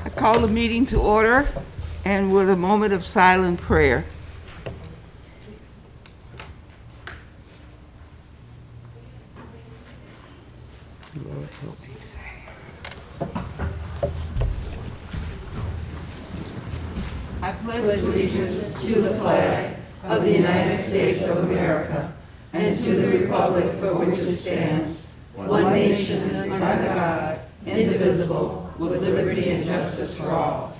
I call the meeting to order and with a moment of silent prayer. Lord, help me today. I pledge allegiance to the flag of the United States of America and to the republic for which it stands, one nation under God, indivisible, with liberty and justice for all.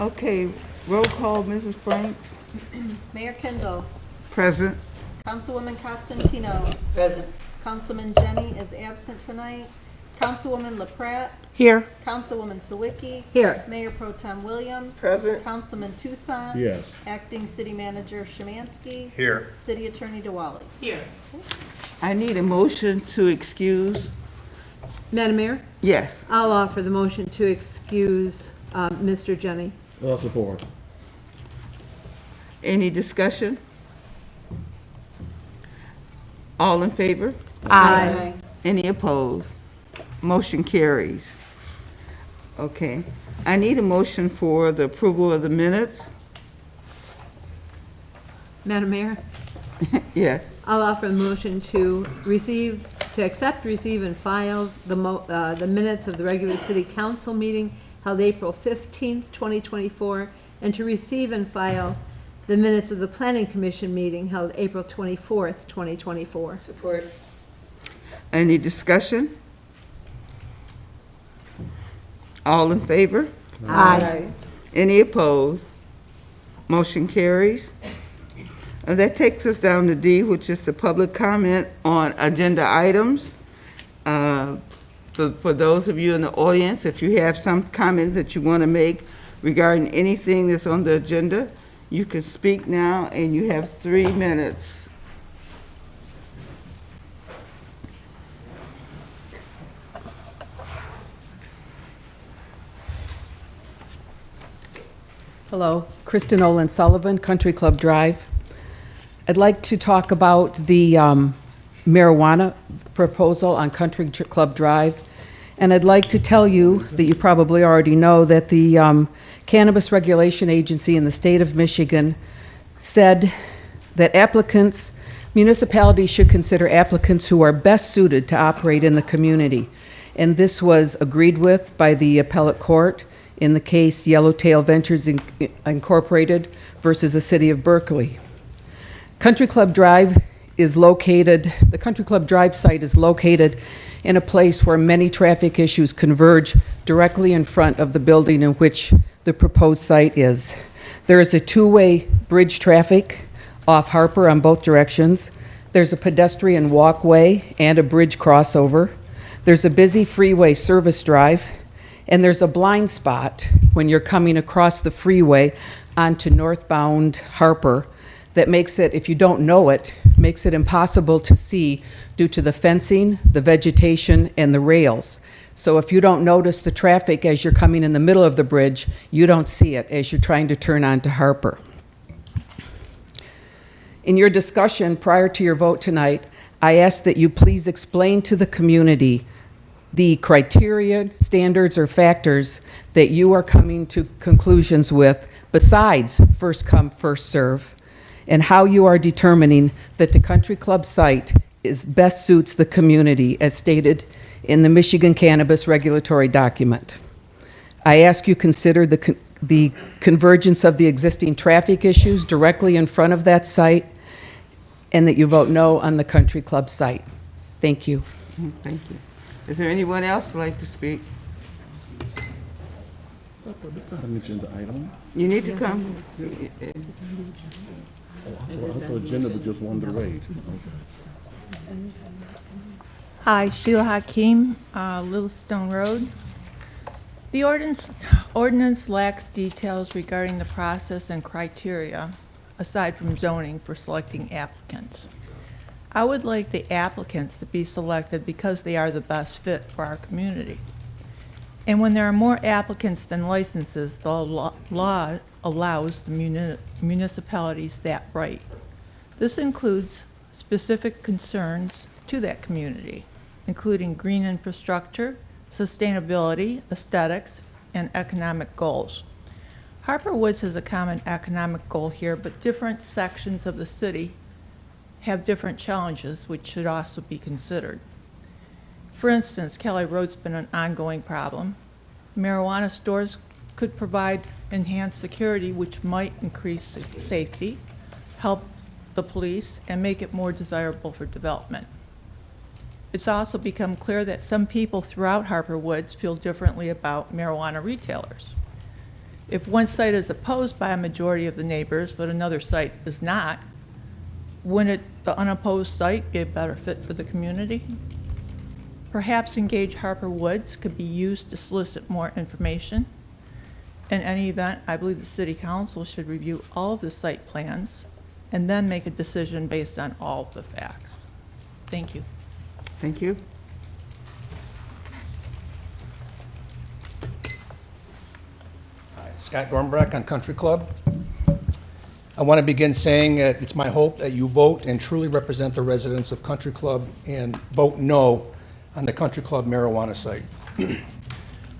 Okay, roll call, Mrs. Franks. Mayor Kindle. Present. Councilwoman Costantino. Present. Councilman Jenny is absent tonight. Councilwoman LaPrat. Here. Councilwoman Sawicki. Here. Mayor Pro Tem Williams. Present. Councilman Tucson. Yes. Acting City Manager Szymanski. Here. City Attorney DeWally. Here. I need a motion to excuse. Madam Mayor, Yes. I'll offer the motion to excuse Mr. Jenny. All support. Any discussion? All in favor? Aye. Any opposed? Motion carries. Okay. I need a motion for the approval of the minutes. Madam Mayor, Yes. I'll offer the motion to accept, receive, and file the minutes of the regular city council meeting held April 15th, 2024, and to receive and file the minutes of the planning commission meeting held April 24th, 2024. Support. Any discussion? All in favor? Aye. Any opposed? Motion carries. And that takes us down to D, which is the public comment on agenda items. So for those of you in the audience, if you have some comment that you want to make regarding anything that's on the agenda, you can speak now, and you have 3 minutes. Hello, Kristen Olin Sullivan, Country Club Drive. I'd like to talk about the marijuana proposal on Country Club Drive. And I'd like to tell you that you probably already know that the Cannabis Regulation Agency in the state of Michigan said that municipalities should consider applicants who are best suited to operate in the community. And this was agreed with by the appellate court in the case Yellowtail Ventures Incorporated versus the city of Berkeley. Country Club Drive the Country Club Drive site is located in a place where many traffic issues converge directly in front of the building in which the proposed site is. There is a two-way bridge traffic off Harper on both directions. There's a pedestrian walkway and a bridge crossover. There's a busy freeway service drive, and there's a blind spot when you're coming across the freeway onto northbound Harper that makes it, if you don't know it, makes it impossible to see due to the fencing, the vegetation, and the rails. So if you don't notice the traffic as you're coming in the middle of the bridge, you don't see it as you're trying to turn onto Harper. In your discussion prior to your vote tonight, I ask that you please explain to the community the criteria, standards, or factors that you are coming to conclusions with besides first come, first serve, and how you are determining that the country club site best suits the community as stated in the Michigan Cannabis Regulatory Document. I ask you consider the convergence of the existing traffic issues directly in front of that site, and that you vote no on the country club site. Thank you. Thank you. Is there anyone else who'd like to speak? It's not an agenda item. You need to come. I thought agenda was just one to wait. Hi, Sheila Hakeem, Little Stone Road. The ordinance lacks details regarding the process and criteria, aside from zoning, for selecting applicants. I would like the applicants to be selected because they are the best fit for our community. And when there are more applicants than licenses, the law allows the municipalities that right. This includes specific concerns to that community, including green infrastructure, sustainability, aesthetics, and economic goals. Harper Woods has a common economic goal here, but different sections of the city have different challenges which should also be considered. For instance, Kelly Road's been an ongoing problem. Marijuana stores could provide enhanced security, which might increase safety, help the police, and make it more desirable for development. It's also become clear that some people throughout Harper Woods feel differently about marijuana retailers. If one site is opposed by a majority of the neighbors, but another site is not, wouldn't the unopposed site be a better fit for the community? Perhaps Engage Harper Woods could be used to solicit more information. In any event, I believe the City Council should review all of the site plans and then make a decision based on all of the facts. Thank you. Thank you. Hi, Scott Gormbreck on Country Club. I want to begin saying that it's my hope that you vote and truly represent the residents of Country Club and vote no on the Country Club marijuana site.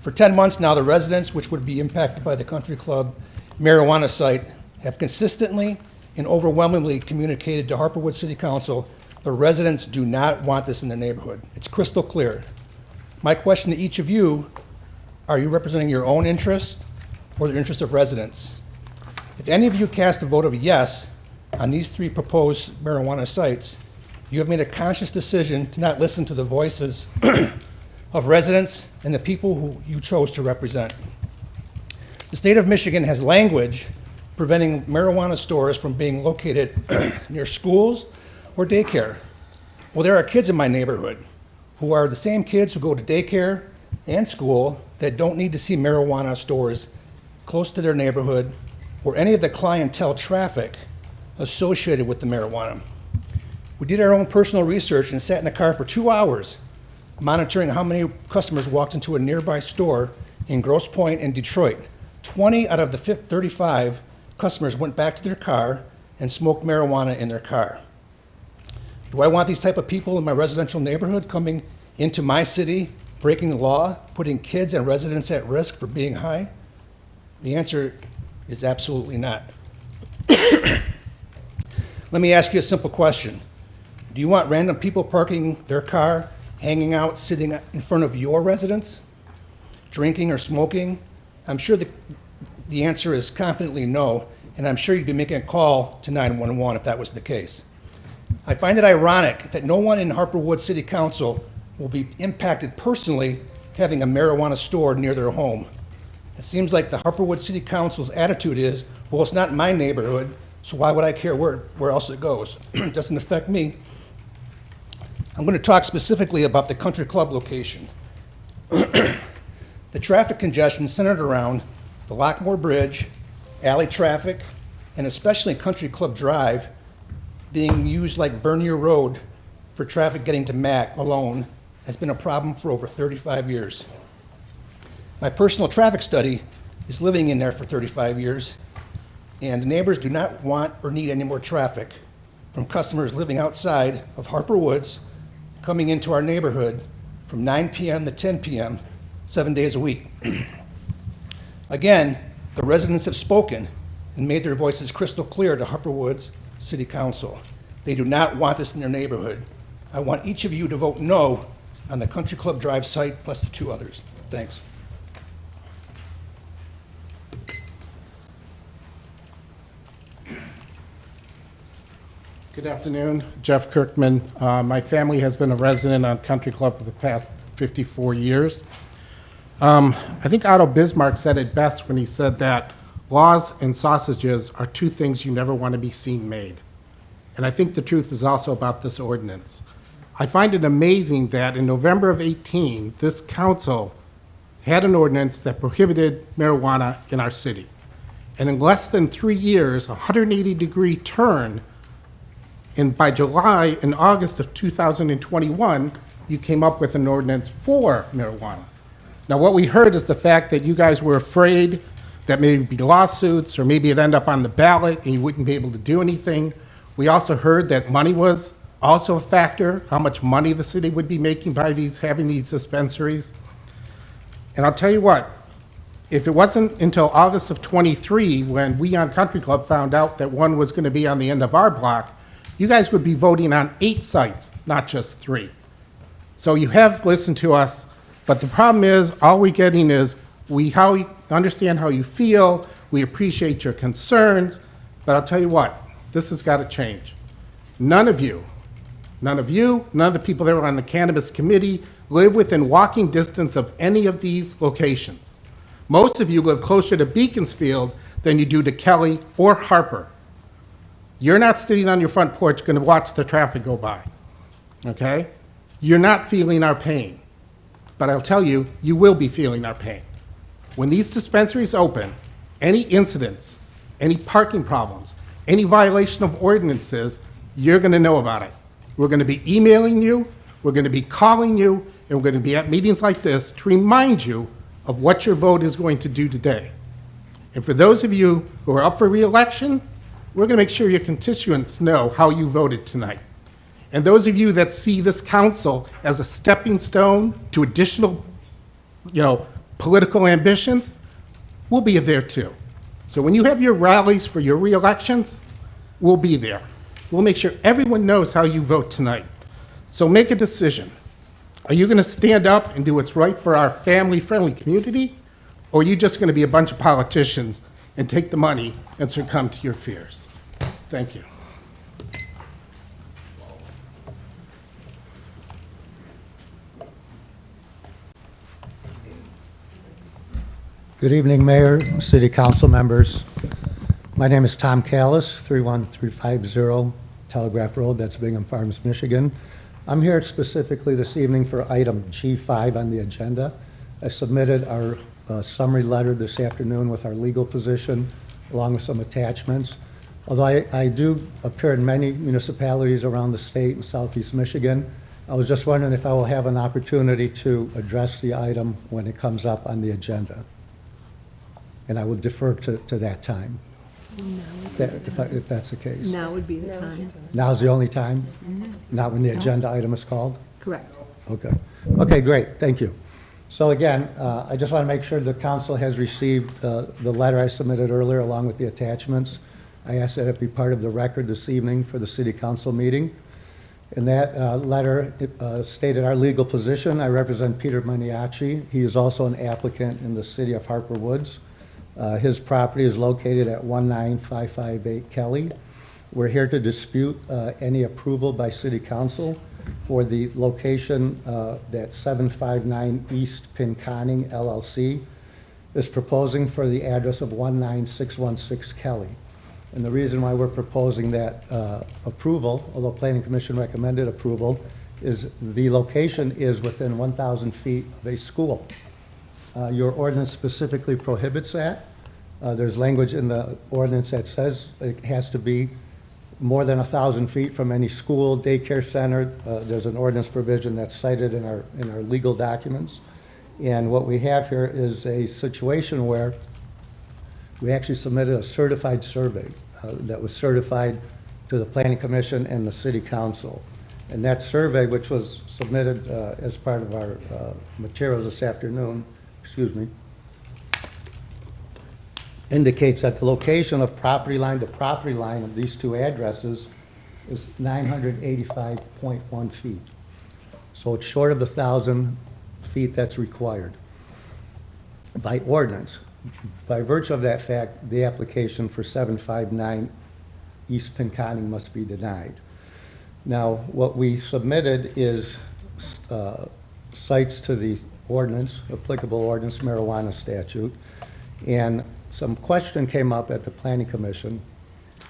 For 10 months now, the residents, which would be impacted by the Country Club marijuana site, have consistently and overwhelmingly communicated to Harper Woods City Council the residents do not want this in their neighborhood. It's crystal clear. My question to each of you, are you representing your own interest or the interest of residents? If any of you cast a vote of yes on these 3 proposed marijuana sites, you have made a conscious decision to not listen to the voices of residents and the people who you chose to represent. The state of Michigan has language preventing marijuana stores from being located near schools or daycare. Well, there are kids in my neighborhood who are the same kids who go to daycare and school that don't need to see marijuana stores close to their neighborhood or any of the clientele traffic associated with the marijuana. We did our own personal research and sat in a car for 2 hours monitoring how many customers walked into a nearby store in Grosse Pointe and Detroit. 20 out of the 35 customers went back to their car and smoked marijuana in their car. Do I want these type of people in my residential neighborhood coming into my city, breaking the law, putting kids and residents at risk for being high? The answer is absolutely not. Let me ask you a simple question. Do you want random people parking their car, hanging out, sitting in front of your residence, drinking or smoking? I'm sure the answer is confidently no, and I'm sure you'd be making a call to 911 if that was the case. I find it ironic that no one in Harper Woods City Council will be impacted personally having a marijuana store near their home. It seems like the Harper Woods City Council's attitude is, well, it's not my neighborhood, so why would I care where else it goes? It doesn't affect me. I'm going to talk specifically about the Country Club location. The traffic congestion centered around the Lockmore Bridge, alley traffic, and especially Country Club Drive being used like Bernier Road for traffic getting to Mac alone has been a problem for over 35 years. My personal traffic study is living in there for 35 years, and the neighbors do not want or need any more traffic from customers living outside of Harper Woods coming into our neighborhood from 9 p.m. to 10 p.m., 7 days a week. Again, the residents have spoken and made their voices crystal clear to Harper Woods City Council. They do not want this in their neighborhood. I want each of you to vote no on the Country Club Drive site plus the 2 others. Thanks. Good afternoon, Jeff Kirkman. My family has been a resident on Country Club for the past 54 years. I think Otto Bismarck said it best when he said that laws and sausages are 2 things you never want to be seen made. And I think the truth is also about this ordinance. I find it amazing that in November of 18, this council had an ordinance that prohibited marijuana in our city. And in less than 3 years, a 180-degree turn, and by July and August of 2021, you came up with an ordinance for marijuana. Now, what we heard is the fact that you guys were afraid that maybe lawsuits or maybe it'd end up on the ballot and you wouldn't be able to do anything. We also heard that money was also a factor, how much money the city would be making by having these dispensaries. And I'll tell you what, if it wasn't until August of '23 when we on Country Club found out that one was going to be on the end of our block, you guys would be voting on 8 sites, not just 3. So you have listened to us, but the problem is, all we're getting is, we understand how you feel, we appreciate your concerns, but I'll tell you what, this has got to change. None of you, none of the people that were on the cannabis committee live within walking distance of any of these locations. Most of you live closer to Beaconsfield than you do to Kelly or Harper. You're not sitting on your front porch going to watch the traffic go by, okay? You're not feeling our pain, but I'll tell you, you will be feeling our pain. When these dispensaries open, any incidents, any parking problems, any violation of ordinances, you're going to know about it. We're going to be emailing you, we're going to be calling you, and we're going to be at meetings like this to remind you of what your vote is going to do today. And for those of you who are up for re-election, we're going to make sure your constituents know how you voted tonight. And those of you that see this council as a stepping stone to additional, political ambitions, we'll be there too. So when you have your rallies for your re-elections, we'll be there. We'll make sure everyone knows how you vote tonight. So make a decision. Are you going to stand up and do what's right for our family-friendly community? Or are you just going to be a bunch of politicians and take the money and succumb to your fears? Thank you. Good evening, Mayor, City Council members. My name is Tom Callis, 31350 Telegraph Road, that's Bingham Farms, Michigan. I'm here specifically this evening for item G5 on the agenda. I submitted our summary letter this afternoon with our legal position, along with some attachments. Although I do appear in many municipalities around the state in southeast Michigan, I was just wondering if I will have an opportunity to address the item when it comes up on the agenda. And I will defer to that time, if that's the case. Now would be the time. Now's the only time? Not when the agenda item is called? Correct. Okay. Okay, great, thank you. So again, I just want to make sure the council has received the letter I submitted earlier along with the attachments. I ask that it be part of the record this evening for the city council meeting. In that letter, it stated our legal position. I represent Peter Maniaci. He is also an applicant in the city of Harper Woods. His property is located at 19558 Kelly. We're here to dispute any approval by City Council for the location that 759 East Pinconning LLC is proposing for the address of 19616 Kelly. And the reason why we're proposing that approval, although Planning Commission recommended approval, is the location is within 1,000 feet of a school. Your ordinance specifically prohibits that. There's language in the ordinance that says it has to be more than 1,000 feet from any school, daycare center. There's an ordinance provision that's cited in our legal documents. And what we have here is a situation where we actually submitted a certified survey that was certified to the Planning Commission and the City Council. And that survey, which was submitted as part of our materials this afternoon, indicates that the location of property line to property line of these two addresses is 985.1 feet. So it's short of the 1,000 feet that's required by ordinance. By virtue of that fact, the application for 759 East Pinconning must be denied. Now, what we submitted is cites to the ordinance, applicable ordinance, marijuana statute, and some question came up at the Planning Commission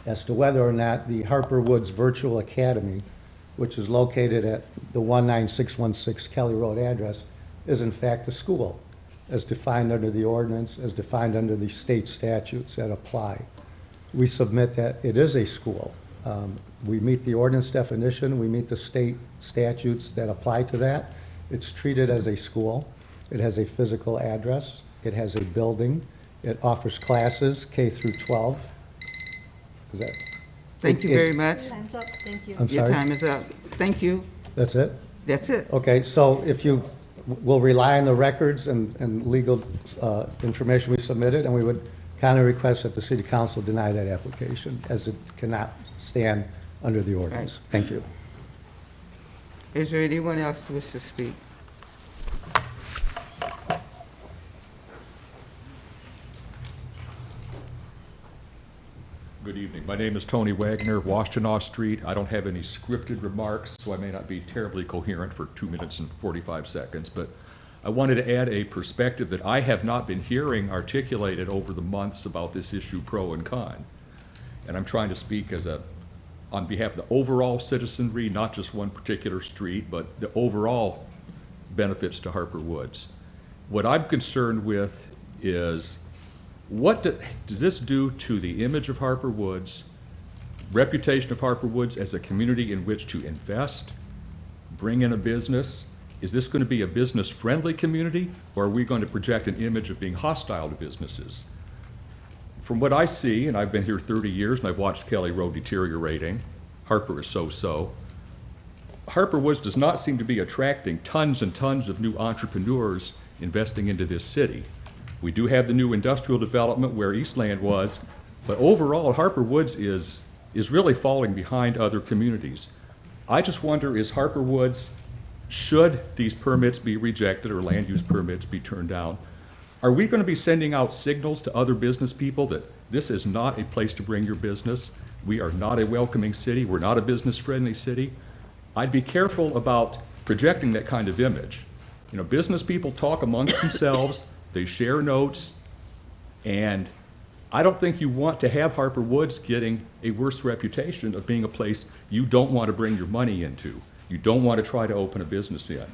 as to whether or not the Harper Woods Virtual Academy, which is located at the 19616 Kelly Road address, is in fact a school, as defined under the ordinance, as defined under the state statutes that apply. We submit that it is a school. We meet the ordinance definition, we meet the state statutes that apply to that. It's treated as a school. It has a physical address. It has a building. It offers classes K through 12. Is that, Thank you It- very much. Time's up, thank you. I'm Your sorry? time is up. Thank you. That's it? That's it. Okay, so if you will rely on the records and legal information we submitted, and we would kindly request that the city council deny that application, as it cannot stand under the ordinance. Thank you. Is there anyone else who wishes to speak? Good evening. My name is Tony Wagner, Washtenaw Street. I don't have any scripted remarks, so I may not be terribly coherent for 2 minutes and 45 seconds, but I wanted to add a perspective that I have not been hearing articulated over the months about this issue, pro and con. And I'm trying to speak on behalf of the overall citizenry, not just one particular street, but the overall benefits to Harper Woods. What I'm concerned with is, what does this do to the image of Harper Woods, reputation of Harper Woods as a community in which to invest, bring in a business? Is this going to be a business-friendly community, or are we going to project an image of being hostile to businesses? From what I see, and I've been here 30 years and I've watched Kelly Road deteriorating, Harper is so-so, Harper Woods does not seem to be attracting tons and tons of new entrepreneurs investing into this city. We do have the new industrial development where Eastland was, but overall, Harper Woods is really falling behind other communities. I just wonder, is Harper Woods, should these permits be rejected or land use permits be turned down, are we going to be sending out signals to other business people that this is not a place to bring your business? We are not a welcoming city. We're not a business-friendly city. I'd be careful about projecting that kind of image. You know, business people talk amongst themselves. They share notes, and I don't think you want to have Harper Woods getting a worse reputation of being a place you don't want to bring your money into. You don't want to try to open a business in,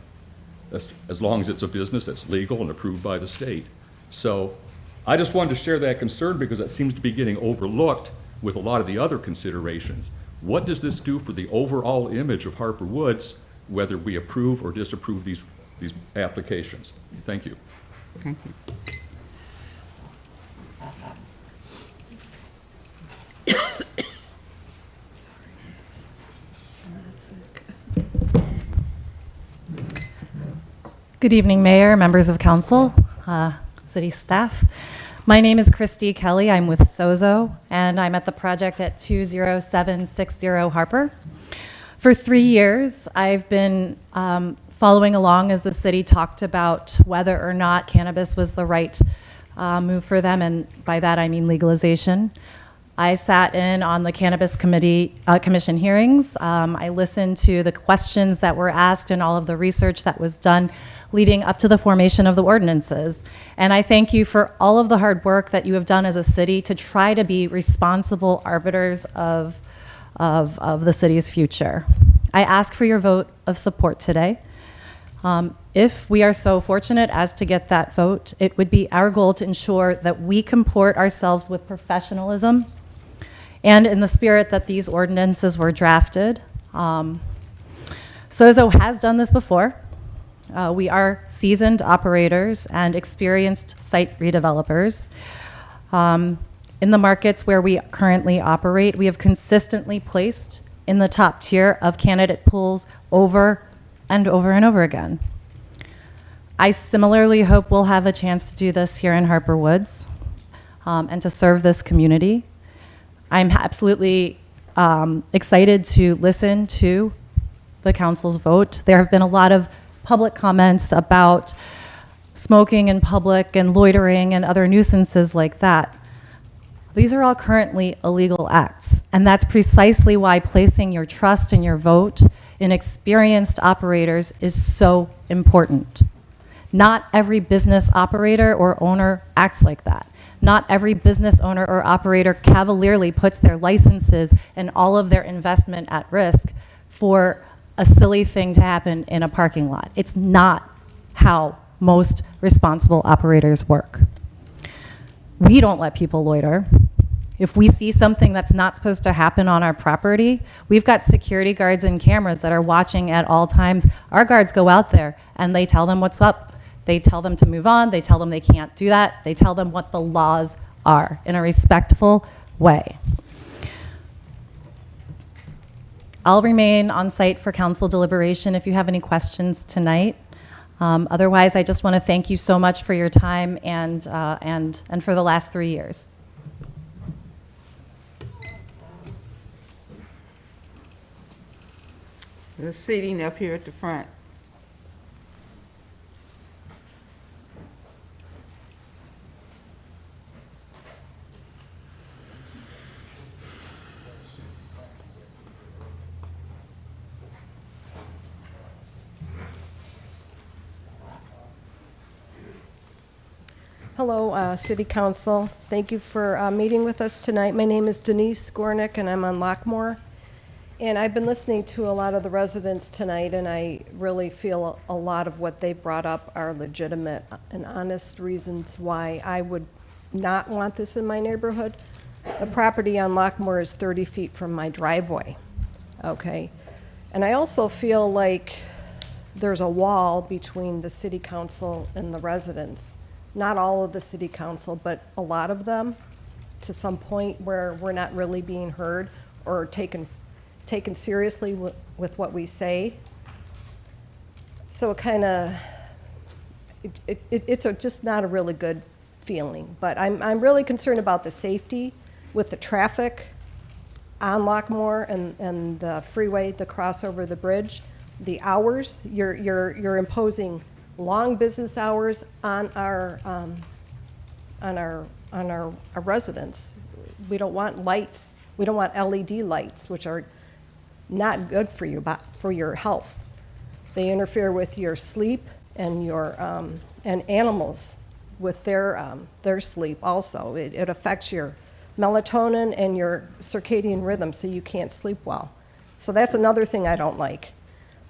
as long as it's a business that's legal and approved by the state. So I just wanted to share that concern because it seems to be getting overlooked with a lot of the other considerations. What does this do for the overall image of Harper Woods, whether we approve or disapprove these applications? Thank you. Thank you. Good evening, Mayor, members of council, city staff. My name is Christy Kelly. I'm with Sozo, and I'm at the project at 20760 Harper. For 3 years, I've been following along as the city talked about whether or not cannabis was the right move for them, and by that I mean legalization. I sat in on the Cannabis Commission hearings. I listened to the questions that were asked and all of the research that was done leading up to the formation of the ordinances. And I thank you for all of the hard work that you have done as a city to try to be responsible arbiters of the city's future. I ask for your vote of support today. If we are so fortunate as to get that vote, it would be our goal to ensure that we comport ourselves with professionalism and in the spirit that these ordinances were drafted. Sozo has done this before. We are seasoned operators and experienced site redevelopers. In the markets where we currently operate, we have consistently placed in the top tier of candidate pools over and over and over again. I similarly hope we'll have a chance to do this here in Harper Woods and to serve this community. I'm absolutely excited to listen to the council's vote. There have been a lot of public comments about smoking in public and loitering and other nuisances like that. These are all currently illegal acts, and that's precisely why placing your trust and your vote in experienced operators is so important. Not every business operator or owner acts like that. Not every business owner or operator cavalierly puts their licenses and all of their investment at risk for a silly thing to happen in a parking lot. It's not how most responsible operators work. We don't let people loiter. If we see something that's not supposed to happen on our property, we've got security guards and cameras that are watching at all times. Our guards go out there and they tell them what's up. They tell them to move on. They tell them they can't do that. They tell them what the laws are in a respectful way. I'll remain on site for council deliberation if you have any questions tonight. Otherwise, I just want to thank you so much for your time and for the last 3 years. There's seating up here at the front. Hello, City Council. Thank you for meeting with us tonight. My name is Denise Gornick, and I'm on Lockmore. And I've been listening to a lot of the residents tonight, and I really feel a lot of what they brought up are legitimate and honest reasons why I would not want this in my neighborhood. The property on Lockmore is 30 feet from my driveway, okay? And I also feel like there's a wall between the City Council and the residents. Not all of the City Council, but a lot of them, to some point where we're not really being heard or taken seriously with what we say. So it kind of, it's just not a really good feeling. But I'm really concerned about the safety with the traffic on Lockmore and the freeway, the crossover, the bridge, the hours. You're imposing long business hours on our residents. We don't want lights. We don't want LED lights, which are not good for you, for your health. They interfere with your sleep and your and animals with their sleep also. It affects your melatonin and your circadian rhythm, so you can't sleep well. So that's another thing I don't like.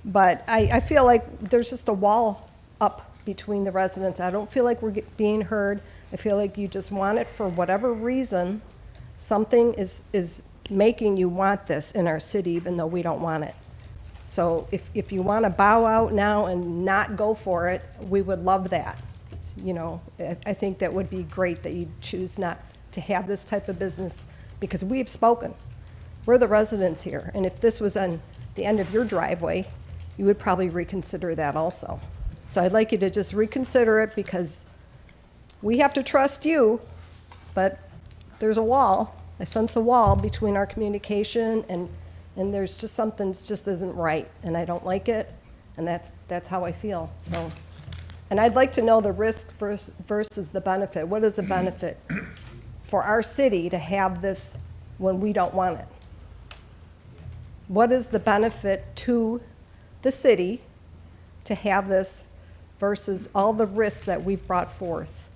But I feel like there's just a wall up between the residents. I don't feel like we're being heard. I feel like you just want it for whatever reason. Something is making you want this in our city, even though we don't want it. So if you want to bow out now and not go for it, we would love that. You know, I think that would be great that you choose not to have this type of business, because we've spoken. We're the residents here, and if this was on the end of your driveway, you would probably reconsider that also. So I'd like you to just reconsider it, because we have to trust you, but there's a wall. I sense a wall between our communication, and there's just something that just isn't right, and I don't like it, and that's how I feel. So, and I'd like to know the risk versus the benefit. What is the benefit for our city to have this when we don't want it? What is the benefit to the city to have this versus all the risks that we've brought forth?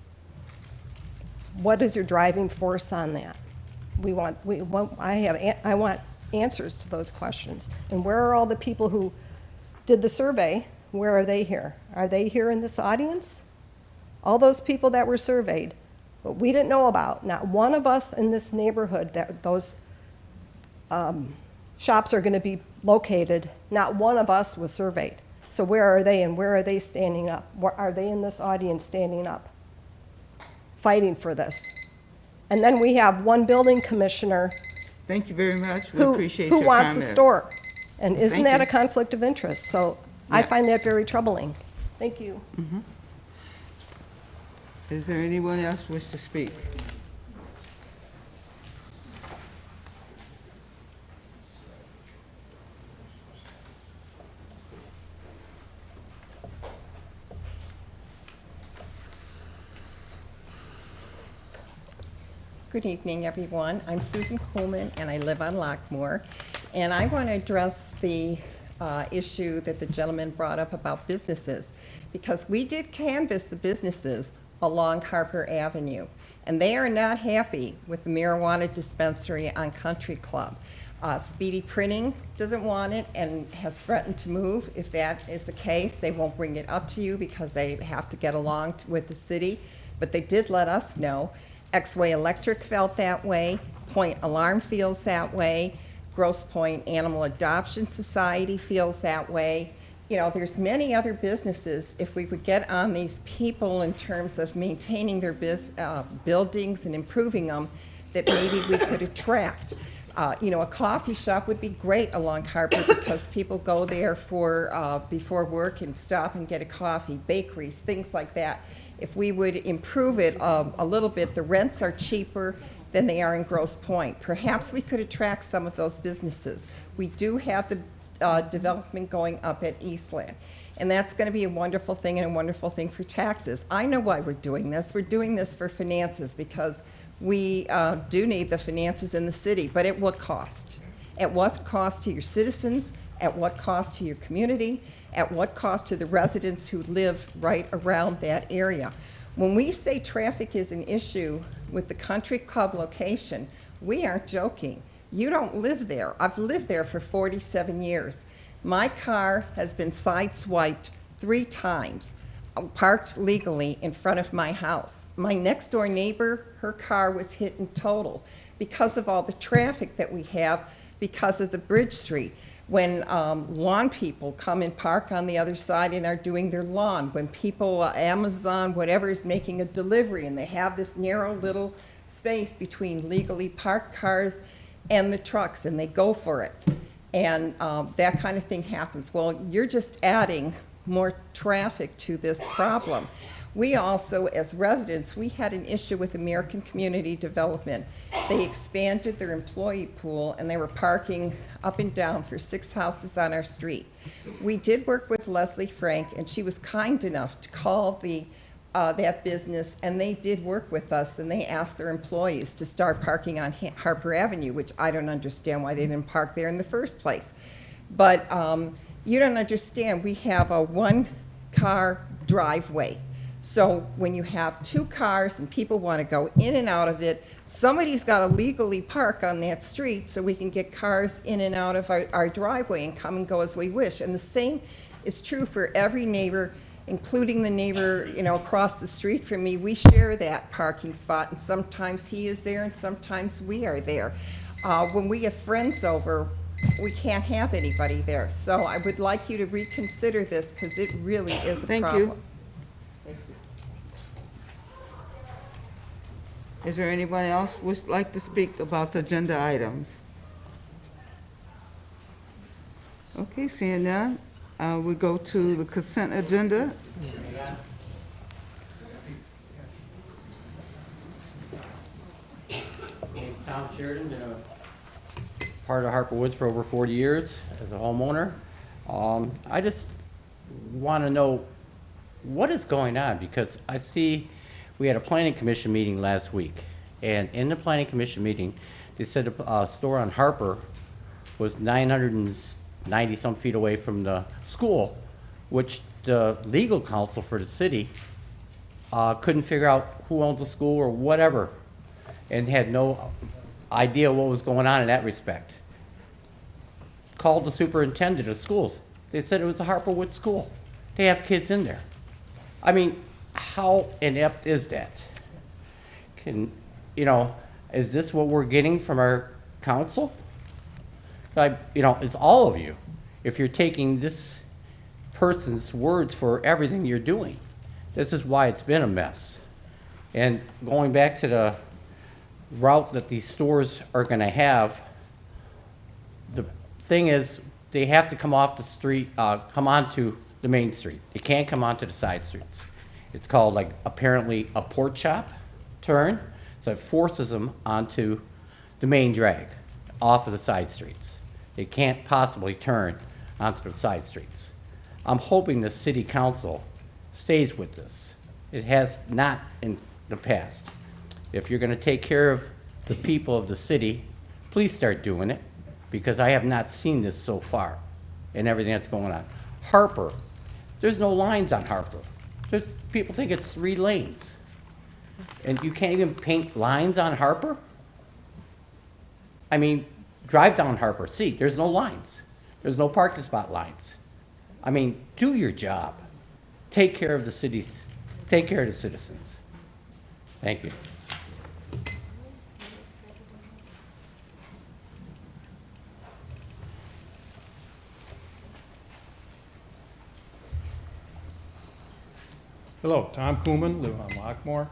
What is your driving force on that? I want answers to those questions. And where are all the people who did the survey? Where are they here? Are they here in this audience? All those people that were surveyed, but we didn't know about. Not one of us in this neighborhood that those shops are going to be located, not one of us was surveyed. So where are they, and where are they standing up? Are they in this audience standing up, fighting for this? And then we have one building commissioner. Thank you very much. We appreciate your who wants a comments. store. And isn't Thank that you. a conflict of interest? So I Yeah. find that very troubling. Thank you. Is there anyone else wish to speak? Good evening, everyone. I'm Susan Coleman, and I live on Lockmore. And I want to address the issue that the gentleman brought up about businesses, because we did canvass the businesses along Harper Avenue, and they are not happy with the marijuana dispensary on Country Club. Speedy Printing doesn't want it and has threatened to move. If that is the case, they won't bring it up to you because they have to get along with the city, but they did let us know. X-Way Electric felt that way, Point Alarm feels that way, Grosse Pointe Animal Adoption Society feels that way, you know, there's many other businesses, if we would get on these people in terms of maintaining their buildings and improving them, that maybe we could attract. You know, a coffee shop would be great along Harper because people go there for, before work and stop and get a coffee, bakeries, things like that. If we would improve it a little bit, the rents are cheaper than they are in Grosse Pointe. Perhaps we could attract some of those businesses. We do have the development going up at Eastland. And that's going to be a wonderful thing and a wonderful thing for taxes. I know why we're doing this. We're doing this for finances because we do need the finances in the city, but at what cost? At what cost to your citizens? At what cost to your community? At what cost to the residents who live right around that area? When we say traffic is an issue with the country club location, we aren't joking. You don't live there. I've lived there for 47 years. My car has been sideswiped 3 times, parked legally in front of my house. My next door neighbor, her car was hit and totaled because of all the traffic that we have because of the Bridge Street. When lawn people come and park on the other side and are doing their lawn, when people, Amazon, whatever, is making a delivery and they have this narrow little space between legally parked cars and the trucks, and they go for it. And that kind of thing happens. Well, you're just adding more traffic to this problem. We also, as residents, we had an issue with American Community Development. They expanded their employee pool, and they were parking up and down for 6 houses on our street. We did work with Leslie Frank, and she was kind enough to call that business, and they did work with us, and they asked their employees to start parking on Harper Avenue, which I don't understand why they didn't park there in the first place. But you don't understand, we have a 1-car driveway. So when you have 2 cars and people want to go in and out of it, somebody's got to legally park on that street so we can get cars in and out of our driveway and come and go as we wish. And the same is true for every neighbor, including the neighbor, you know, across the street from me. We share that parking spot, and sometimes he is there and sometimes we are there. When we have friends over, we can't have anybody there. So I would like you to reconsider this because it really is a problem. Thank you. Is there anybody else who would like to speak about the agenda items? Okay, seeing none, we go to the consent agenda. Name's Tom Sheridan, been a part of Harper Woods for over 40 years as a homeowner. I just want to know what is going on, because I see we had a planning commission meeting last week, and in the planning commission meeting, they said a store on Harper was 990 some feet away from the school, which the legal counsel for the city couldn't figure out who owns the school or whatever, and had no idea what was going on in that respect. Called the superintendent of schools. They said it was a Harper Woods school. They have kids in there. I mean, how inept is that? Is this what we're getting from our council? It's all of you. If you're taking this person's words for everything you're doing, this is why it's been a mess. And going back to the route that these stores are going to have, the thing is, they have to come off the street, come onto the main street. They can't come onto the side streets. It's called, like, apparently a pork chop turn, so it forces them onto the main drag off of the side streets. They can't possibly turn onto the side streets. I'm hoping the city council stays with this. It has not in the past. If you're going to take care of the people of the city, please start doing it, because I have not seen this so far and everything that's going on. Harper, there's no lines on Harper. People think it's 3 lanes. And you can't even paint lines on Harper? I mean, drive down Harper, see, there's no lines. There's no parking spot lines. I mean, do your job. Take care of the cities. Take care of the citizens. Thank you. Hello, Tom Kuhlman, live on Lockmore.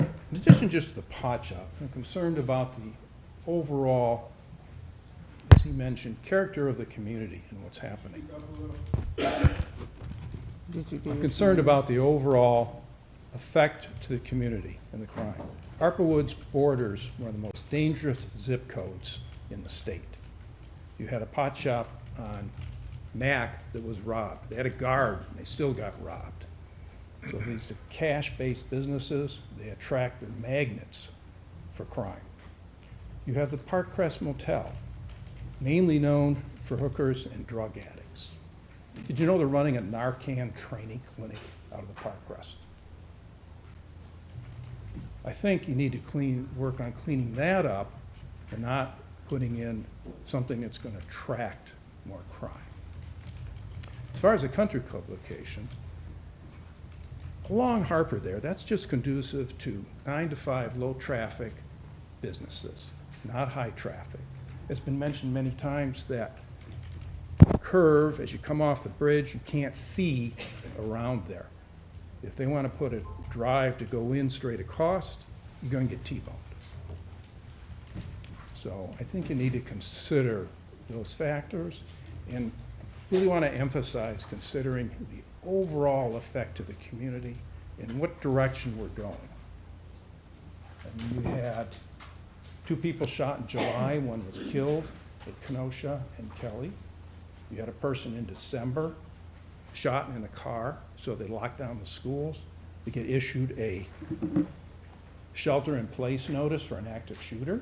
In addition just to the pot shop, I'm concerned about the overall, as he mentioned, character of the community and what's happening. I'm concerned about the overall effect to the community and the crime. Harper Woods borders one of the most dangerous zip codes in the state. You had a pot shop on Mac that was robbed. They had a guard, and they still got robbed. So these are cash-based businesses. They attract the magnets for crime. You have the Park Crest Motel, mainly known for hookers and drug addicts. Did you know they're running a Narcan training clinic out of the Park Crest? I think you need to work on cleaning that up and not putting in something that's going to attract more crime. As far as the country club location, along Harper there, that's just conducive to 9 to 5 low-traffic businesses, not high traffic. It's been mentioned many times that curve, as you come off the bridge, you can't see around there. If they want to put a drive to go in straight across, you're going to get T-boned. So I think you need to consider those factors and really want to emphasize considering the overall effect to the community and what direction we're going. And you had 2 people shot in July, one was killed at Kenosha and Kelly. You had a person in December shot in a car, so they locked down the schools. They get issued a shelter-in-place notice for an active shooter.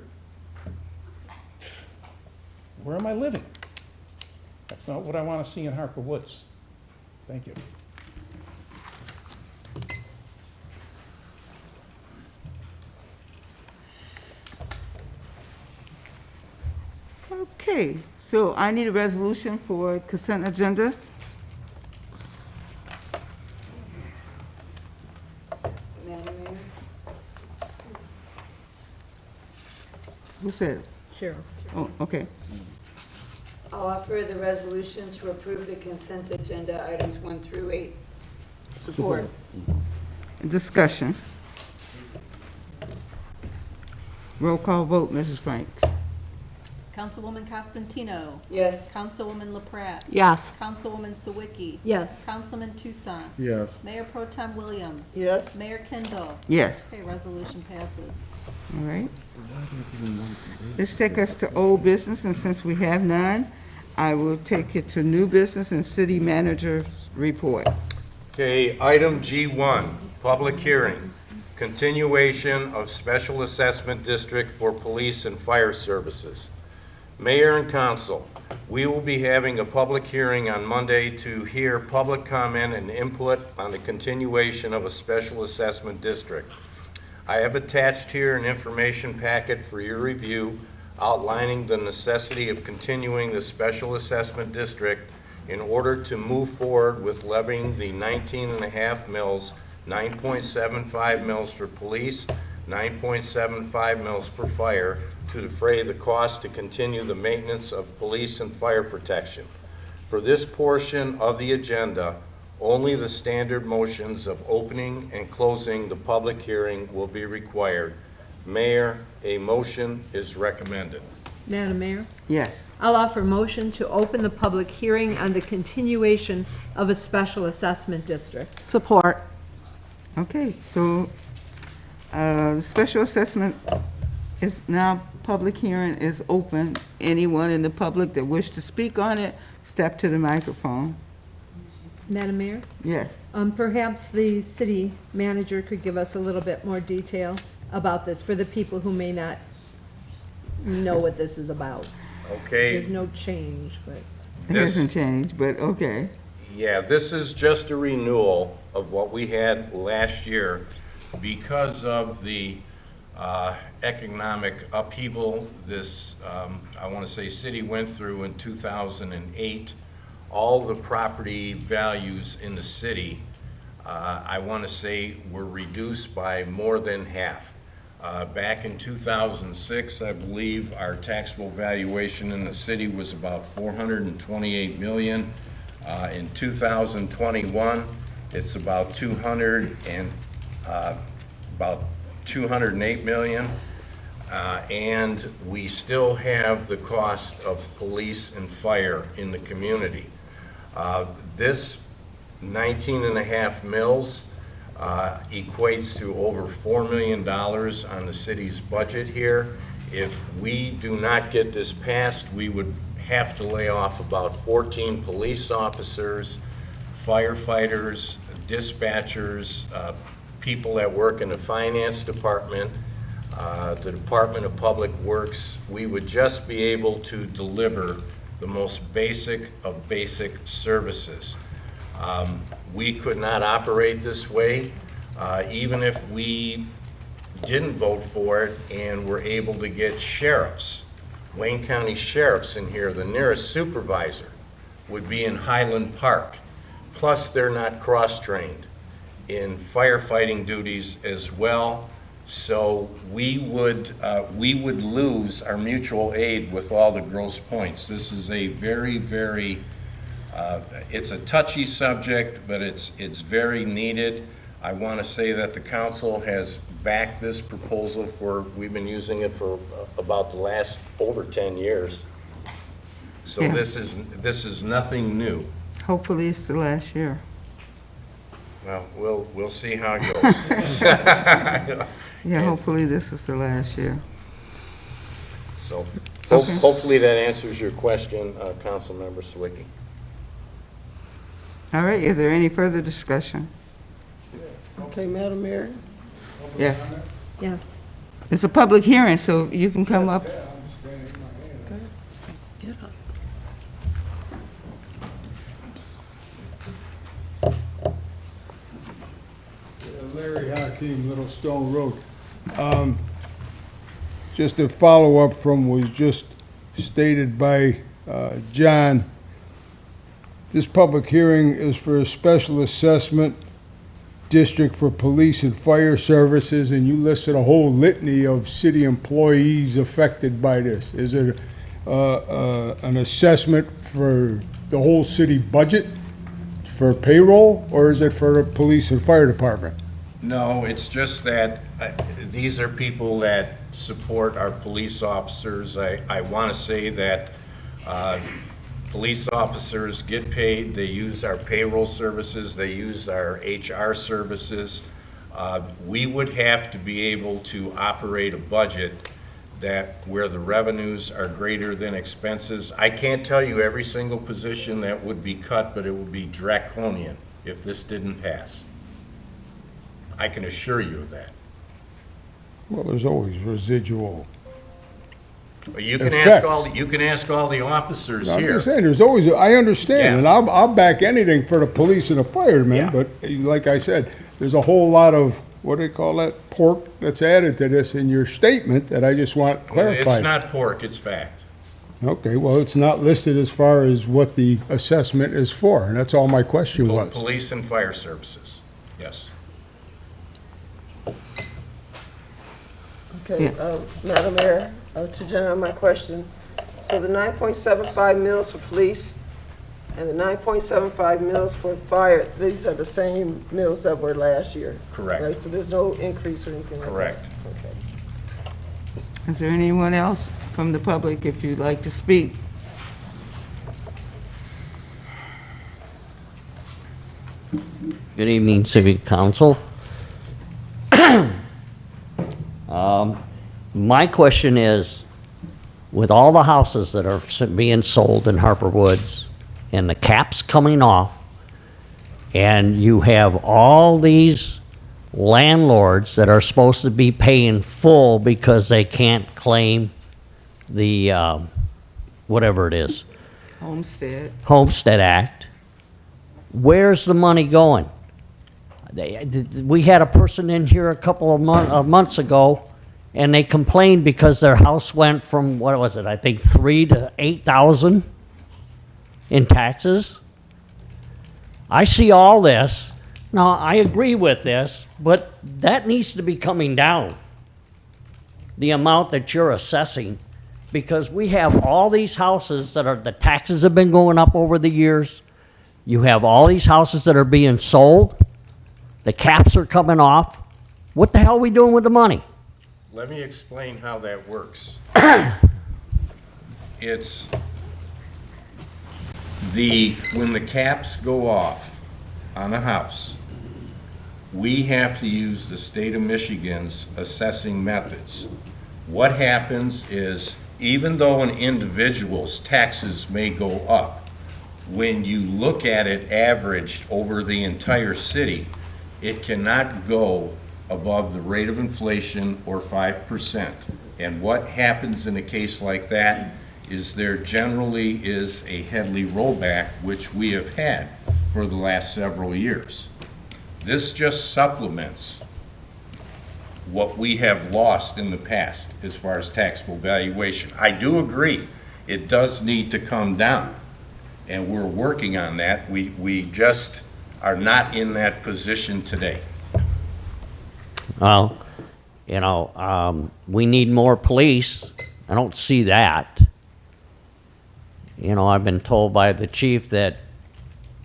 Where am I living? That's not what I want to see in Harper Woods. Thank you. Okay, so I need a resolution for consent agenda. Madam Mayor? Who said it? Cheryl. Oh, okay. I'll offer the resolution to approve the consent agenda items 1 through 8. Support. Discussion. Roll call vote, Mrs. Franks. Councilwoman Costantino. Yes. Councilwoman LaPrat. Yes. Councilwoman Sawicki. Yes. Councilman Tucson. Yes. Mayor Pro Tem Williams. Yes. Mayor Kindle. Yes. Okay, resolution passes. All right. Let's take us to old business, and since we have none, I will take it to new business and city manager's report. Okay, item G1, public hearing, continuation of special assessment district for police and fire services. Mayor and council, we will be having a public hearing on Monday to hear public comment and input on the continuation of a special assessment district. I have attached here an information packet for your review outlining the necessity of continuing the special assessment district in order to move forward with levying the 19.5 mils, 9.75 mils for police, 9.75 mils for fire to defray the cost to continue the maintenance of police and fire protection. For this portion of the agenda, only the standard motions of opening and closing the public hearing will be required. Mayor, a motion is recommended. Madam Mayor? Yes. I'll offer motion to open the public hearing on the continuation of a special assessment district. Support. Okay, so the special assessment is now, public hearing is open. Anyone in the public that wish to speak on it, step to the microphone. Madam Mayor? Yes. Perhaps the city manager could give us a little bit more detail about this for the people who may not know what this is about. Okay. There's no change, but. It hasn't changed, but okay. Yeah, this is just a renewal of what we had last year because of the economic upheaval this, I want to say, city went through in 2008. All the property values in the city, I want to say, were reduced by more than half. Back in 2006, I believe our taxable valuation in the city was about $428 million. In 2021, it's about 208 million. And we still have the cost of police and fire in the community. This 19.5 mils equates to over $4 million on the city's budget here. If we do not get this passed, we would have to lay off about 14 police officers, firefighters, dispatchers, people that work in the finance department, the Department of Public Works. We would just be able to deliver the most basic of basic services. We could not operate this way, even if we didn't vote for it and were able to get sheriffs, Wayne County sheriffs in here. The nearest supervisor would be in Highland Park. Plus, they're not cross-trained in firefighting duties as well. So we would lose our mutual aid with all the Grosse Pointes. This is a very, very, it's a touchy subject, but it's very needed. I want to say that the council has backed this proposal we've been using it for about the last over 10 years. So Yeah. this is nothing new. Hopefully it's the last year. Well, we'll see how it goes. Yeah, hopefully this is the last year. So Okay. hopefully that answers your question, Councilmember Sawicki. All right, is there any further discussion? Okay, Madam Mayor? Yes. Yeah. It's a public hearing, so you can come up. Get up. Larry Hakeem, Little Stone Road. Just a follow-up from what was just stated by John. This public hearing is for a special assessment district for police and fire services, and you listed a whole litany of city employees affected by this. Is it an assessment for the whole city budget for payroll, or is it for the police and fire department? No, it's just that these are people that support our police officers. I want to say that police officers get paid, they use our payroll services, they use our HR services. We would have to be able to operate a budget where the revenues are greater than expenses. I can't tell you every single position that would be cut, but it would be draconian if this didn't pass. I can assure you of that. Well, there's always residual. But you can effects. ask all the officers I'm here. just saying, there's always, I understand, Yeah. and I'll back anything for the police and the firemen, Yeah. but like I said, there's a whole lot of, what do they call that, pork that's added to this in your statement that I just want clarified. It's not pork, it's fact. Okay, well, it's not listed as far as what the assessment is for, and that's all my question was. Police and fire services, yes. Okay, Madam Mayor, to John, my question. So the 9.75 mils for police and the 9.75 mils for fire, these are the same mills that were last year? Correct. Right, so there's no increase or anything like that? Correct. Okay. Is there anyone else from the public if you'd like to speak? Good evening, Civic Council. My question is, with all the houses that are being sold in Harper Woods and the caps coming off, and you have all these landlords that are supposed to be paying full because they can't claim the, whatever it is, Homestead Act, where's the money going? We had a person in here a couple of months ago, and they complained because their house went from, what was it, I think 3,000 to 8,000 in taxes. I see all this. Now, I agree with this, but that needs to be coming down, the amount that you're assessing, because we have all these houses that are, the taxes have been going up over the years. You have all these houses that are being sold. The caps are coming off. What the hell are we doing with the money? Let me explain how that works. It's when the caps go off on a house, we have to use the state of Michigan's assessing methods. What happens is, even though an individual's taxes may go up, when you look at it averaged over the entire city, it cannot go above the rate of inflation or 5%. And what happens in a case like that is there generally is a Headley rollback, which we have had for the last several years. This just supplements what we have lost in the past as far as taxable valuation. I do agree, it does need to come down, and we're working on that. We just are not in that position today. Well, you know, we need more police. I don't see that. You know, I've been told by the chief that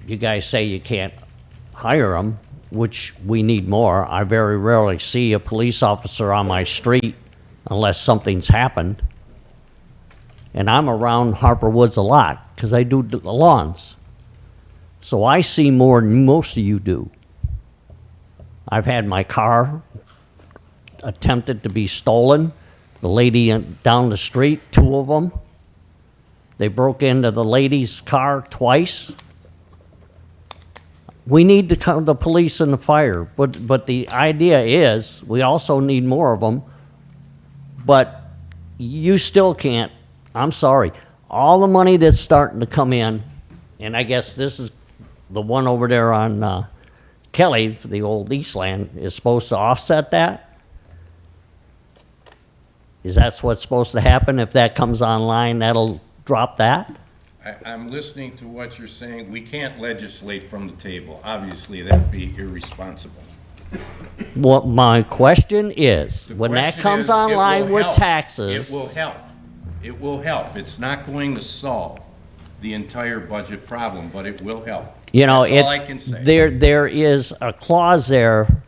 you guys say you can't hire them, which we need more. I very rarely see a police officer on my street unless something's happened. And I'm around Harper Woods a lot because I do the lawns. So I see more than most of you do. I've had my car attempted to be stolen. The lady down the street, 2 of them. They broke into the lady's car twice. We need the police and the fire, but the idea is we also need more of them. But you still can't. I'm sorry. All the money that's starting to come in, and I guess this is the one over there on Kelly, the old Eastland, is supposed to offset that. Is that what's supposed to happen? If that comes online, that'll drop that? I'm listening to what you're saying. We can't legislate from the table. Obviously, that'd be irresponsible. What my question is, when that Question comes is, it will online with help. taxes. It will help. It will help. It's not going to solve the entire budget problem, but it will help. You know, That's all I can say. there is a clause there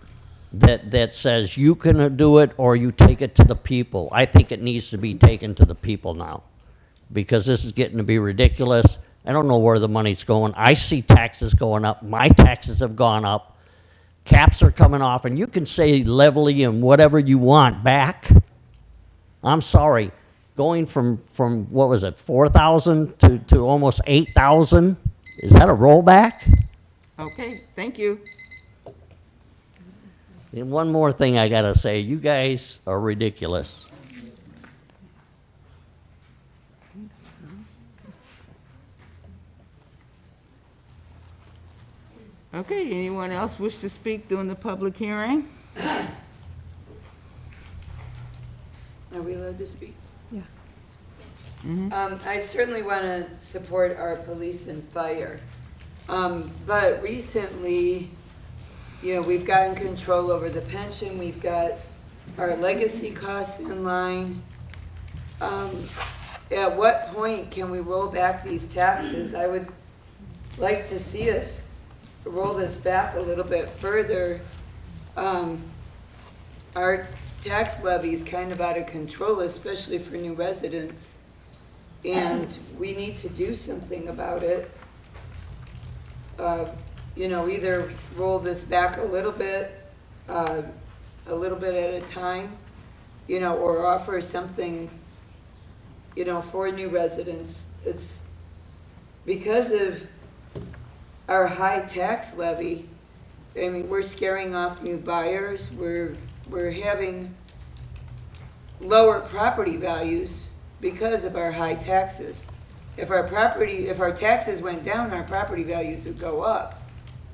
that says you can do it or you take it to the people. I think it needs to be taken to the people now, because this is getting to be ridiculous. I don't know where the money's going. I see taxes going up. My taxes have gone up. Caps are coming off, and you can say levelly and whatever you want back. I'm sorry. Going from what was it, 4,000 to almost 8,000? Is that a rollback? Okay, thank you. And one more thing I gotta say, you guys are ridiculous. Okay, anyone else wish to speak during the public hearing? Are we allowed to speak? Yeah. I certainly want to support our police and fire. But recently, you know, we've gotten control over the pension, we've got our legacy costs in line. At what point can we roll back these taxes? I would like to see us roll this back a little bit further. Our tax levy is kind of out of control, especially for new residents, and we need to do something about it. You know, either roll this back a little bit at a time, you know, or offer something, you know, for new residents. It's because of our high tax levy. I mean, we're scaring off new buyers. We're having lower property values because of our high taxes. If our taxes went down, our property values would go up.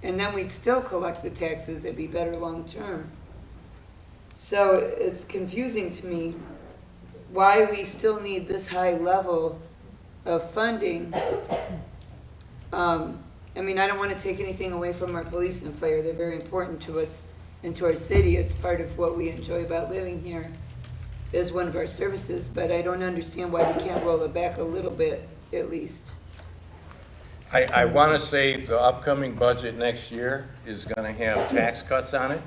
And then we'd still collect the taxes. It'd be better long term. So it's confusing to me why we still need this high level of funding. I mean, I don't want to take anything away from our police and fire. They're very important to us and to our city. It's part of what we enjoy about living here, is one of our services, but I don't understand why we can't roll it back a little bit, at least. I want to say the upcoming budget next year is going to have tax cuts on it.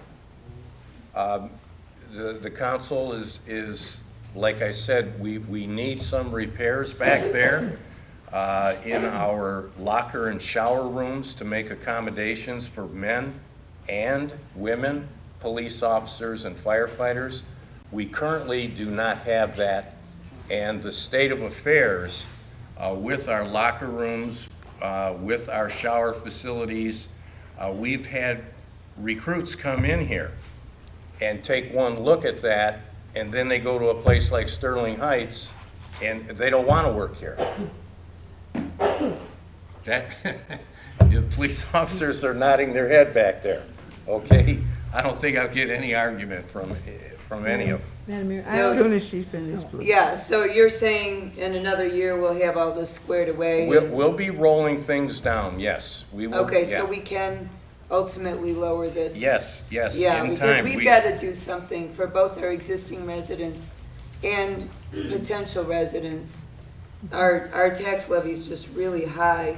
The council is, like I said, we need some repairs back there in our locker and shower rooms to make accommodations for men and women, police officers and firefighters. We currently do not have that, and the state of affairs with our locker rooms, with our shower facilities, we've had recruits come in here and take one look at that, and then they go to a place like Sterling Heights, and they don't want to work here. That, the police officers are nodding their head back there, okay? I don't think I'll get any argument from any of them. Madam Mayor, As soon as she finishes, please. Yeah, so you're saying in another year we'll have all this squared away? We'll be rolling things down, yes. We will. Okay, yeah. so we can ultimately lower this? Yes, yes, Yeah, in because time. we've got to do something for both our existing residents and potential residents. Our tax levy's just really high.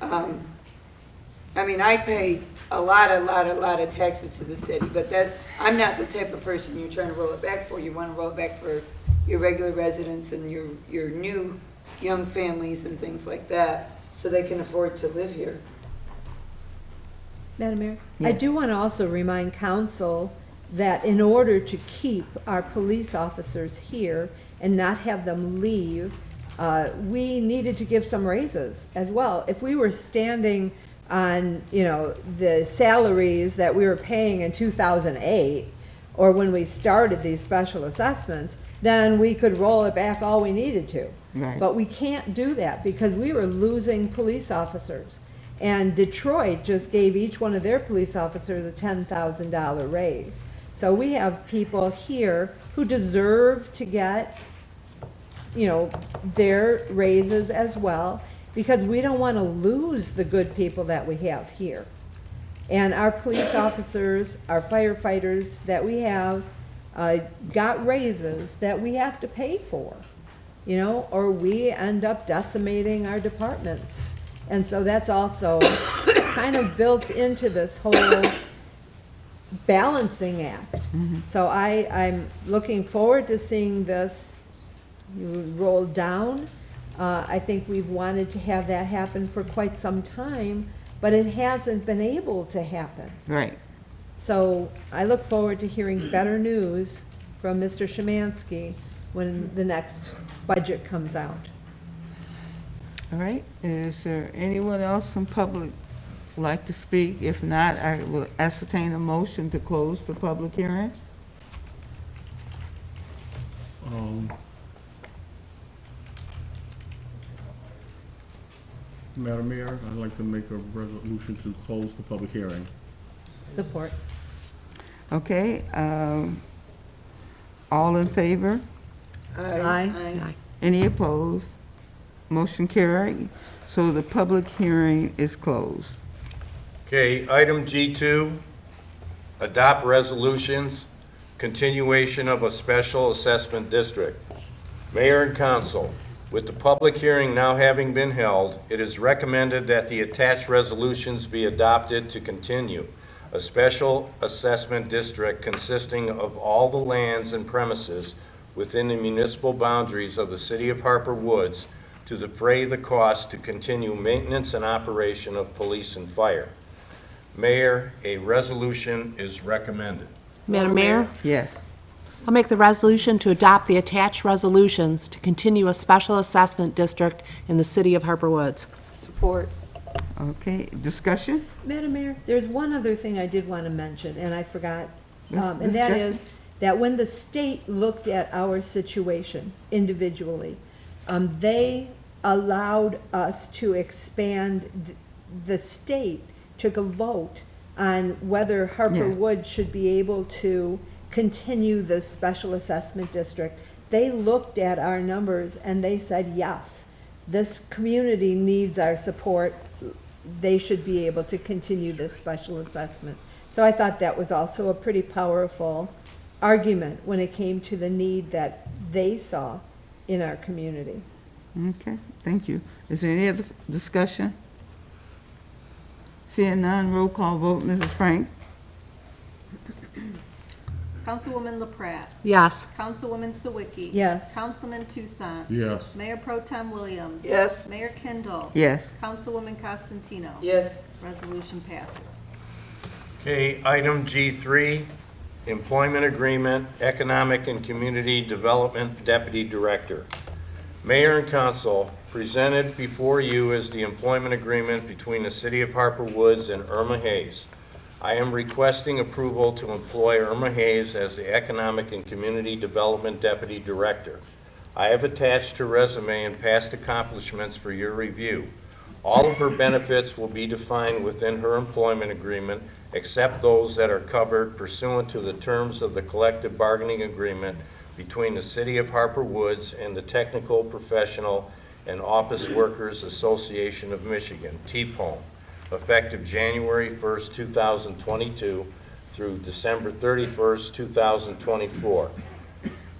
I mean, I pay a lot of taxes to the city, but I'm not the type of person you're trying to roll it back for. You want to roll it back for your regular residents and your new young families and things like that, so they can afford to live here. Madam Mayor, I do want to also remind council that in order to keep our police officers here and not have them leave, we needed to give some raises as well. If we were standing on, the salaries that we were paying in 2008, or when we started these special assessments, then we could roll it back all we needed to. Right. But we can't do that because we were losing police officers. And Detroit just gave each one of their police officers a $10,000 raise. So we have people here who deserve to get, their raises as well, because we don't want to lose the good people that we have here. And our police officers, our firefighters that we have, got raises that we have to pay for, or we end up decimating our departments. And so that's also kind of built into this whole balancing act. So I'm looking forward to seeing this roll down. I think we've wanted to have that happen for quite some time, but it hasn't been able to happen. Right. So I look forward to hearing better news from Mr. Szymanski when the next budget comes out. All right, is there anyone else in public who'd like to speak? If not, I will entertain a motion to close the public hearing. Madam Mayor, I'd like to make a resolution to close the public hearing. Support. Okay, all in favor? Aye. Any opposed? Motion carried. So the public hearing is closed. Okay, item G2, adopt resolutions, continuation of a special assessment district. Mayor and council, with the public hearing now having been held, it is recommended that the attached resolutions be adopted to continue a special assessment district consisting of all the lands and premises within the municipal boundaries of the city of Harper Woods to defray the cost to continue maintenance and operation of police and fire. Mayor, a resolution is recommended. Madam Mayor, Yes. I'll make the resolution to adopt the attached resolutions to continue a special assessment district in the city of Harper Woods. Support. Okay, discussion? Madam Mayor, there's one other thing I did want to mention, and I forgot. Yes, And that discussion. is that when the state looked at our situation individually, they allowed us to expand, the state took a vote on whether Harper Yeah. Woods should be able to continue the special assessment district. They looked at our numbers and they said, yes, this community needs our support. They should be able to continue this special assessment. So I thought that was also a pretty powerful argument when it came to the need that they saw in our community. Okay, thank you. Is there any other discussion? Seeing none, roll call vote, Mrs. Frank? Councilwoman LaPrat. Yes. Councilwoman Sawicki. Yes. Councilman Tucson. Yes. Mayor Pro Tem Williams. Yes. Mayor Kindle. Yes. Councilwoman Costantino. Yes. Resolution passes. Okay, item G3, employment agreement, Economic and Community Development Deputy Director. Mayor and Council, presented before you is the employment agreement between the City of Harper Woods and Irma Hayes. I am requesting approval to employ Irma Hayes as the Economic and Community Development Deputy Director. I have attached her resume and past accomplishments for your review. All of her benefits will be defined within her employment agreement, except those that are covered pursuant to the terms of the collective bargaining agreement between the City of Harper Woods and the Technical, Professional, and Office Workers Association of Michigan, TPOM, effective January 1st, 2022 through December 31st, 2024.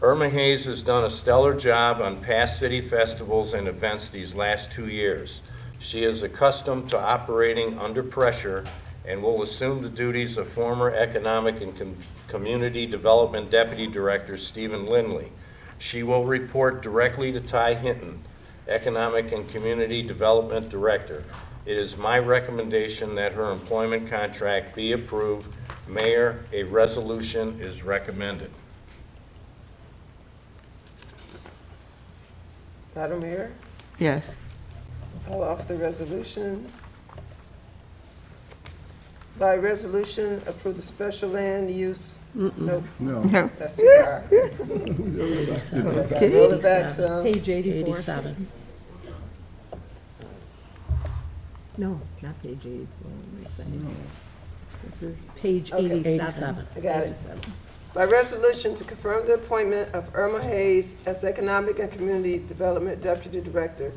Irma Hayes has done a stellar job on past city festivals and events these last 2 years. She is accustomed to operating under pressure and will assume the duties of former Economic and Community Development Deputy Director Stephen Lindley. She will report directly to Ty Hinton, Economic and Community Development Director. It is my recommendation that her employment contract be approved. Mayor, a resolution is recommended. Madam Mayor, Yes. I'll offer the resolution. By resolution, approve the special land use. Nope. No. No. That's too far. Okay, roll it back some. Page 84. 87. No, not page 84. Wait a second. This is page Okay. 87. I got it. 87. By resolution to confirm the appointment of Irma Hayes as Economic and Community Development Deputy Director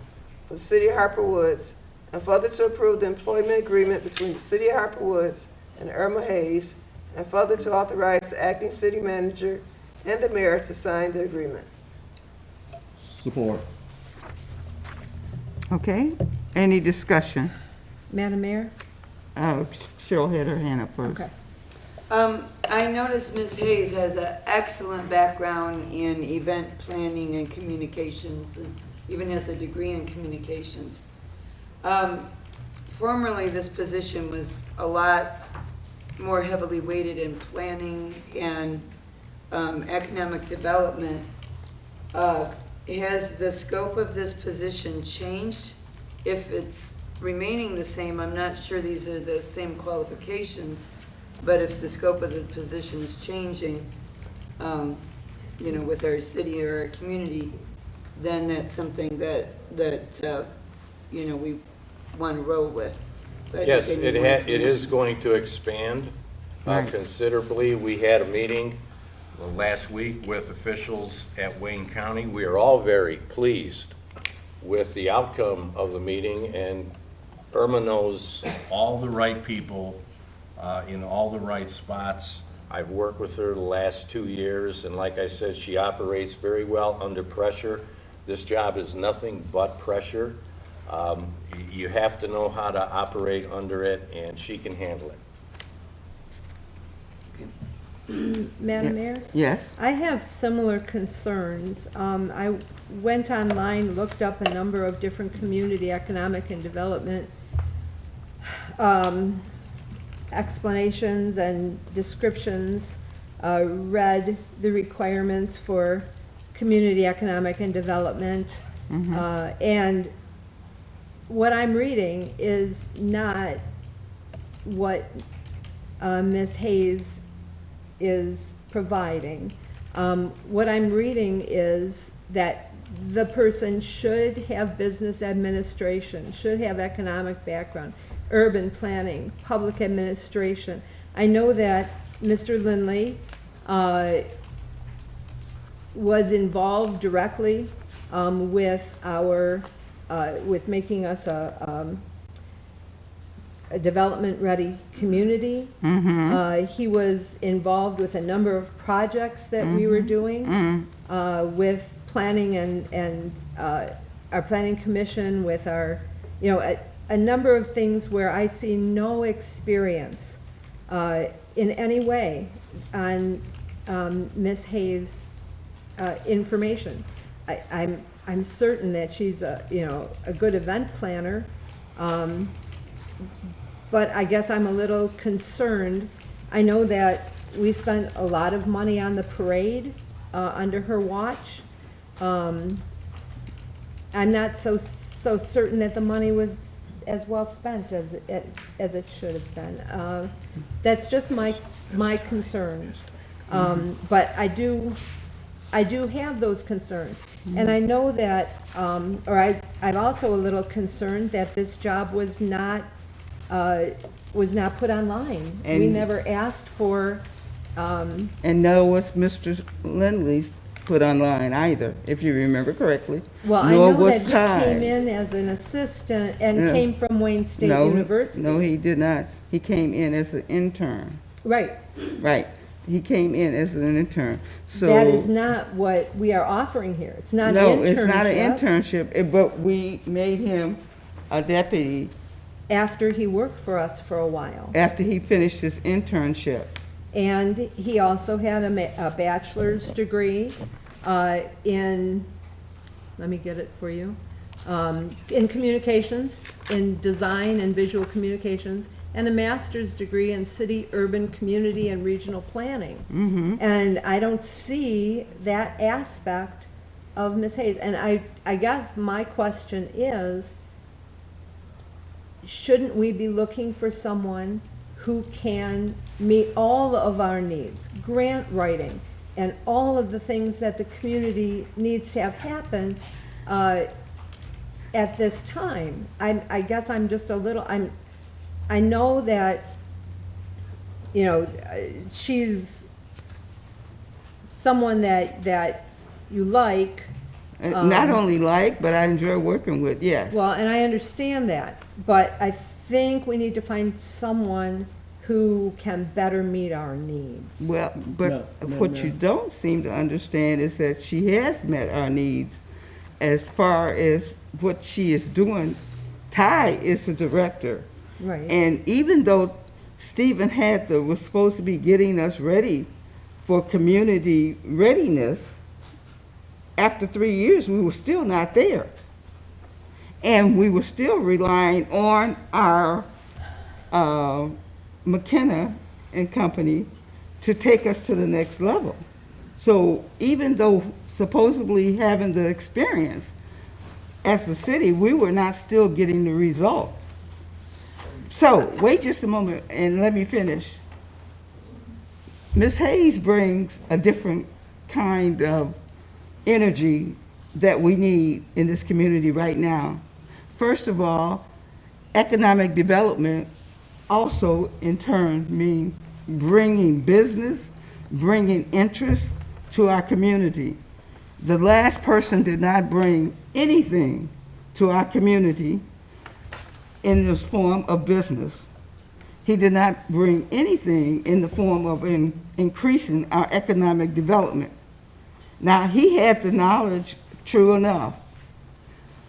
for the City of Harper Woods, and further to approve the employment agreement between the City of Harper Woods and Irma Hayes, and further to authorize the acting city manager and the mayor to sign the agreement. Support. Okay, any discussion? Madam Mayor? Cheryl had her hand up first. Okay. I noticed Ms. Hayes has an excellent background in event planning and communications, and even has a degree in communications. Formerly, this position was a lot more heavily weighted in planning and economic development. Has the scope of this position changed? If it's remaining the same, I'm not sure these are the same qualifications, but if the scope of the position is changing, you know, with our city or our community, then that's something that you know, we want to roll with. But I Yes, think I it need more it is information. going to expand considerably. We had a meeting last week with officials at Wayne County. We are all very pleased with the outcome of the meeting, and Irma knows all the right people in all the right spots. I've worked with her the last 2 years, and like I said, she operates very well under pressure. This job is nothing but pressure. You have to know how to operate under it, and she can handle it. Madam Mayor? Yes. I have similar concerns. I went online, looked up a number of different community economic and development explanations and descriptions, read the requirements for community economic and development, and what I'm reading is not what Ms. Hayes is providing. What I'm reading is that the person should have business administration, should have economic background, urban planning, public administration. I know that Mr. Lindley was involved directly with our, with making us a development-ready community. He was involved with a number of projects that we were doing with planning and our planning commission, with our, you know, a number of things where I see no experience in any way on Ms. Hayes' information. I'm certain that she's a good event planner, but I guess I'm a little concerned. I know that we spent a lot of money on the parade under her watch. I'm not so certain that the money was as well spent as it should have been. That's just my concerns. But I do have those concerns. And I know that, I'm also a little concerned that this job was not put online. We And- never asked for, And nor was Mr. Lindley's put online either, if you remember correctly. well, I Nor know was that he Ty. came in as an assistant and Yeah. came from Wayne State No, University. No, he did not. He came in as an intern. Right. Right. He came in as an intern. So That is not what we are offering here. It's not an internship. No, it's not an internship, but we made him a deputy After he worked for us for a while. after he finished his internship. And he also had a bachelor's degree in, let me get it for you, in communications, in design and visual communications, and a master's degree in city, urban, community, and regional planning. And I don't see that aspect of Ms. Hayes. And I guess my question is, shouldn't we be looking for someone who can meet all of our needs, grant writing, and all of the things that the community needs to have happen at this time? I guess I'm just a little, I know that, you know, she's someone that you like. Not only like, but I enjoy working with, yes. Well, and I understand that, but I think we need to find someone who can better meet our needs. Well, but what you don't seem to understand is that she has met our needs as far as what she is doing. Ty is the director. Right. And even though Stephen Hathor was supposed to be getting us ready for community readiness, after 3 years, we were still not there. And we were still relying on our McKenna and Company to take us to the next level. So even though supposedly having the experience as the city, we were not still getting the results. So wait just a moment and let me finish. Ms. Hayes brings a different kind of energy that we need in this community right now. First of all, economic development also in turn means bringing business, bringing interest to our community. The last person did not bring anything to our community in the form of business. He did not bring anything in the form of increasing our economic development. Now, he had the knowledge, true enough,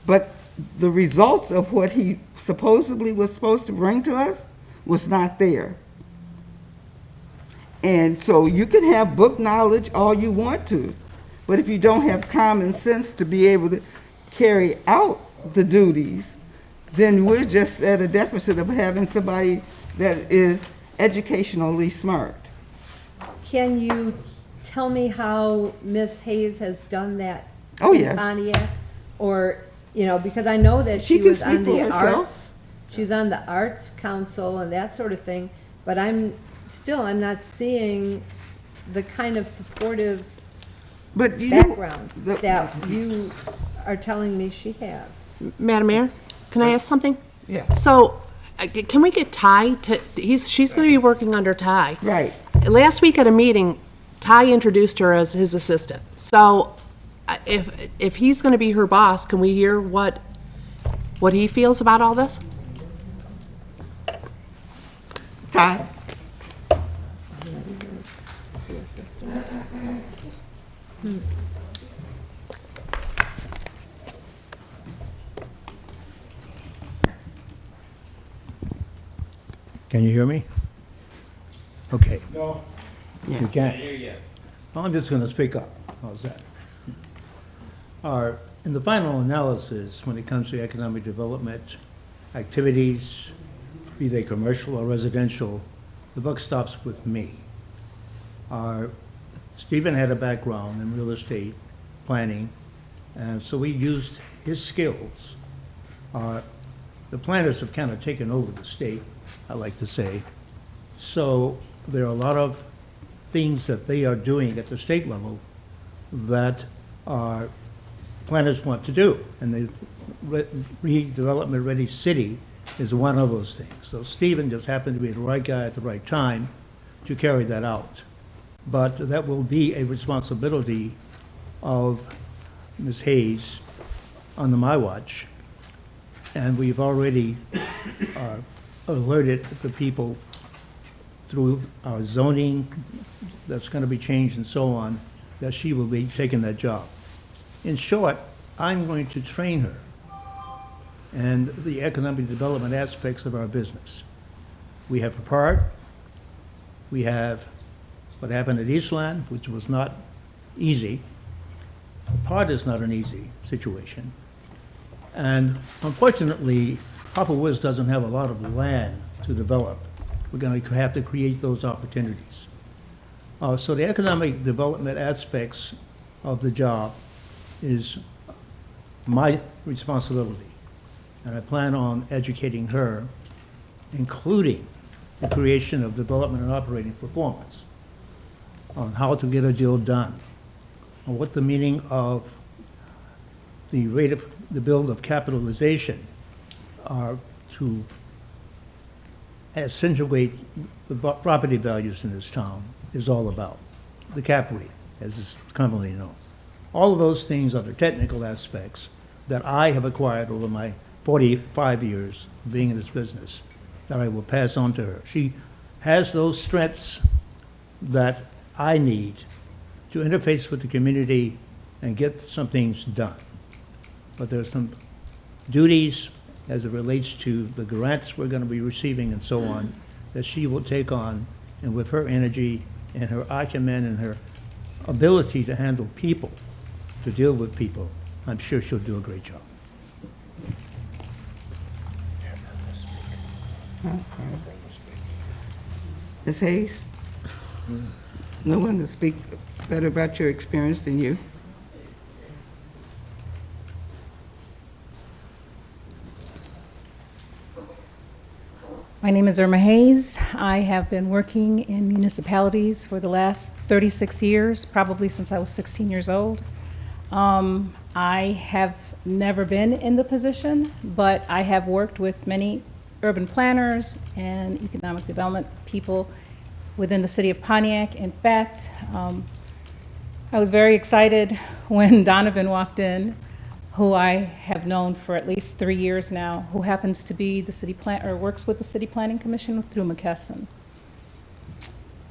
but the results of what he supposedly was supposed to bring to us was not there. And so you can have book knowledge all you want to, but if you don't have common sense to be able to carry out the duties, then we're just at a deficit of having somebody that is educationally smart. Can you tell me how Ms. Hayes has done that? Oh, in yes. Pontiac? Or, you know, because I know that She she can was on speak for the herself. arts, she's on the Arts Council and that sort of thing, but I'm not seeing the kind of supportive But you know, background that you are telling me she has. Madam Mayor, can I ask something? Yeah. So, can we get Ty to, she's going to be working under Ty. Right. Last week at a meeting, Ty introduced her as his assistant. So, if he's going to be her boss, can we hear what he feels about all this? Ty? Can you hear me? Okay. No. You can't? Well, I'm just going to speak up. How's that? In the final analysis, when it comes to economic development activities, be they commercial or residential, the buck stops with me. Stephen had a background in real estate planning, and so we used his skills. The planners have kind of taken over the state, I like to say. So there are a lot of things that they are doing at the state level that our planners want to do. And the redevelopment ready city is one of those things. So Stephen just happened to be the right guy at the right time to carry that out. But that will be a responsibility of Ms. Hayes under my watch. And we've already alerted the people through our zoning that's going to be changed and so on, that she will be taking that job. In short, I'm going to train her and the economic development aspects of our business. We have a part. We have what happened at Eastland, which was not easy. A part is not an easy situation. And unfortunately, Harper Woods doesn't have a lot of land to develop. We're going to have to create those opportunities. So the economic development aspects of the job is my responsibility. And I plan on educating her, including the creation of development and operating performance, on how to get a deal done, on what the meaning of the rate of the build of capitalization are to accentuate the property values in this town is all about. The cap rate, as is commonly known. All of those things are the technical aspects that I have acquired over my 45 years of being in this business that I will pass on to her. She has those strengths that I need to interface with the community and get some things done. But there's some duties as it relates to the grants we're going to be receiving and so on that she will take on, and with her energy and her acumen and her ability to handle people, to deal with people, I'm sure she'll do a great job. Ms. Hayes? No one can speak better about your experience than you. My name is Irma Hayes. I have been working in municipalities for the last 36 years, probably since I was 16 years old. I have never been in the position, but I have worked with many urban planners and economic development people within the city of Pontiac. In fact, I was very excited when Donovan walked in, who I have known for at least 3 years now, who happens to be the city works with the City Planning Commission through McKesson.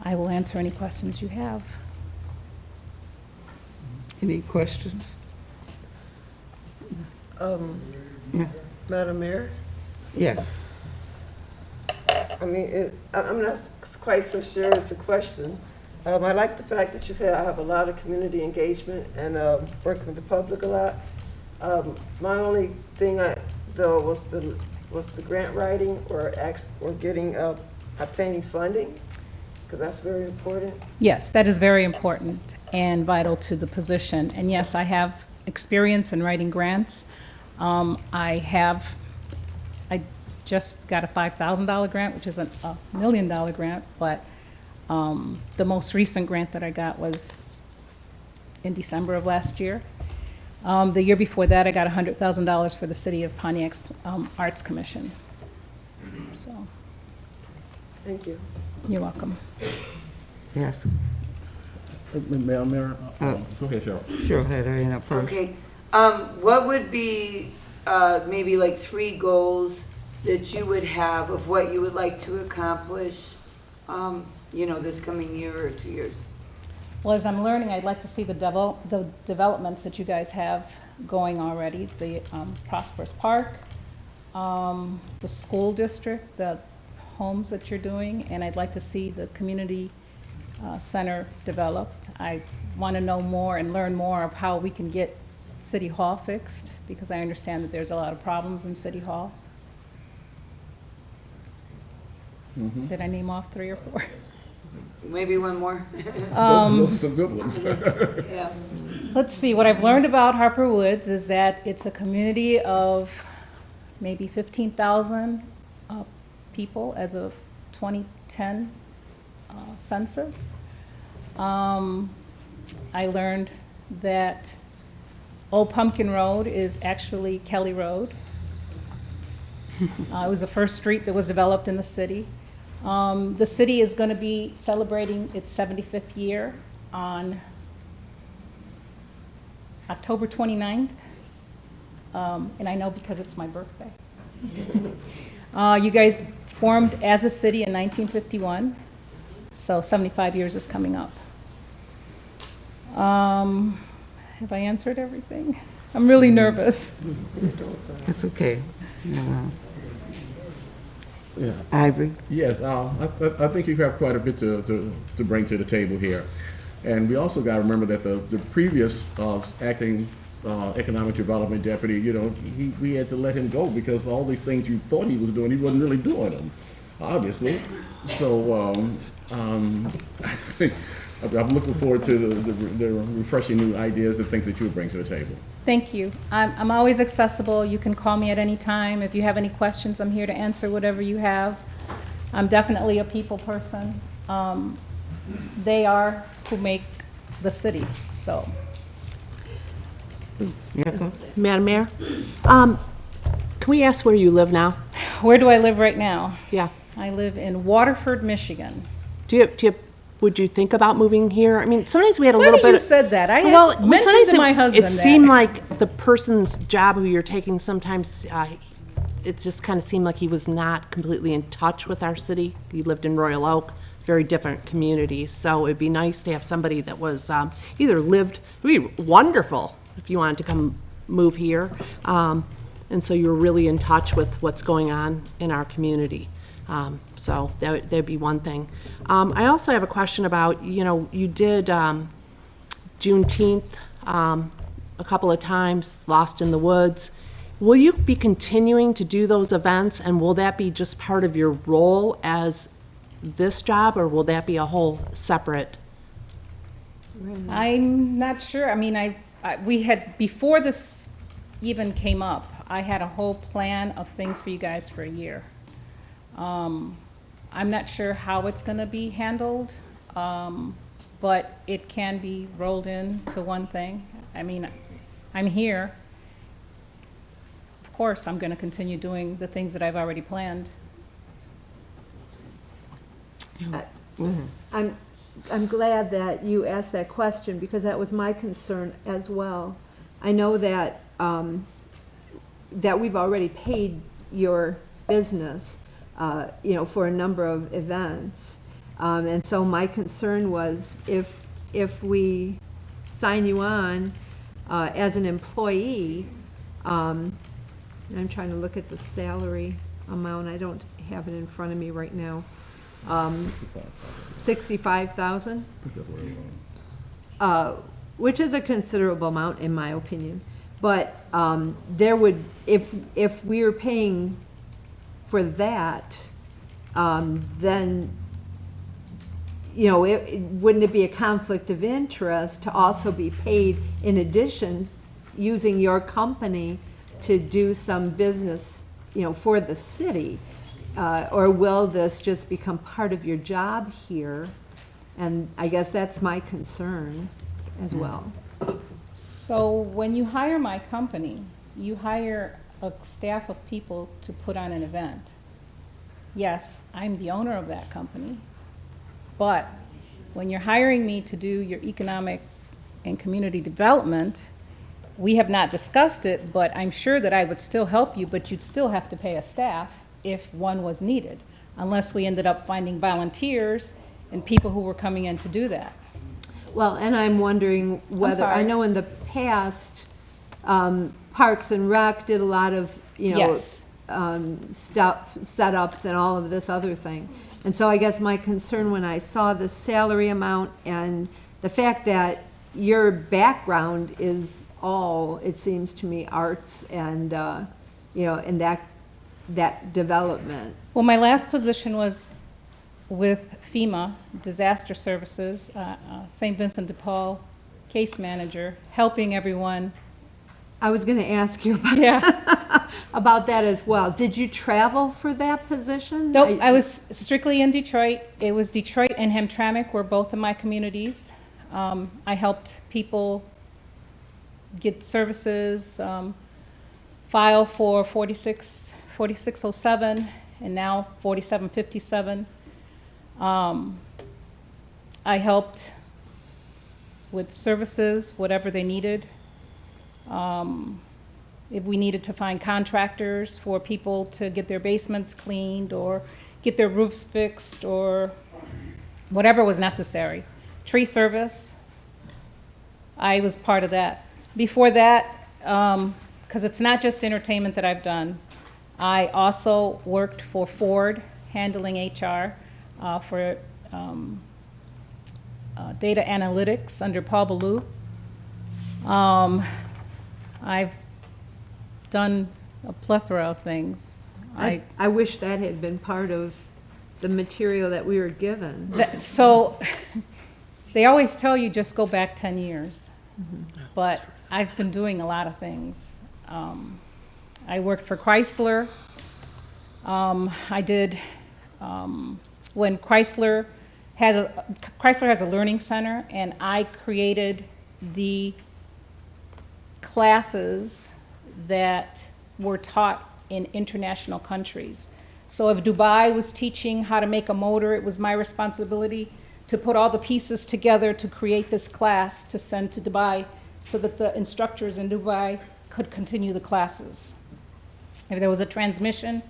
I will answer any questions you have. Any questions? Yeah. Madam Mayor? Yes. I mean, I'm not quite so sure it's a question. I like the fact that you have a lot of community engagement and working with the public a lot. My only thing though was the grant writing or getting obtaining funding, because that's very important. Yes, that is very important and vital to the position. And yes, I have experience in writing grants. I just got a $5,000 grant, which is a $1 million grant, but the most recent grant that I got was in December of last year. The year before that, I got $100,000 for the City of Pontiac's Arts Commission. So, thank you. You're welcome. Yes. Mayor, go ahead, Cheryl. Cheryl had her hand up first. Okay, what would be maybe like 3 goals that you would have of what you would like to accomplish, this coming year or 2 years? Well, as I'm learning, I'd like to see the developments that you guys have going already, the Prosperous Park, the school district, the homes that you're doing, and I'd like to see the community center developed. I want to know more and learn more of how we can get City Hall fixed, because I understand that there's a lot of problems in City Hall. Did I name off 3 or 4? Maybe one more. Those are some good ones. Yeah. Let's see, what I've learned about Harper Woods is that it's a community of maybe 15,000 people as of 2010 census. I learned that Old Pumpkin Road is actually Kelly Road. It was the first street that was developed in the city. The city is going to be celebrating its 75th year on October 29th, and I know because it's my birthday. You guys formed as a city in 1951, so 75 years is coming up. Have I answered everything? I'm really nervous. It's okay. Yeah. Ivory? Yes, I think you have quite a bit to bring to the table here. And we also got to remember that the previous acting economic development deputy, we had to let him go because all these things you thought he was doing, he wasn't really doing them, obviously. So I think I'm looking forward to the refreshing new ideas and things that you bring to the table. Thank you. I'm always accessible. You can call me at any time. If you have any questions, I'm here to answer whatever you have. I'm definitely a people person. They are who make the city, so. Madam Mayor, can we ask where you live now? Where do I live right now? Yeah. I live in Waterford, Michigan. Would you think about moving here? I mean, sometimes we had a Funny little bit. you said that. I had mentioned sometimes to my husband it seemed that. like the person's job who you're taking, sometimes it just kind of seemed like he was not completely in touch with our city. He lived in Royal Oak, very different communities. So it'd be nice to have somebody that was either lived, it'd be wonderful if you wanted to come move here. And so you were really in touch with what's going on in our community. So that'd be one thing. I also have a question about, you did Juneteenth a couple of times, Lost in the Woods. Will you be continuing to do those events, and will that be just part of your role as this job, or will that be a whole separate? I'm not sure. I mean, we had, before this even came up, I had a whole plan of things for you guys for a year. I'm not sure how it's going to be handled, but it can be rolled into one thing. I mean, I'm here. Of course, I'm going to continue doing the things that I've already planned. I'm glad that you asked that question, because that was my concern as well. I know that that we've already paid your business, for a number of events, and so my concern was if we sign you on as an employee, and I'm trying to look at the salary amount. I don't have it in front of me right now. 65,000, which is a considerable amount in my opinion. But there would, if we were paying for that, then wouldn't it be a conflict of interest to also be paid in addition, using your company to do some business, for the city? Or will this just become part of your job here? And I guess that's my concern as well. So when you hire my company, you hire a staff of people to put on an event. Yes, I'm the owner of that company, but when you're hiring me to do your economic and community development, we have not discussed it, but I'm sure that I would still help you, but you'd still have to pay a staff if one was needed, unless we ended up finding volunteers and people who were coming in to do that. Well, and I'm wondering whether, I know in the past, Parks and Rec did a lot of, Yes. stuff, setups and all of this other thing. And so I guess my concern when I saw the salary amount and the fact that your background is all, it seems to me, arts and, you know, and that development. Well, my last position was with FEMA Disaster Services, St. Vincent de Paul case manager, helping everyone. I was going to ask you about, about that as well. Did you travel for that position? Nope, I was strictly in Detroit. It was Detroit and Hamtramck were both of my communities. I helped people get services, file for 4607 and now 4757. I helped with services, whatever they needed. If we needed to find contractors for people to get their basements cleaned or get their roofs fixed or whatever was necessary. Tree service, I was part of that. Before that, because it's not just entertainment that I've done, I also worked for Ford, handling HR for data analytics under Paul Ballou. I've done a plethora of things. I wish that had been part of the material that we were given. So they always tell you just go back 10 years, but I've been doing a lot of things. I worked for Chrysler. I did, when Chrysler has a learning center, and I created the classes that were taught in international countries. So if Dubai was teaching how to make a motor, it was my responsibility to put all the pieces together to create this class to send to Dubai so that the instructors in Dubai could continue the classes. If there was a transmission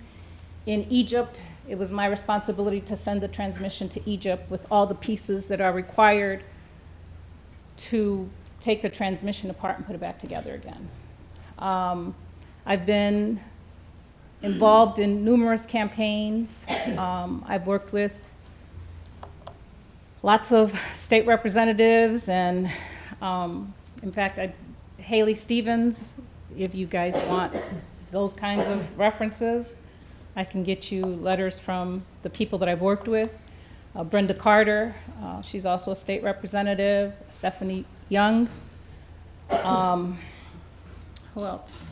in Egypt, it was my responsibility to send the transmission to Egypt with all the pieces that are required to take the transmission apart and put it back together again. I've been involved in numerous campaigns. I've worked with lots of state representatives and, in fact, Haley Stevens, if you guys want those kinds of references, I can get you letters from the people that I've worked with. Brenda Carter, she's also a state representative. Stephanie Young. Who else?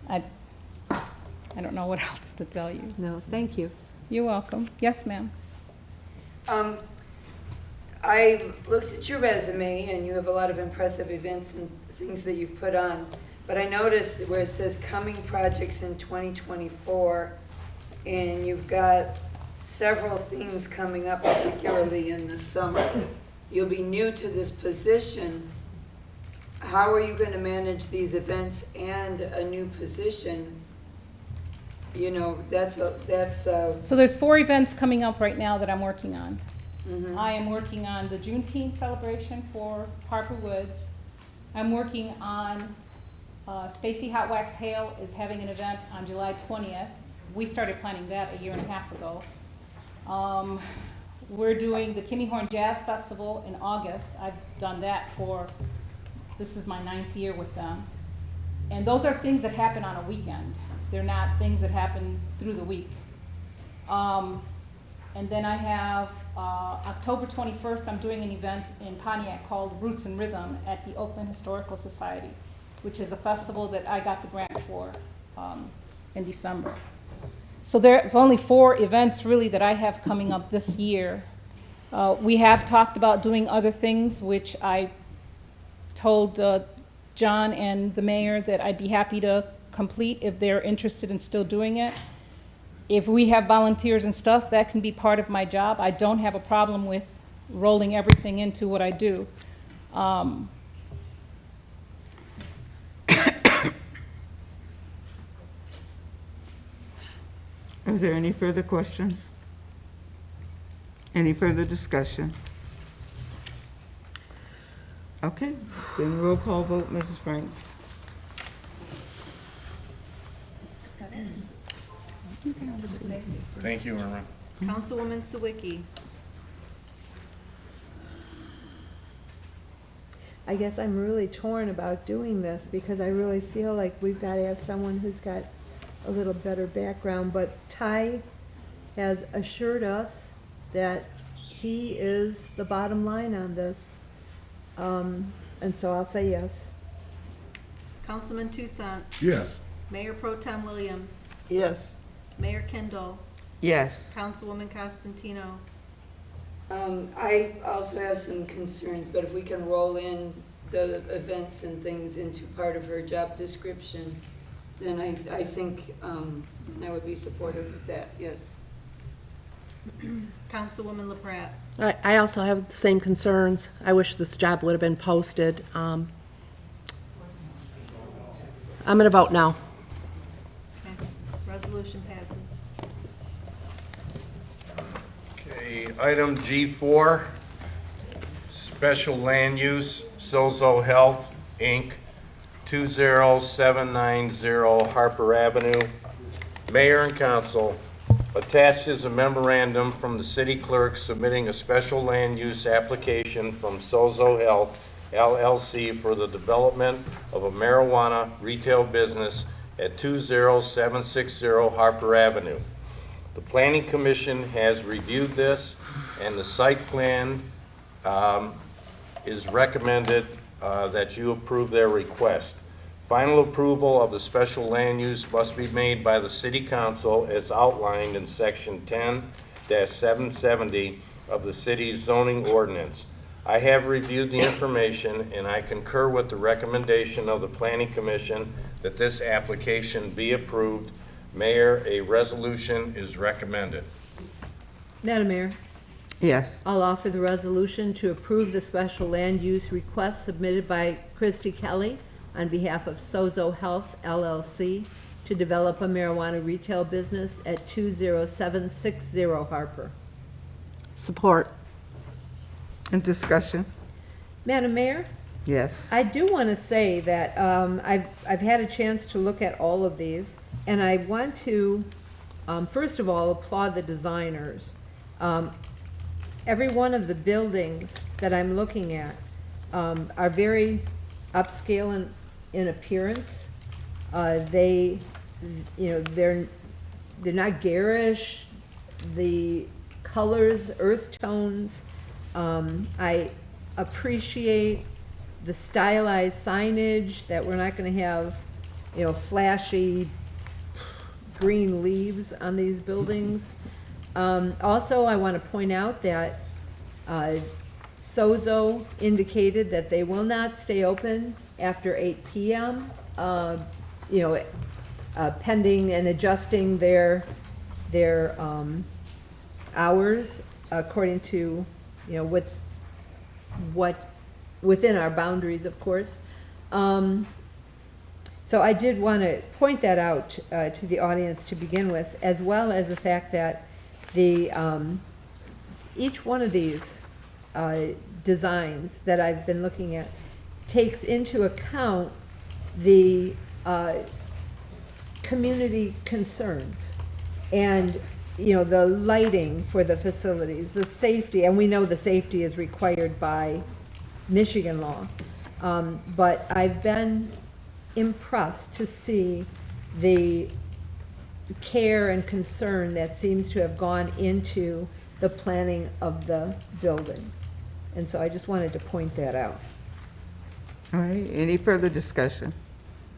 I don't know what else to tell you. No, thank you. You're welcome. Yes, ma'am. I looked at your resume, and you have a lot of impressive events and things that you've put on. But I noticed where it says coming projects in 2024, and you've got several things coming up, particularly in the summer. You'll be new to this position. How are you going to manage these events and a new position? You know, So there's 4 events coming up right now that I'm working on. Mhm. I am working on the Juneteenth celebration for Harper Woods. I'm working on, Stacy Hot Wax Hale is having an event on July 20th. We started planning that a year and a half ago. We're doing the Kimmy Horn Jazz Festival in August. I've done that this is my 9th year with them. And those are things that happen on a weekend. They're not things that happen through the week. And then I have October 21st, I'm doing an event in Pontiac called Roots and Rhythm at the Oakland Historical Society, which is a festival that I got the grant for in December. So there's only 4 events really that I have coming up this year. We have talked about doing other things, which I told John and the mayor that I'd be happy to complete if they're interested in still doing it. If we have volunteers and stuff, that can be part of my job. I don't have a problem with rolling everything into what I do. Is there any further questions? Any further discussion? Okay, then roll call vote, Mrs. Franks. Thank you, Irma. Councilwoman Sawicki. I guess I'm really torn about doing this because I really feel like we've got to have someone who's got a little better background, but Ty has assured us that he is the bottom line on this. And so I'll say yes. Councilman Tucson. Yes. Mayor Pro Tem Williams. Yes. Mayor Kendall. Yes. Councilwoman Costantino. I also have some concerns, but if we can roll in the events and things into part of her job description, then I think I would be supportive of that, yes. Councilwoman LaPrat. I also have the same concerns. I wish this job would have been posted. I'm going to vote no. Okay. Resolution passes. Okay, item G4, special land use, Sozo Health, Inc., 20790 Harper Avenue. Mayor and council, attached is a memorandum from the city clerk submitting a special land use application from Sozo Health LLC for the development of a marijuana retail business at 20760 Harper Avenue. The Planning Commission has reviewed this, and the site plan is recommended that you approve their request. Final approval of the special land use must be made by the City Council as outlined in Section 10-770 of the city's zoning ordinance. I have reviewed the information, and I concur with the recommendation of the Planning Commission that this application be approved. Mayor, a resolution is recommended. Madam Mayor, Yes. I'll offer the resolution to approve the special land use request submitted by Christy Kelly on behalf of Sozo Health LLC to develop a marijuana retail business at 20760 Harper. Support. And discussion? Madam Mayor, Yes. I do want to say that I've had a chance to look at all of these, and I want to, first of all, applaud the designers. Every one of the buildings that I'm looking at are very upscale in appearance. They, you know, they're not garish. The colors, earth tones. I appreciate the stylized signage, that we're not going to have, you know, flashy green leaves on these buildings. Also, I want to point out that Sozo indicated that they will not stay open after 8 p.m., you know, pending and adjusting their hours according to, you know, within our boundaries, of course. So I did want to point that out to the audience to begin with, as well as the fact that each one of these designs that I've been looking at takes into account the community concerns and, you know, the lighting for the facilities, the safety, and we know the safety is required by Michigan law. But I've been impressed to see the care and concern that seems to have gone into the planning of the building. And so I just wanted to point that out. All right, any further discussion?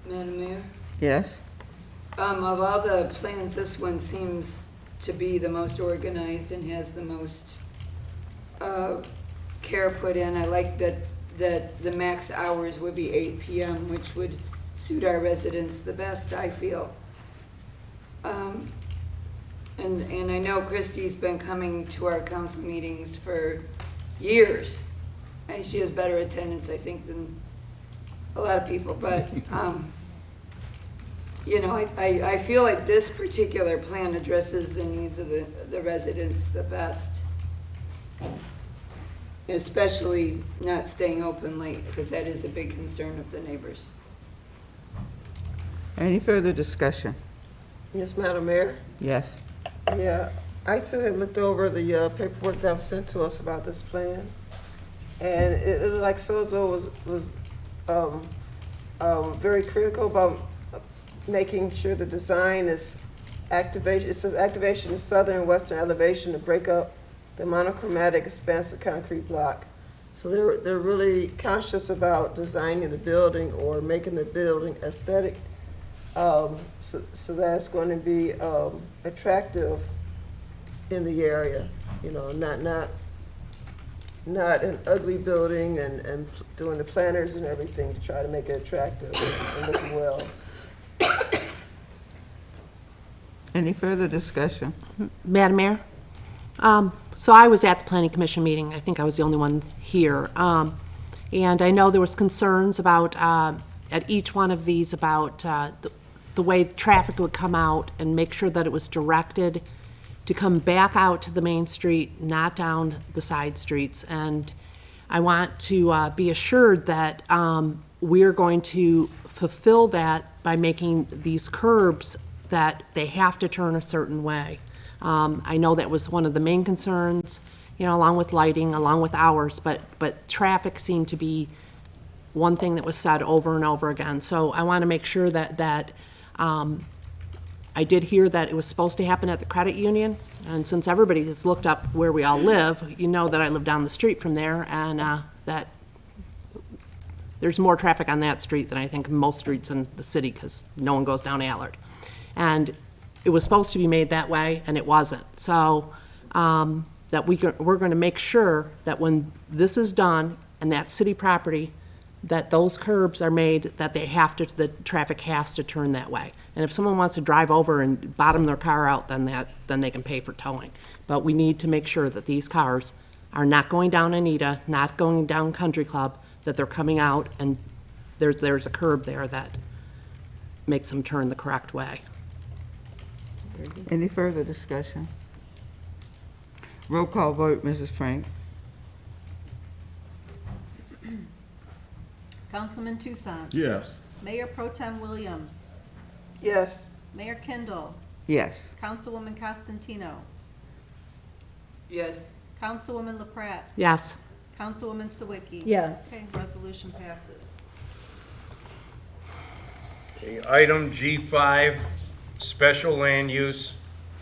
Madam Mayor? Yes? Of all the plans, this one seems to be the most organized and has the most care put in. I like that the max hours would be 8 p.m., which would suit our residents the best, I feel. And I know Christy's been coming to our council meetings for years, and she has better attendance, I think, than a lot of people, but, you know, I feel like this particular plan addresses the needs of the residents the best, especially not staying open late, because that is a big concern of the neighbors. Any further discussion? Yes, Madam Mayor? Yes. Yeah, I too had looked over the paperwork that was sent to us about this plan. And it looked like Sozo was very critical about making sure the design is activation. It says activation is southern and western elevation to break up the monochromatic expansive concrete block. So they're really conscious about designing the building or making the building aesthetic. So that's going to be attractive in the area, you know, not an ugly building and doing the planners and everything to try to make it attractive and looking well. Any further discussion? Madam Mayor? So I was at the Planning Commission meeting. I think I was the only one here. And I know there was concerns about, at each one of these, about the way traffic would come out and make sure that it was directed to come back out to the main street, not down the side streets. And I want to be assured that we're going to fulfill that by making these curbs that they have to turn a certain way. I know that was one of the main concerns, you know, along with lighting, along with hours, but traffic seemed to be one thing that was said over and over again. So I want to make sure that I did hear that it was supposed to happen at the credit union, and since everybody has looked up where we all live, you know that I live down the street from there, and that there's more traffic on that street than I think most streets in the city, because no one goes down Allard. And it was supposed to be made that way, and it wasn't. So that we're going to make sure that when this is done and that city property, that those curbs are made, that the traffic has to turn that way. And if someone wants to drive over and bottom their car out, then they can pay for towing. But we need to make sure that these cars are not going down Anita, not going down Country Club, that they're coming out and there's a curb there that makes them turn the correct way. Any further discussion? Roll call vote, Mrs. Frank. Councilman Tucson? Yes. Mayor Pro Tem Williams? Yes. Mayor Kindle? Yes. Councilwoman Costantino? Yes. Councilwoman LaPrat? Yes. Councilwoman Sawicki? Yes. Okay, resolution passes. Okay, item G5, special land use,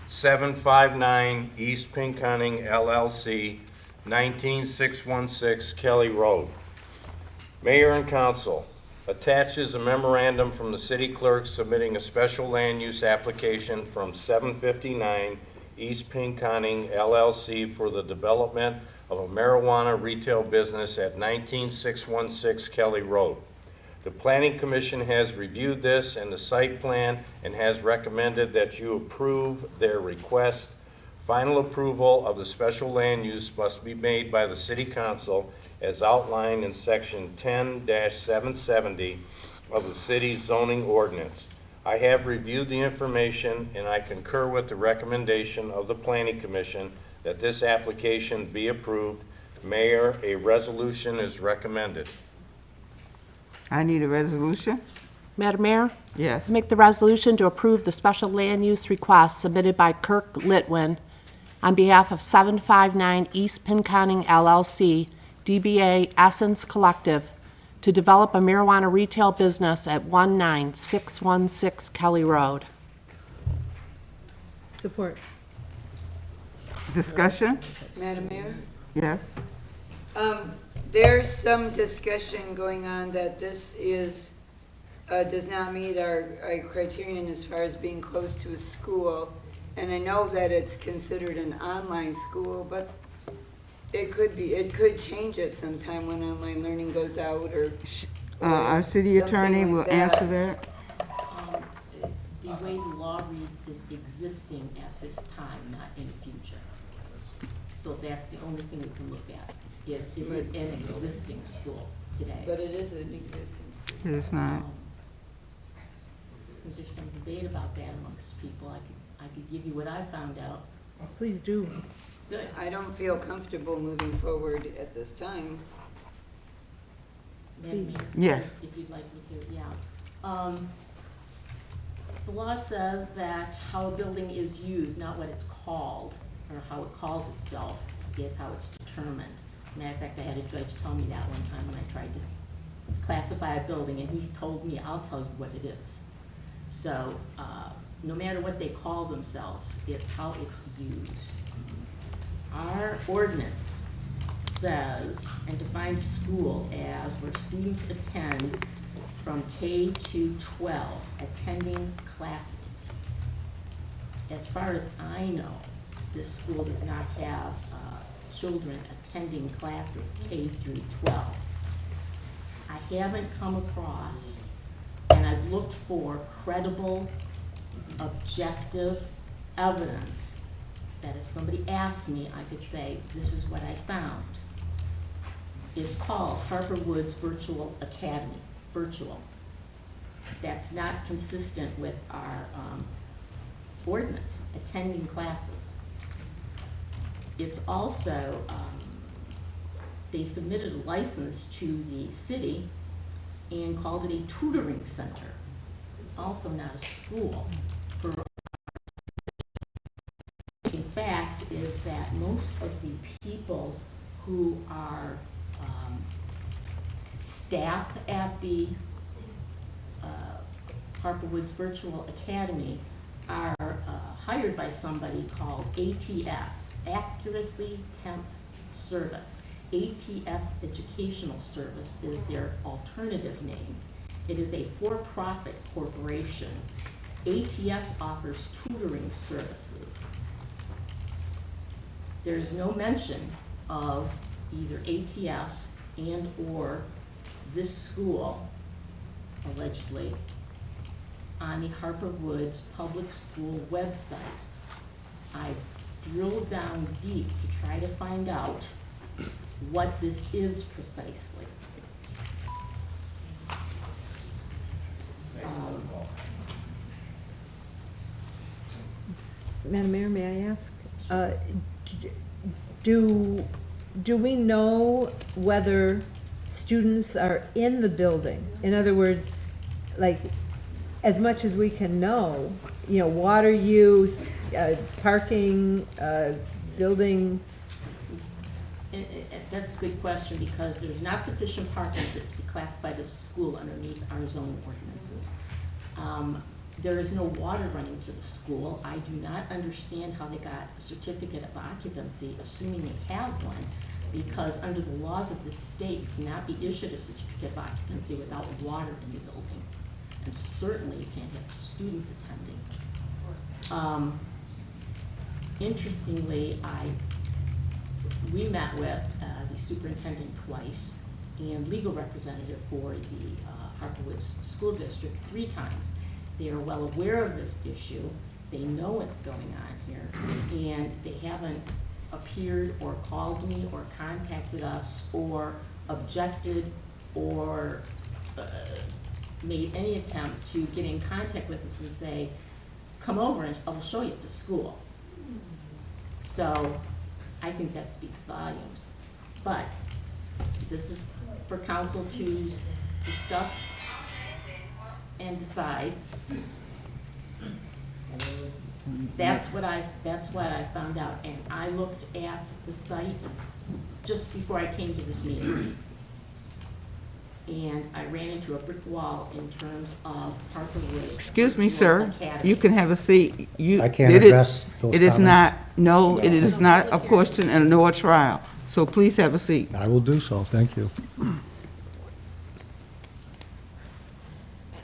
759 East Pinconning LLC, 19616 Kelly Road. Mayor and council, attaches a memorandum from the city clerk submitting a special land use application from 759 East Pinconning LLC for the development of a marijuana retail business at 19616 Kelly Road. The Planning Commission has reviewed this and the site plan and has recommended that you approve their request. Final approval of the special land use must be made by the City Council as outlined in Section 10-770 of the city's zoning ordinance. I have reviewed the information and I concur with the recommendation of the Planning Commission that this application be approved. Mayor, a resolution is recommended. I need a resolution. Madam Mayor? Yes. Make the resolution to approve the special land use request submitted by Kirk Litwin on behalf of 759 East Pinconning LLC, DBA Essence Collective, to develop a marijuana retail business at 19616 Kelly Road. Support. Discussion? Madam Mayor? Yes. There's some discussion going on that this is, does not meet our criterion as far as being close to a school. And I know that it's considered an online school, but it could change at some time when online learning goes out or. Our city attorney something will like answer that. The way the law reads is existing at this time, not in the future. So that's the only thing we can look at, is it an existing school today? But it is an existing school. It is not. There's some debate about that amongst people. I could give you what I found out. Please do. Good. I don't feel comfortable moving forward at this time. Madam Mayor, Yes. if you'd like me to, yeah. The law says that how a building is used, not what it's called, or how it calls itself, is how it's determined. Matter of fact, I had a judge tell me that one time when I tried to classify a building, and he told me, I'll tell you what it is. So, no matter what they call themselves, it's how it's used. Our ordinance says and defines school as where students attend from K to 12, attending classes. As far as I know, this school does not have children attending classes K through 12. I haven't come across, and I've looked for credible, objective evidence that if somebody asked me, I could say, this is what I found. It's called Harper Woods Virtual Academy, virtual. That's not consistent with our ordinance, attending classes. It's also, they submitted a license to the city and called it a tutoring center, also not a school. In fact, is that most of the people who are staff at the Harper Woods Virtual Academy are hired by somebody called ATS, Accuracy Temp Service. ATS Educational Service is their alternative name. It is a for-profit corporation. ATS offers tutoring services. There's no mention of either ATS and or this school, allegedly, on the Harper Woods Public School website. I drilled down deep to try to find out what this is precisely. Madam Mayor, may I ask, do we know whether students are in the building? In other words, like, as much as we can know, you know, water use, parking, building? That's a good question, because there's not sufficient parking to be classified as a school underneath our zoning ordinances. There is no water running to the school. I do not understand how they got a certificate of occupancy, assuming they have one, because under the laws of this state, you cannot be issued a certificate of occupancy without water in the building. And certainly you can't have students attending. Interestingly, we met with the superintendent twice and legal representative for the Harper Woods School District 3 times. They are well aware of this issue. They know what's going on here, and they haven't appeared or called me or contacted us or objected or made any attempt to get in contact with us and say, come over and I will show you to school. So I think that speaks volumes. But this is for council to discuss and decide. That's what I found out, and I looked at the site just before I came to this meeting. And I ran into a brick wall in terms of Harper Woods. Excuse me, Virtual sir. Academy. You can have a seat. I can't address those It is comments. not, no, it is not a question and nor a trial. So please have a seat. I will do so, thank you.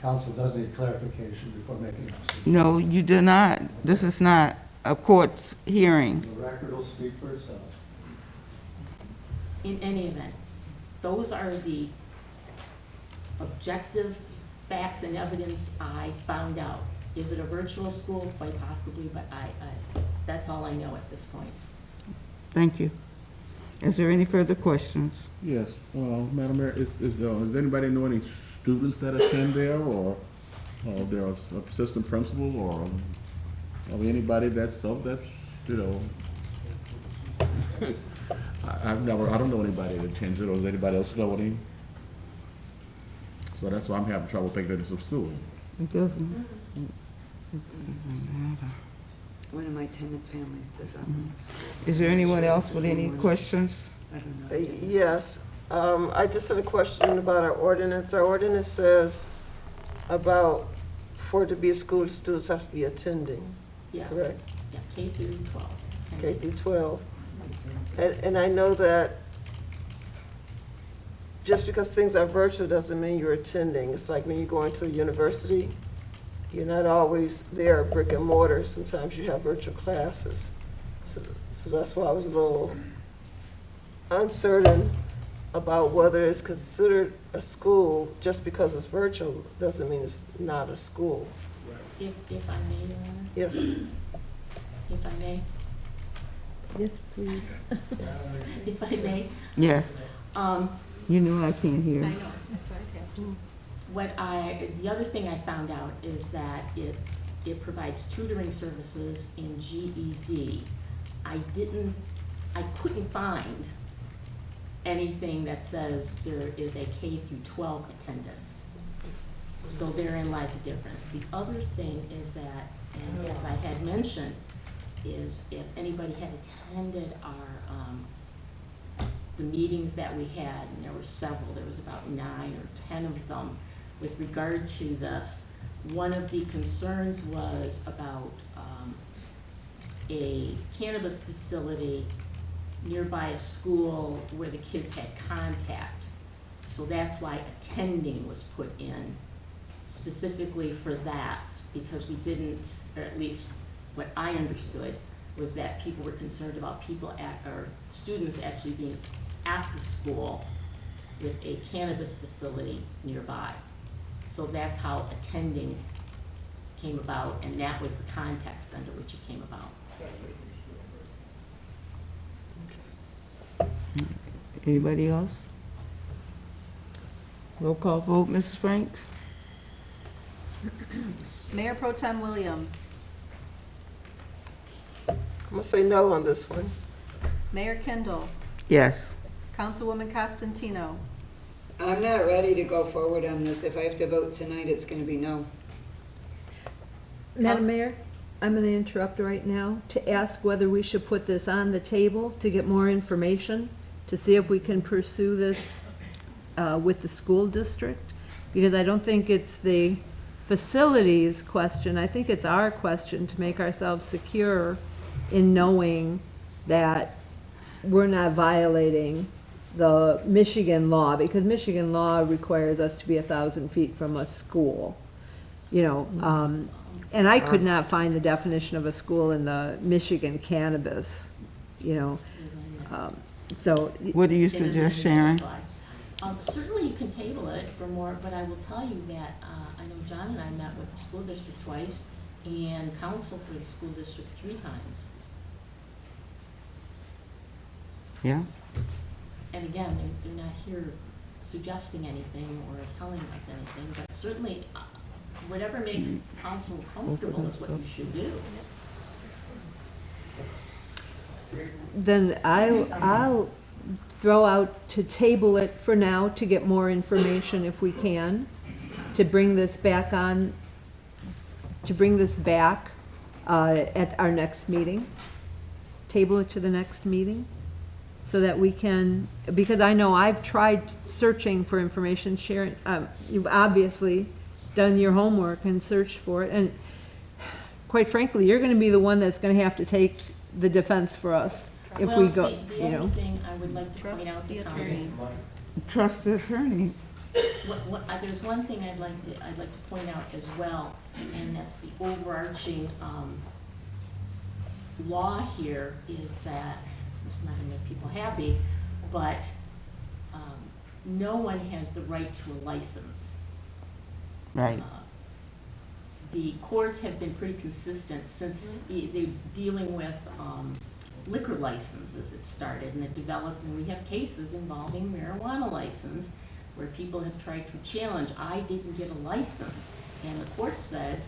Council does need clarification before making a decision. No, you do not. This is not a court's hearing. The record will speak for itself. In any event, those are the objective facts and evidence I found out. Is it a virtual school? Quite possibly, but that's all I know at this point. Thank you. Is there any further questions? Yes, Madam Mayor, does anybody know any students that attend there, or there are assistant principals, or anybody that's, you know, I don't know anybody that attends it, or does anybody else know any? So that's why I'm having trouble thinking that it's a school. It doesn't. One of my tenant families does online school. Is there anyone She else has with the same any one. questions? I don't know. Yes, I just had a question about our ordinance. Our ordinance says about, for it to be a school, students have to be attending, Yes. correct? Yeah, K through 12. K through 12. And I know that just because things are virtual doesn't mean you're attending. It's like when you go into a university, you're not always there brick and mortar. Sometimes you have virtual classes. So that's why I was a little uncertain about whether it's considered a school. Just because it's virtual doesn't mean it's not a school. If I may, Your Honor? Yes. If I may? Yes, please. If I may? Yes. Um, You know I can't hear. I know, that's what the other thing I found out is that it provides tutoring services in GED. I couldn't find anything that says there is a K through 12 attendance. So therein lies the difference. The other thing is that, and as I had mentioned, is if anybody had attended our, the meetings that we had, and there were several, there was about 9 or 10 of them with regard to this. One of the concerns was about a cannabis facility nearby a school where the kids had contact. So that's why attending was put in specifically for that, because we didn't, or at least what I understood, was that people were concerned about or students actually being at the school with a cannabis facility nearby. So that's how attending came about, and that was the context under which it came about. Anybody else? Roll call vote, Mrs. Franks? Mayor Pro Tem Williams. I'm gonna say no on this one. Mayor Kendall. Yes. Councilwoman Costantino. I'm not ready to go forward on this. If I have to vote tonight, it's gonna be no. Madam Mayor, I'm going to interrupt right now to ask whether we should put this on the table to get more information, to see if we can pursue this with the school district, because I don't think it's the facilities question. I think it's our question to make ourselves secure in knowing that we're not violating the Michigan law, because Michigan law requires us to be 1,000 feet from a school, you know. And I could not find the definition of a school in the Michigan cannabis, you know. So. What do you suggest, Sharon? Certainly you can table it for more, but I will tell you that I know John and I met with the school district twice and counsel for the school district 3 times. Yeah? And again, they're not here suggesting anything or telling us anything, but certainly whatever makes council comfortable is what you should do. Then I'll throw out to table it for now to get more information if we can, to bring this back on, to bring this back at our next meeting. Table it to the next meeting so that we can, because I know I've tried searching for information, Sharon, you've obviously done your homework and searched for it, and quite frankly, you're gonna be the one that's gonna have to take the defense for us if we go, The you know. other thing I would like to point out to council. Trust the attorney. There's one thing I'd like to point out as well, and that's the overarching law here is that, this is not gonna make people happy, but no one has the right to a license. Right. The courts have been pretty consistent since they're dealing with liquor licenses. It started and it developed, and we have cases involving marijuana license where people have tried to challenge, I didn't get a license. And the court said,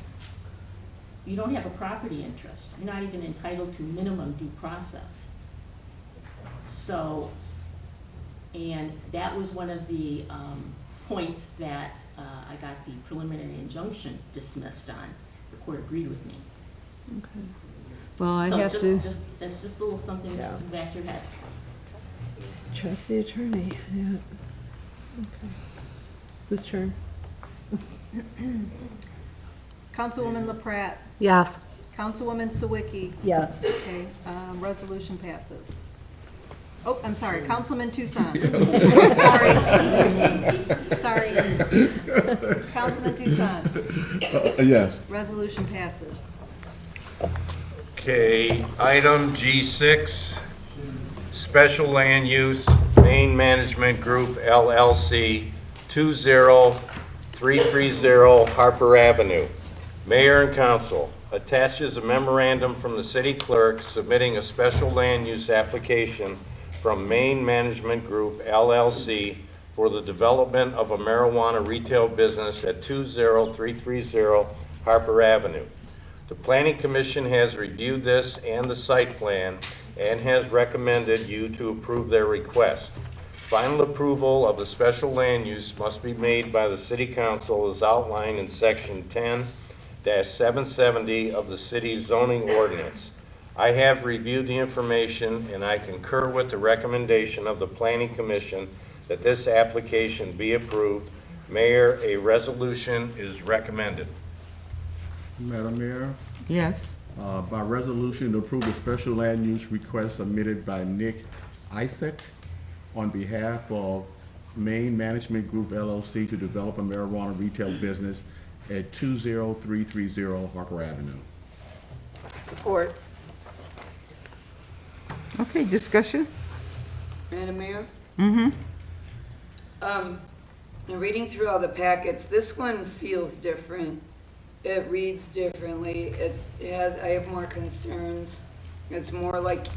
you don't have a property interest. You're not even entitled to minimum due process. So, and that was one of the points that I got the preliminary injunction dismissed on, the court agreed with me. Okay. Well, I So have just- to That's just a little something Yeah. to back your head. trust the attorney, yeah. Okay. Whose turn? Councilwoman LaPrat, Yes. Councilwoman Sawicki. Yes. Okay, resolution passes. Oh, I'm sorry, Councilman Tucson. Sorry. Councilman Tucson. Yes. Resolution passes. Okay, item G6, Special Land Use, Main Management Group LLC, 20330 Harper Avenue. Mayor and council, attaches a memorandum from the city clerk submitting a special land use application from Main Management Group LLC for the development of a marijuana retail business at 20330 Harper Avenue. The Planning Commission has reviewed this and the site plan and has recommended you to approve their request. Final approval of the special land use must be made by the City Council as outlined in Section 10-770 of the city's zoning ordinance. I have reviewed the information and I concur with the recommendation of the Planning Commission that this application be approved. Mayor, a resolution is recommended. Madam Mayor, Yes. by resolution to approve the special land use request submitted by Nick Isaac on behalf of Main Management Group LLC to develop a marijuana retail business at 20330 Harper Avenue. Support. Okay, discussion? Madam Mayor? Mm-hmm. In reading through all the packets, this one feels different. It reads differently. I have more concerns. It's more like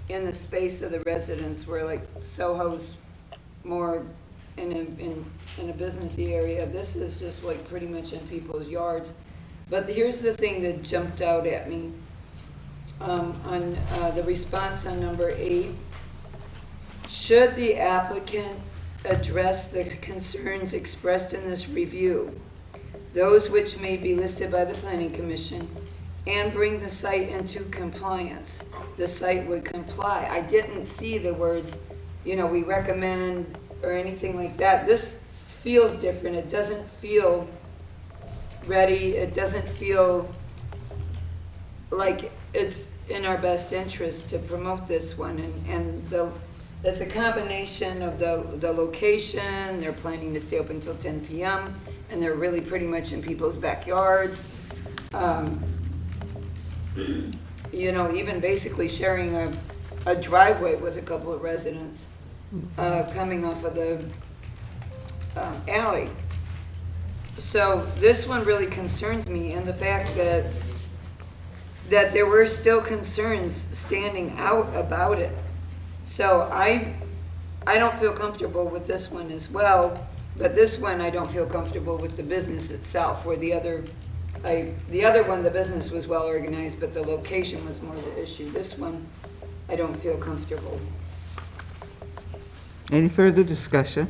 in the space of the residents where like Soho's more in a businessy area. This is just like pretty much in people's yards. But here's the thing that jumped out at me. On the response on number 8, should the applicant address the concerns expressed in this review, those which may be listed by the Planning Commission, and bring the site into compliance, the site would comply. I didn't see the words, we recommend or anything like that. This feels different. It doesn't feel ready. It doesn't feel like it's in our best interest to promote this one. It's a combination of the location. They're planning to stay open until 10 p.m. and they're really pretty much in people's backyards. Even basically sharing a driveway with a couple of residents coming off of the alley. So this one really concerns me, and the fact that there were still concerns standing out about it. So I don't feel comfortable with this one as well, but this one I don't feel comfortable with the business itself, where the other one, the business was well organized, but the location was more the issue. This one, I don't feel comfortable. Any further discussion?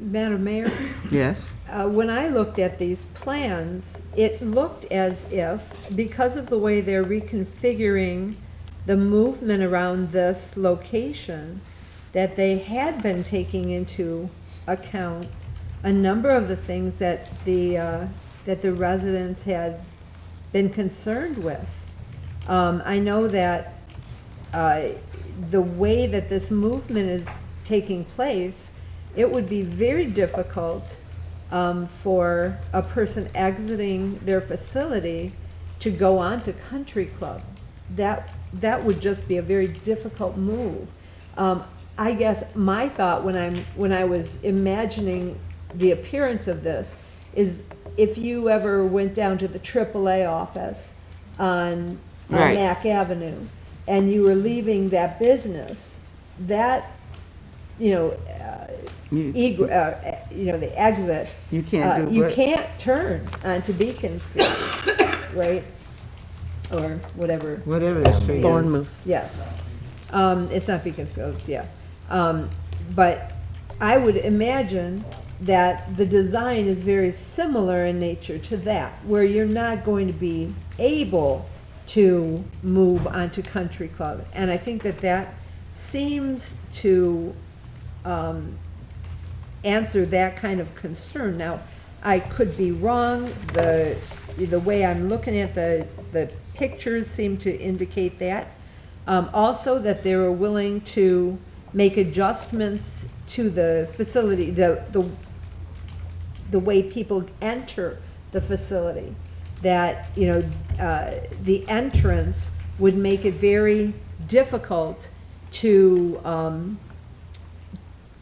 Madam Mayor? Yes. When I looked at these plans, it looked as if, because of the way they're reconfiguring the movement around this location, that they had been taking into account a number of the things that the residents had been concerned with. I know that the way that this movement is taking place, it would be very difficult for a person exiting their facility to go on to Country Club. That would just be a very difficult move. I guess my thought when I was imagining the appearance of this is if you ever went down to the AAA office on Right. Mack Avenue and you were leaving that business, that the exit. You can't do You what? can't turn onto Beaconsfield, right? Or whatever. Whatever that street is. Bournemouth. Yes. It's not Beaconsfield, it's yes. But I would imagine that the design is very similar in nature to that, where you're not going to be able to move onto Country Club. And I think that that seems to answer that kind of concern. Now, I could be wrong. The way I'm looking at the pictures seem to indicate that. Also, that they were willing to make adjustments to the facility, the way people enter the facility. That, you know, the entrance would make it very difficult to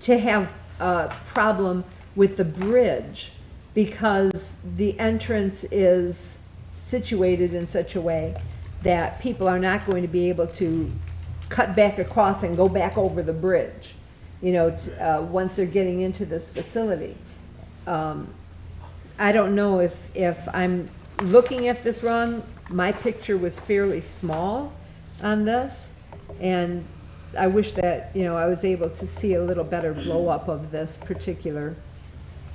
have a problem with the bridge, because the entrance is situated in such a way that people are not going to be able to cut back across and go back over the bridge, you know, once they're getting into this facility. I don't know if I'm looking at this wrong. My picture was fairly small on this, and I wish that, you know, I was able to see a little better blow up of this particular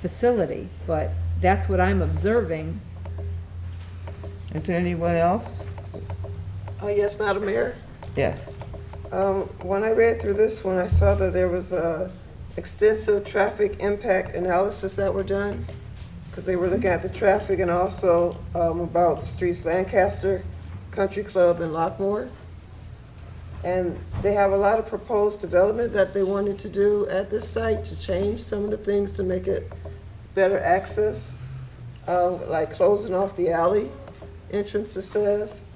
facility, but that's what I'm observing. Is there anyone else? Yes, Madam Mayor. Yes. When I read through this one, I saw that there was extensive traffic impact analysis that were done, because they were looking at the traffic and also about the streets Lancaster, Country Club, and Lockmore. And they have a lot of proposed development that they wanted to do at this site to change some of the things to make it better access, like closing off the alley entrance, it says.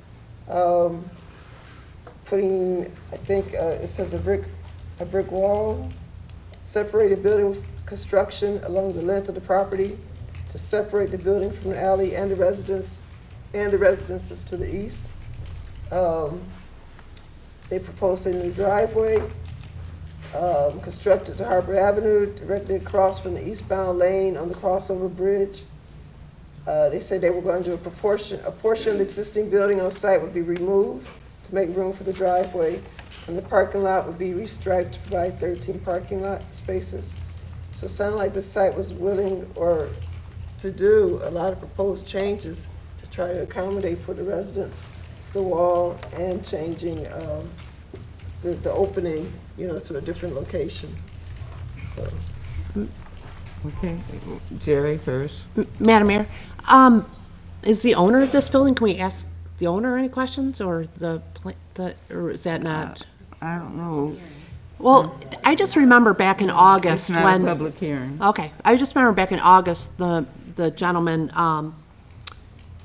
Putting, I think it says a brick wall, separated building construction along the length of the property to separate the building from the alley and the residences to the east. They proposed a new driveway, constructed to Harbor Avenue directly across from the eastbound lane on the crossover bridge. They said they were going to do a portion of the existing building on site would be removed to make room for the driveway, and the parking lot would be restriped to provide 13 parking lot spaces. So it sounded like the site was willing to do a lot of proposed changes to try to accommodate for the residents, the wall, and changing the opening, you know, to a different location. So. Okay, Jerry first. Madam Mayor, is the owner of this building, can we ask the owner any questions, or or is that not? I don't know. Well, I just remember back in August It's not when. a public hearing. Okay, I just remember back in August, the gentleman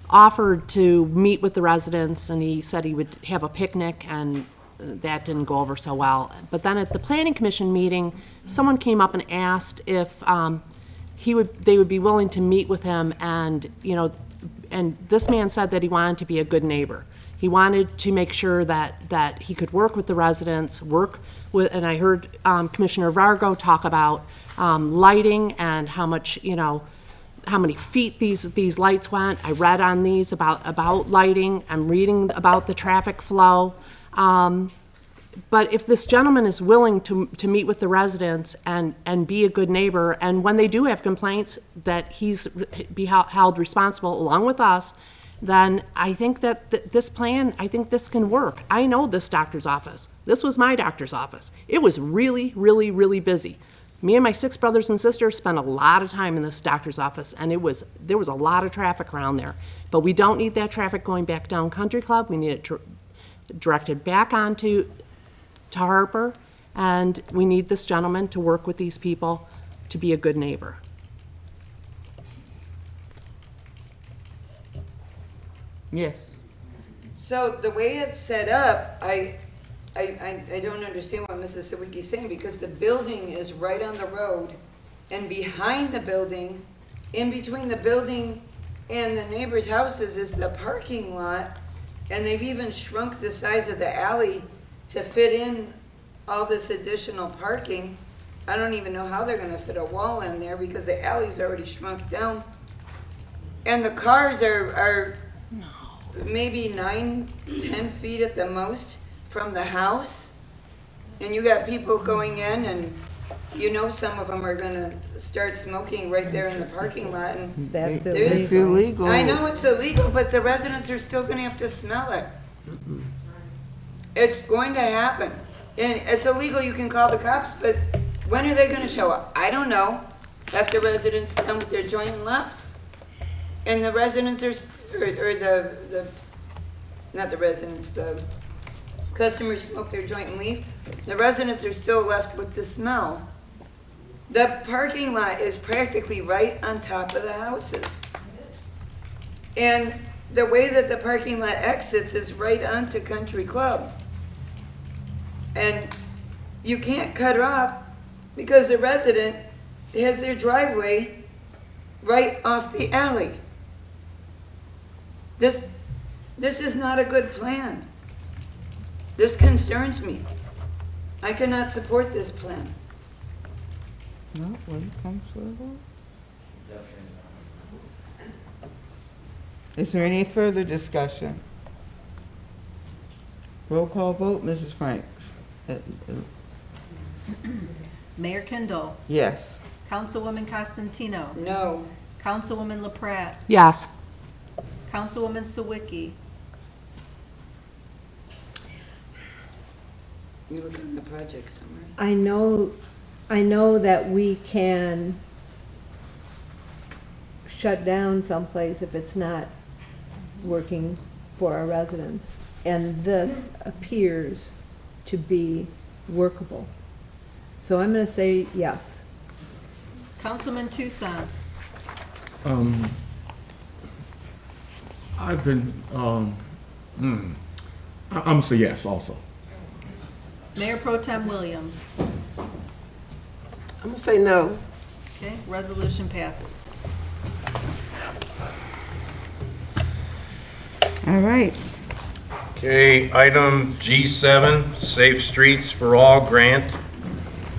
offered to meet with the residents, and he said he would have a picnic, and that didn't go over so well. But then at the planning commission meeting, someone came up and asked if they would be willing to meet with him, and, you know, and this man said that he wanted to be a good neighbor. He wanted to make sure that he could work with the residents, and I heard Commissioner Vargo talk about lighting and how much, you know, how many feet these lights went. I read on these about lighting. I'm reading about the traffic flow. But if this gentleman is willing to meet with the residents and be a good neighbor, and when they do have complaints, that he's be held responsible along with us, then I think that this plan, I think this can work. I know this doctor's office. This was my doctor's office. It was really, really, really busy. Me and my 6 brothers and sisters spent a lot of time in this doctor's office, and there was a lot of traffic around there. But we don't need that traffic going back down Country Club. We need it directed back onto Harper, and we need this gentleman to work with these people to be a good neighbor. Yes. So the way it's set up, I don't understand what Mrs. Sawicki's saying, because the building is right on the road, and behind the building, in between the building and the neighbors' houses, is the parking lot, and they've even shrunk the size of the alley to fit in all this additional parking. I don't even know how they're gonna fit a wall in there, because the alley's already shrunk down. And the cars are maybe 9-10 feet at the most from the house. And you got people going in and you know some of them are gonna start smoking right there in the parking lot and That's there's- It's illegal. I know it's illegal, but the residents are still gonna have to smell it. It's going to happen. And it's illegal, you can call the cops, but when are they gonna show up? I don't know. After residents come with their joint and left? And the residents are, or not the residents, the customers smoke their joint and leave. The residents are still left with the smell. The parking lot is practically right on top of the houses. And the way that the parking lot exits is right onto Country Club. And you can't cut it off because the resident has their driveway right off the alley. This is not a good plan. This concerns me. I cannot support this plan. No, when it comes to a vote. Is there any further discussion? Roll call vote, Mrs. Franks. Mayor Kindle. Yes. Councilwoman Costantino. No. Councilwoman LaPrat. Yes. Councilwoman Sawicki. You look on the project summary. I know that we can shut down someplace if it's not working for our residents. And this appears to be workable. So I'm going to say yes. Councilman Tucson. I've been, I'm gonna say yes also. Mayor Pro Tem Williams. I'm gonna say no. Okay, resolution passes. All right. Okay, item G7, Safe Streets for All Grant.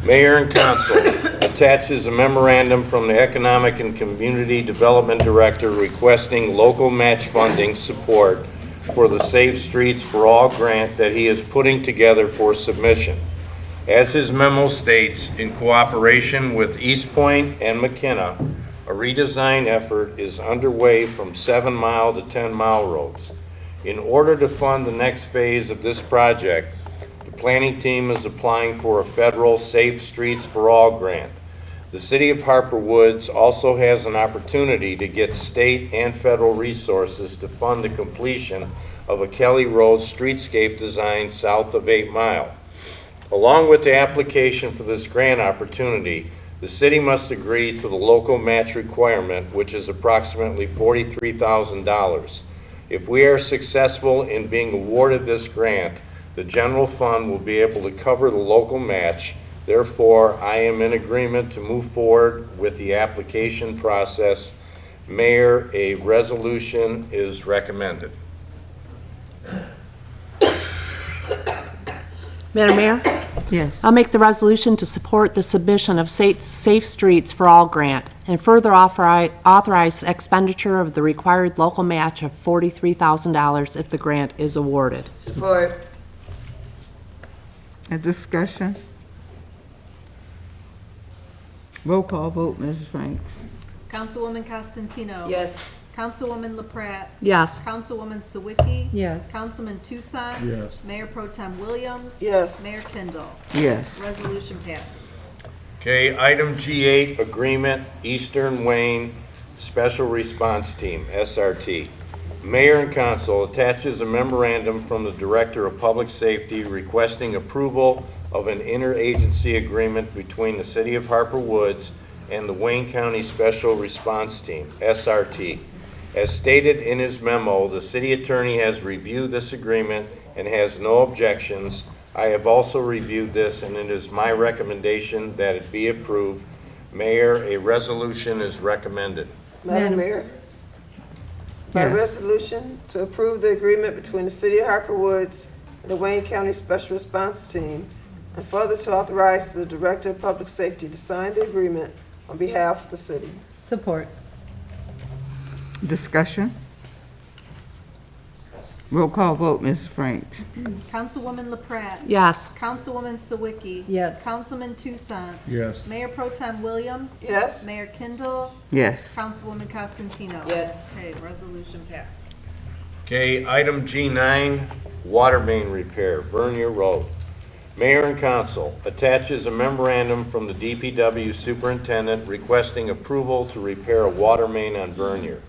Mayor and Council attaches a memorandum from the Economic and Community Development Director requesting local match funding support for the Safe Streets for All grant that he is putting together for submission. As his memo states, in cooperation with East Point and McKenna, a redesign effort is underway from 7-mile to 10-mile roads. In order to fund the next phase of this project, the planning team is applying for a federal Safe Streets for All grant. The City of Harper Woods also has an opportunity to get state and federal resources to fund the completion of a Kelly Road streetscape design south of 8 Mile. Along with the application for this grant opportunity, the city must agree to the local match requirement, which is approximately $43,000. If we are successful in being awarded this grant, the general fund will be able to cover the local match. Therefore, I am in agreement to move forward with the application process. Mayor, a resolution is recommended. Madam Mayor? Yes. I'll make the resolution to support the submission of Safe Streets for All grant and further authorize expenditure of the required local match of $43,000 if the grant is awarded. Support. A discussion? Roll call vote, Mrs. Franks. Councilwoman Costantino. Yes. Councilwoman LaPrat. Yes. Councilwoman Sawicki. Yes. Councilman Tucson. Yes. Mayor Pro Tem Williams. Yes. Mayor Kindle. Yes. Resolution passes. Okay, item G8, agreement, Eastern Wayne Special Response Team, SRT. Mayor and Council attaches a memorandum from the Director of Public Safety requesting approval of an interagency agreement between the City of Harper Woods and the Wayne County Special Response Team, SRT. As stated in his memo, the city attorney has reviewed this agreement and has no objections. I have also reviewed this, and it is my recommendation that it be approved. Mayor, a resolution is recommended. Madam Mayor? By Yes. resolution to approve the agreement between the City of Harper Woods and the Wayne County Special Response Team, and further to authorize the Director of Public Safety to sign the agreement on behalf of the city. Support. Discussion? Roll call vote, Mrs. Franks. Councilwoman LaPrat. Yes. Councilwoman Sawicki. Yes. Councilman Tucson. Yes. Mayor Pro Tem Williams. Yes. Mayor Kindle. Yes. Councilwoman Costantino. Yes. Okay, resolution passes. Okay, item G9, water main repair, Vernier Road. Mayor and council attaches a memorandum from the DPW superintendent requesting approval to repair a water main on Vernier.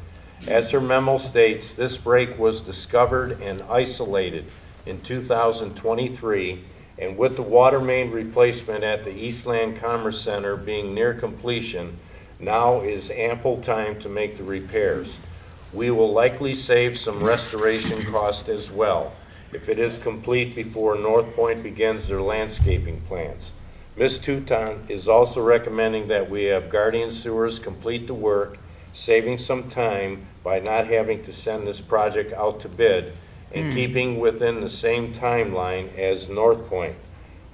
As her memo states, this break was discovered and isolated in 2023, and with the water main replacement at the Eastland Commerce Center being near completion, now is ample time to make the repairs. We will likely save some restoration cost as well if it is complete before North Point begins their landscaping plans. Ms. Tuton is also recommending that we have Guardian Sewers complete the work, saving some time by not having to send this project out to bid and keeping within the same timeline as North Point.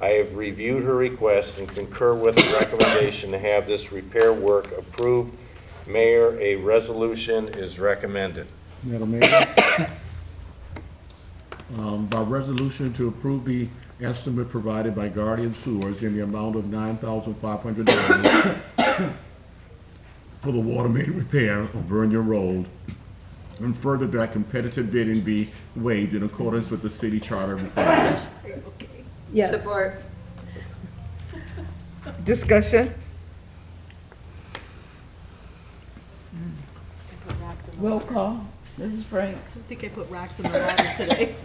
I have reviewed her request and concur with the recommendation to have this repair work approved. Mayor, a resolution is recommended. Madam Mayor, by resolution to approve the estimate provided by Guardian Sewers in the amount of $9,500 for the water main repair of Vernier Road, and further that competitive bidding be waived in accordance with the city charter requirements. Yes. Support. Discussion? Roll call, Mrs. Frank. I think I put rocks in the water today.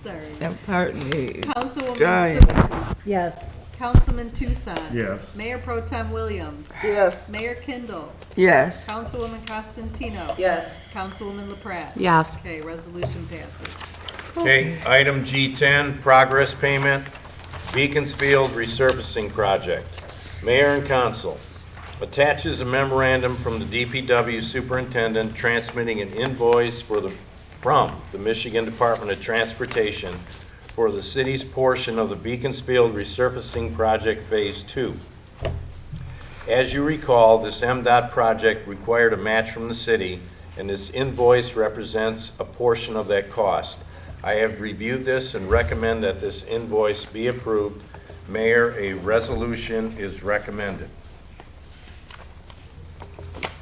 Sorry. Pardon me. Councilwoman Dying. Sawicki. Yes. Councilman Tucson. Yes. Mayor Pro Tem Williams. Yes. Mayor Kindle. Yes. Councilwoman Costantino. Yes. Councilwoman LaPrat. Yes. Okay, resolution passes. Okay, item G10, progress payment, Beaconsfield resurfacing project. Mayor and council attaches a memorandum from the DPW superintendent transmitting an invoice from the Michigan Department of Transportation for the city's portion of the Beaconsfield resurfacing project Phase 2. As you recall, this MDOT project required a match from the city, and this invoice represents a portion of that cost. I have reviewed this and recommend that this invoice be approved. Mayor, a resolution is recommended.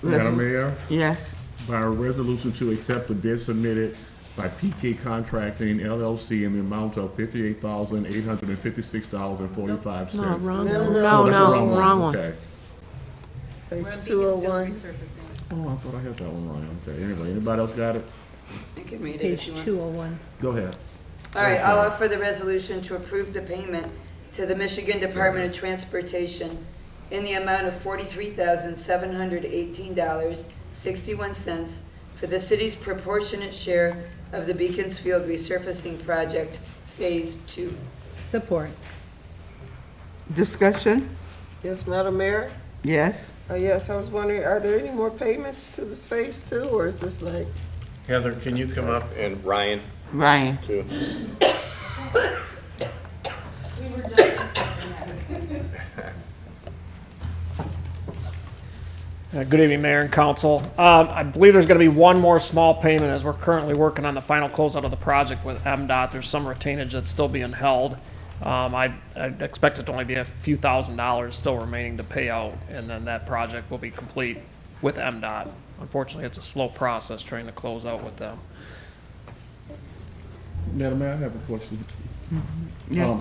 Madam Mayor, Yes. by a resolution to accept the bid submitted by PK Contracting LLC in the amount of $58,856.45. No, wrong No, one. no, No, that's the no, wrong one. wrong one. Okay. We're Page on 201. Beaconsfield resurfacing. Oh, I thought I had that one wrong. Okay, anyway, anybody else got it? I can read it if Page you want. 201. Go ahead. All right, I'll offer the resolution to approve the payment to the Michigan Department of Transportation in the amount of $43,718.61 for the city's proportionate share of the Beaconsfield resurfacing project, Phase 2. Support. Discussion? Yes, Madam Mayor? Yes. Yes, I was wondering, are there any more payments to this phase two, or is this like, Heather, can you come up? And Ryan, Ryan. too. Good evening, Mayor and Council. I believe there's going to be one more small payment as we're currently working on the final closeout of the project with MDOT. There's some retainage that's still being held. I'd expect it to only be a few $1,000s still remaining to pay out, and then that project will be complete with MDOT. Unfortunately, it's a slow process trying to close out with them. Madam Mayor, I have a question. Yeah.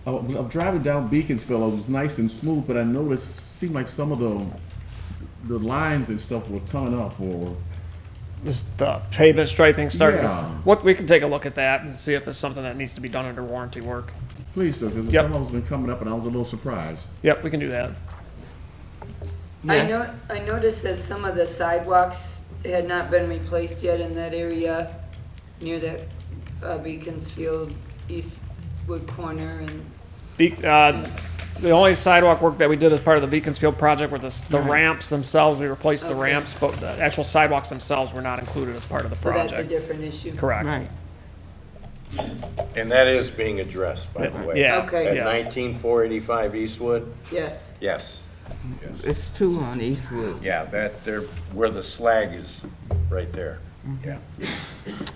I'm driving down Beaconsfield. It was nice and smooth, but I noticed, seemed like some of the lines and stuff were coming up, or Just the pavement striping starting. Yeah. What, we can take a look at that and see if there's something that needs to be done under warranty work. please do, because Yep. some of them's been coming up, and I was a little surprised. Yep, we can do that. Yeah. I noticed that some of the sidewalks had not been replaced yet in that area near that Beaconsfield Eastwood corner and. The only sidewalk work that we did as part of the Beaconsfield project were the ramps themselves. We replaced the Okay. ramps, but the actual sidewalks themselves were not included as part of the So that's a project. different issue. Correct. Right. And that is being addressed, by the way. Yeah. Okay. At Yes. 19485 Eastwood? Yes. Yes. Yes. It's two on Eastwood. Yeah, that, there, where the slag is, right there. Yeah.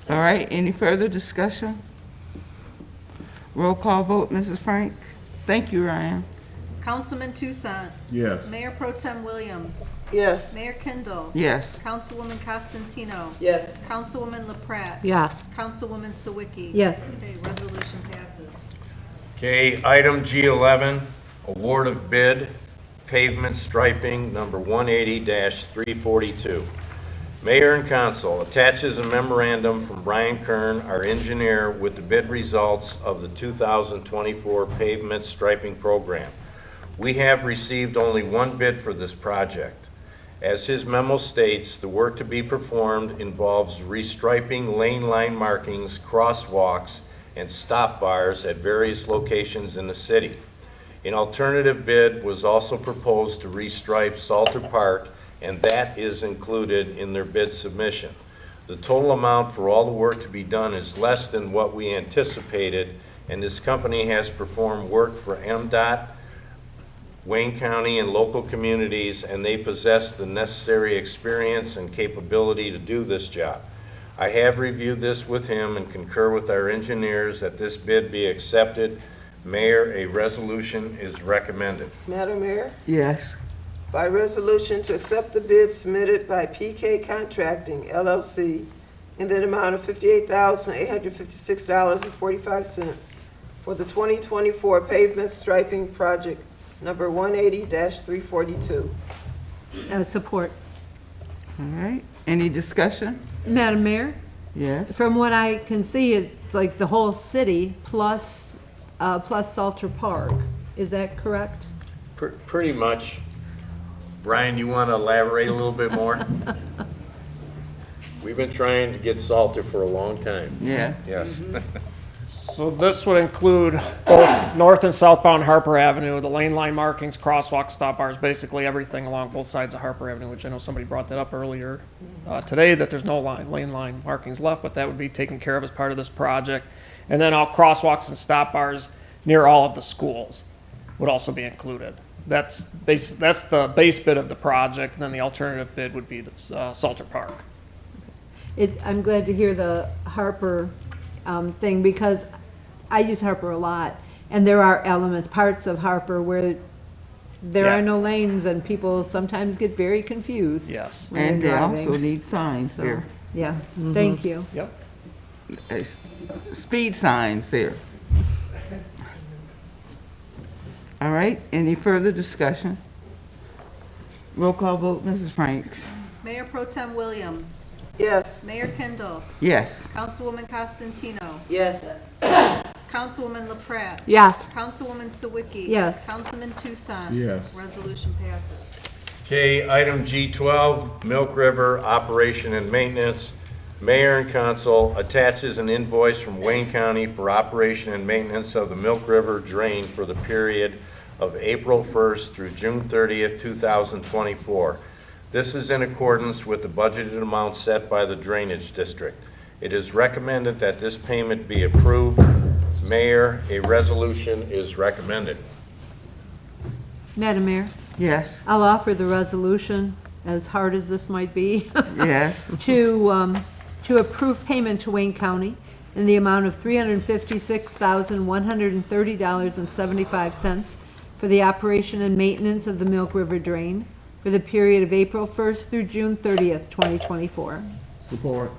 All right, any further discussion? Roll call vote, Mrs. Franks? Thank you, Ryan. Councilman Tucson. Yes. Mayor Pro Tem Williams. Yes. Mayor Kindle. Yes. Councilwoman Costantino. Yes. Councilwoman LaPrat. Yes. Councilwoman Sawicki. Yes. Okay, resolution passes. Okay, item G11, award of bid, pavement striping, number 180-342. Mayor and council attaches a memorandum from Brian Kern, our engineer, with the bid results of the 2024 pavement striping program. We have received only one bid for this project. As his memo states, the work to be performed involves restriping lane line markings, crosswalks, and stop bars at various locations in the city. An alternative bid was also proposed to restripe Salter Park, and that is included in their bid submission. The total amount for all the work to be done is less than what we anticipated, and this company has performed work for MDOT, Wayne County, and local communities, and they possess the necessary experience and capability to do this job. I have reviewed this with him and concur with our engineers that this bid be accepted. Mayor, a resolution is recommended. Madam Mayor, Yes. by resolution to accept the bid submitted by PK Contracting LLC in the amount of $58,856.45 for the 2024 pavement striping project number 180-342. Support. All right, any discussion? Madam Mayor, Yes. from what I can see, it's like the whole city plus Salter Park. Is that correct? Pretty much. Brian, you want to elaborate a little bit more? We've been trying to get Salter for a long time. Yeah. Yes. So this would include both north and southbound Harper Avenue, the lane line markings, crosswalks, stop bars, basically everything along both sides of Harper Avenue, which I know somebody brought that up earlier today, that there's no lane line markings left, but that would be taken care of as part of this project. And then all crosswalks and stop bars near all of the schools would also be included. That's the base bid of the project, and then the alternative bid would be the Salter Park. I'm glad to hear the Harper thing, because I use Harper a lot, and there are elements, parts of Harper where there Yeah. are no lanes, and people sometimes get very confused. Yes. when And they they're also driving. need signs So, there. Yeah, thank you. Yep. Speed signs there. All right, any further discussion? Roll call vote, Mrs. Franks? Mayor Pro Tem Williams. Yes. Mayor Kindle. Yes. Councilwoman Costantino. Yes. Councilwoman LaPrat. Yes. Councilwoman Sawicki. Yes. Councilman Tucson. Yes. Resolution passes. Okay, item G12, Milk River Operation and Maintenance. Mayor and council attaches an invoice from Wayne County for operation and maintenance of the Milk River drain for the period of April 1st through June 30th, 2024. This is in accordance with the budgeted amount set by the Drainage District. It is recommended that this payment be approved. Mayor, a resolution is recommended. Madam Mayor, Yes. I'll offer the resolution, as hard as this might be. Yes. To approve payment to Wayne County in the amount of $356,130.75 for the operation and maintenance of the Milk River Drain for the period of April 1st through June 30th, 2024. Support.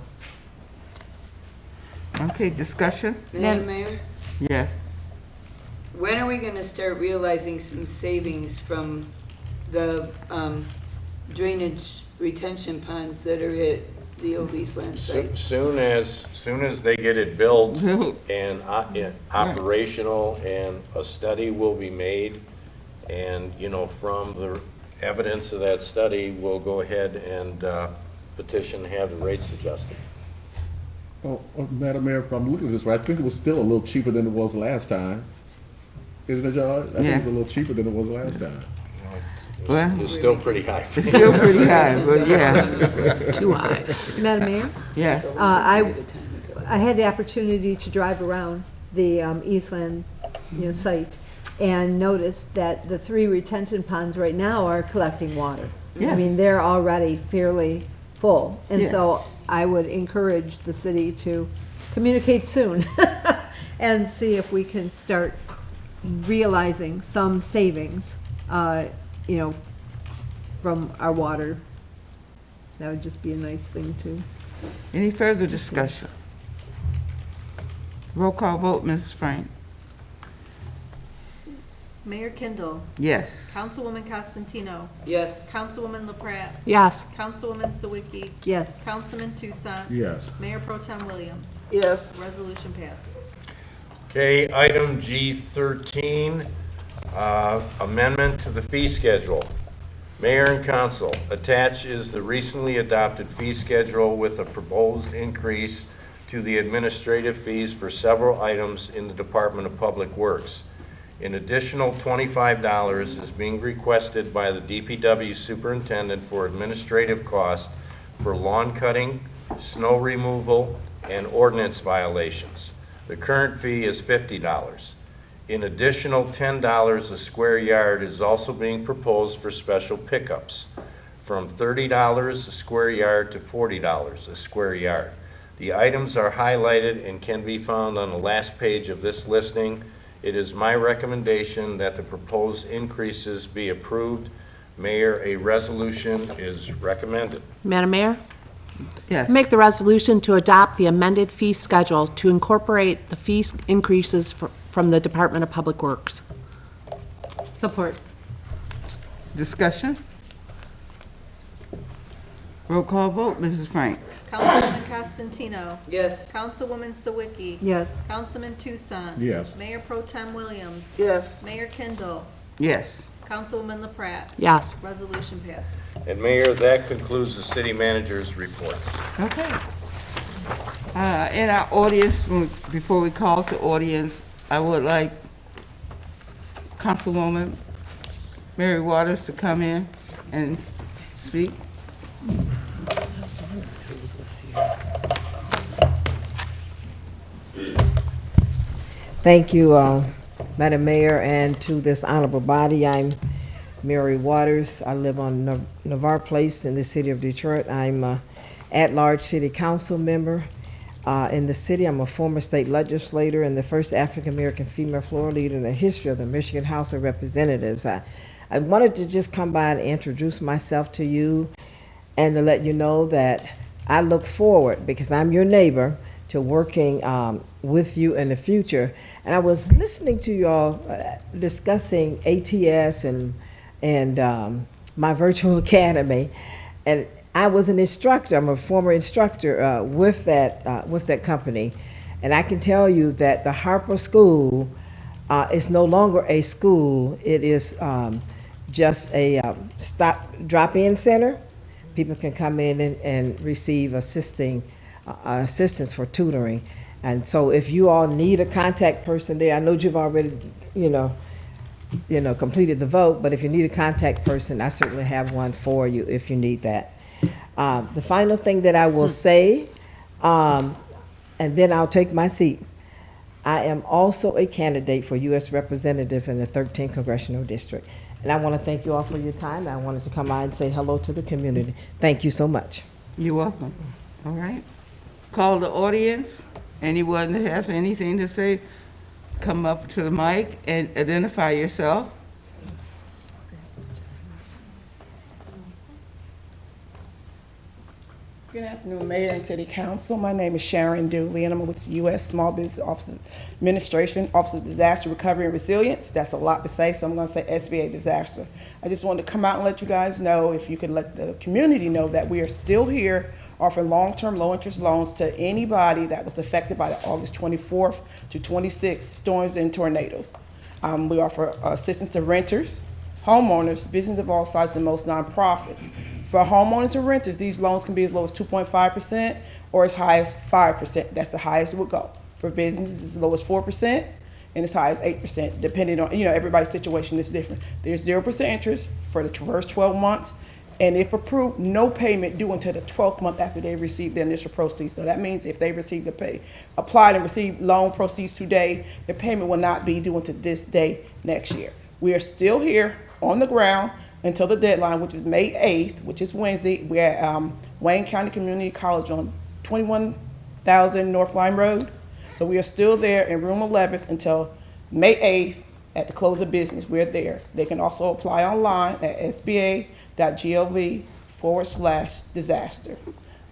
Okay, discussion? Madam Mayor, Yes. when are we gonna start realizing some savings from the drainage retention ponds that are at the old Eastland site? Soon as they get it built and operational, and a study will be made, and, you know, from the evidence of that study, we'll go ahead and petition to have the rates adjusted. Oh, Madam Mayor, if I'm looking at this right, I think it was still a little cheaper than it was last time. Isn't it, George? I think Yeah. it's a little cheaper than it was last time. Well, It's still pretty high. it's still pretty high, but yeah. It's too high. Madam Mayor? Yes. I had the opportunity to drive around the Eastland, site, and noticed that the 3 retention ponds right now are collecting water. I Yes. mean, they're already fairly full. And Yeah. so I would encourage the city to communicate soon and see if we can start realizing some savings, you know, from our water. That would just be a nice thing to. Any further discussion? Roll call vote, Mrs. Frank. Mayor Kindle. Yes. Councilwoman Costantino. Yes. Councilwoman LaPrat. Yes. Councilwoman Sawicki. Yes. Councilman Tucson. Yes. Mayor Pro Tem Williams. Yes. Resolution passes. Okay, item G13, amendment to the fee schedule. Mayor and council, attached is the recently adopted fee schedule with a proposed increase to the administrative fees for several items in the Department of Public Works. An additional $25 is being requested by the DPW superintendent for administrative costs for lawn cutting, snow removal, and ordinance violations. The current fee is $50. An additional $10 a square yard is also being proposed for special pickups, from $30 a square yard to $40 a square yard. The items are highlighted and can be found on the last page of this listing. It is my recommendation that the proposed increases be approved. Mayor, a resolution is recommended. Madam Mayor? Yes. Make the resolution to adopt the amended fee schedule to incorporate the fee increases from the Department of Public Works. Support. Discussion? Roll call vote, Mrs. Frank. Councilwoman Costantino. Yes. Councilwoman Sawicki. Yes. Councilman Tucson. Yes. Mayor Pro Tem Williams. Yes. Mayor Kindle. Yes. Councilwoman LaPrat. Yes. Resolution passes. And Mayor, that concludes the city manager's reports. Okay. In our audience, before we call to audience, I would like Councilwoman Mary Waters to come in and speak. Thank you, Madam Mayor, and to this honorable body. I'm Mary Waters. I live on Navarre Place in the city of Detroit. I'm an at-large city council member in the city. I'm a former state legislator and the first African-American female floor leader in the history of the Michigan House of Representatives. I wanted to just come by and introduce myself to you and to let you know that I look forward, because I'm your neighbor, to working with you in the future. And I was listening to you all discussing ATS and my virtual academy, and I was an instructor. I'm a former instructor with that company, and I can tell you that the Harper School is no longer a school. It is just a drop-in center. People can come in and receive assistance for tutoring. And so if you all need a contact person there, I know you've already, completed the vote, but if you need a contact person, I certainly have one for you if you need that. The final thing that I will say, and then I'll take my seat. I am also a candidate for U.S. Representative in the 13th Congressional District. And I want to thank you all for your time. I wanted to come by and say hello to the community. Thank you so much. You're welcome. All right. Call the audience. Anyone that have anything to say, come up to the mic and identify yourself. Good afternoon, Mayor and City Council. My name is Sharon Dooley, and I'm with U.S. Small Business Office Administration, Office of Disaster Recovery and Resilience. That's a lot to say, so I'm going to say SBA Disaster. I just wanted to come out and let you guys know, if you could let the community know, that we are still here offering long-term, low-interest loans to anybody that was affected by the August 24th to 26th storms and tornadoes. We offer assistance to renters, homeowners, businesses of all sizes, and most nonprofits. For homeowners and renters, these loans can be as low as 2.5% or as high as 5%. That's the highest it would go. For businesses, as low as 4% and as high as 8%, depending on, everybody's situation is different. There's 0% interest for the first 12 months, and if approved, no payment due until the 12th month after they receive the initial proceeds. So that means if they receive applied and received loan proceeds today, the payment will not be due until this day next year. We are still here on the ground until the deadline, which is May 8th, which is Wednesday. We're at Wayne County Community College on 21,000 North Lime Road. So we are still there in room 11 until May 8th at the close of business. We're there. They can also apply online at sba.gov/disaster.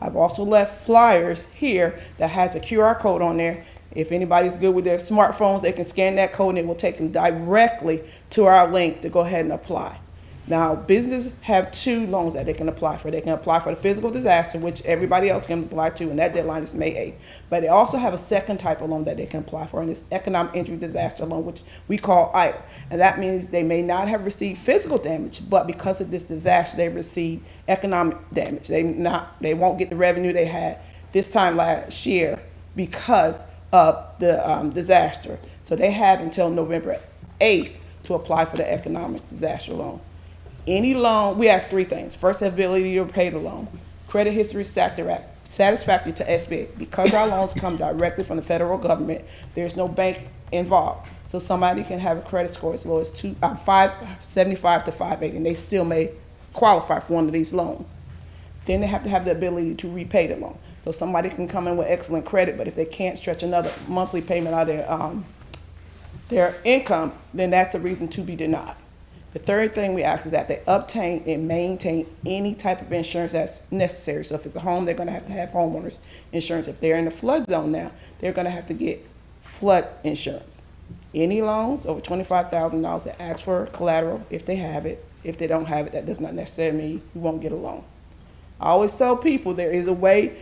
I've also left flyers here that has a QR code on there. If anybody's good with their smartphones, they can scan that code and it will take them directly to our link to go ahead and apply. Now, businesses have 2 loans that they can apply for. They can apply for the physical disaster, which everybody else can apply to, and that deadline is May 8th. But they also have a second type of loan that they can apply for, and it's economic injury disaster loan, which we call EIDL. And that means they may not have received physical damage, but because of this disaster, they received economic damage. They won't get the revenue they had this time last year because of the disaster. So they have until November 8th to apply for the economic disaster loan. Any loan, we ask 3 things. First, the ability to repay the loan. Credit history satisfactory to SBA. Because our loans come directly from the federal government, there's no bank involved. So somebody can have a credit score as low as 575 to 580, and they still may qualify for one of these loans. Then they have to have the ability to repay the loan. So somebody can come in with excellent credit, but if they can't stretch another monthly payment out of their income, then that's a reason to be denied. The third thing we ask is that they obtain and maintain any type of insurance that's necessary. So if it's a home, they're going to have homeowners insurance. If they're in the flood zone now, they're going to have to get flood insurance. Any loans over $25,000 that ask for collateral, if they have it. If they don't have it, that does not necessarily mean you won't get a loan. I always tell people there is a way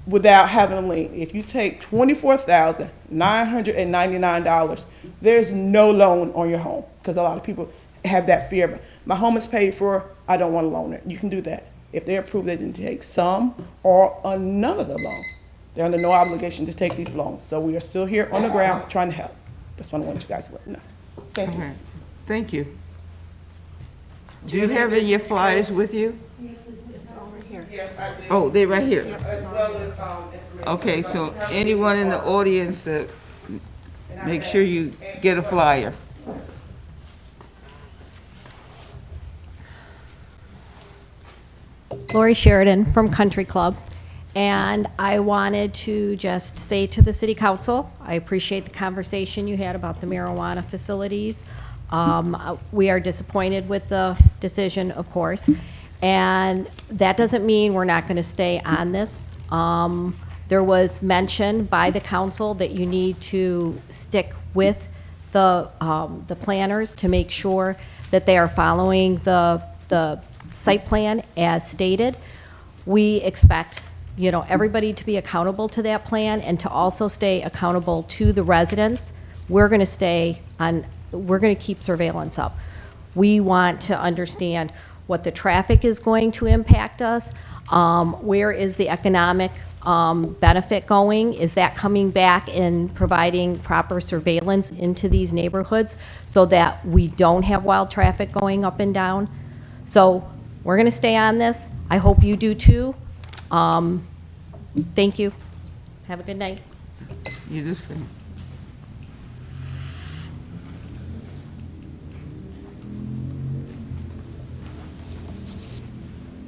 without having a lien. If you take $24,999, there's no loan on your home, because a lot of people have that fear of, my home is paid for, I don't want to loan it. You can do that. If they approve, they can take some or none of the loan. They're under no obligation to take these loans. So we are still here on the ground trying to help. That's what I want you guys to let me know. Thank you. Thank you. Do you have any flyers with you? Oh, they're right here. Okay, so anyone in the audience, make sure you get a flyer. Lori Sheridan from Country Club, and I wanted to just say to the City Council, I appreciate the conversation you had about the marijuana facilities. We are disappointed with the decision, of course, and that doesn't mean we're not going to stay on this. There was mention by the council that you need to stick with the planners to make sure that they are following the site plan as stated. We expect, everybody to be accountable to that plan and to also stay accountable to the residents. We're going to keep surveillance up. We want to understand what the traffic is going to impact us. Where is the economic benefit going? Is that coming back and providing proper surveillance into these neighborhoods so that we don't have wild traffic going up and down? So we're going to stay on this. I hope you do too. Thank you. Have a good night. You do same.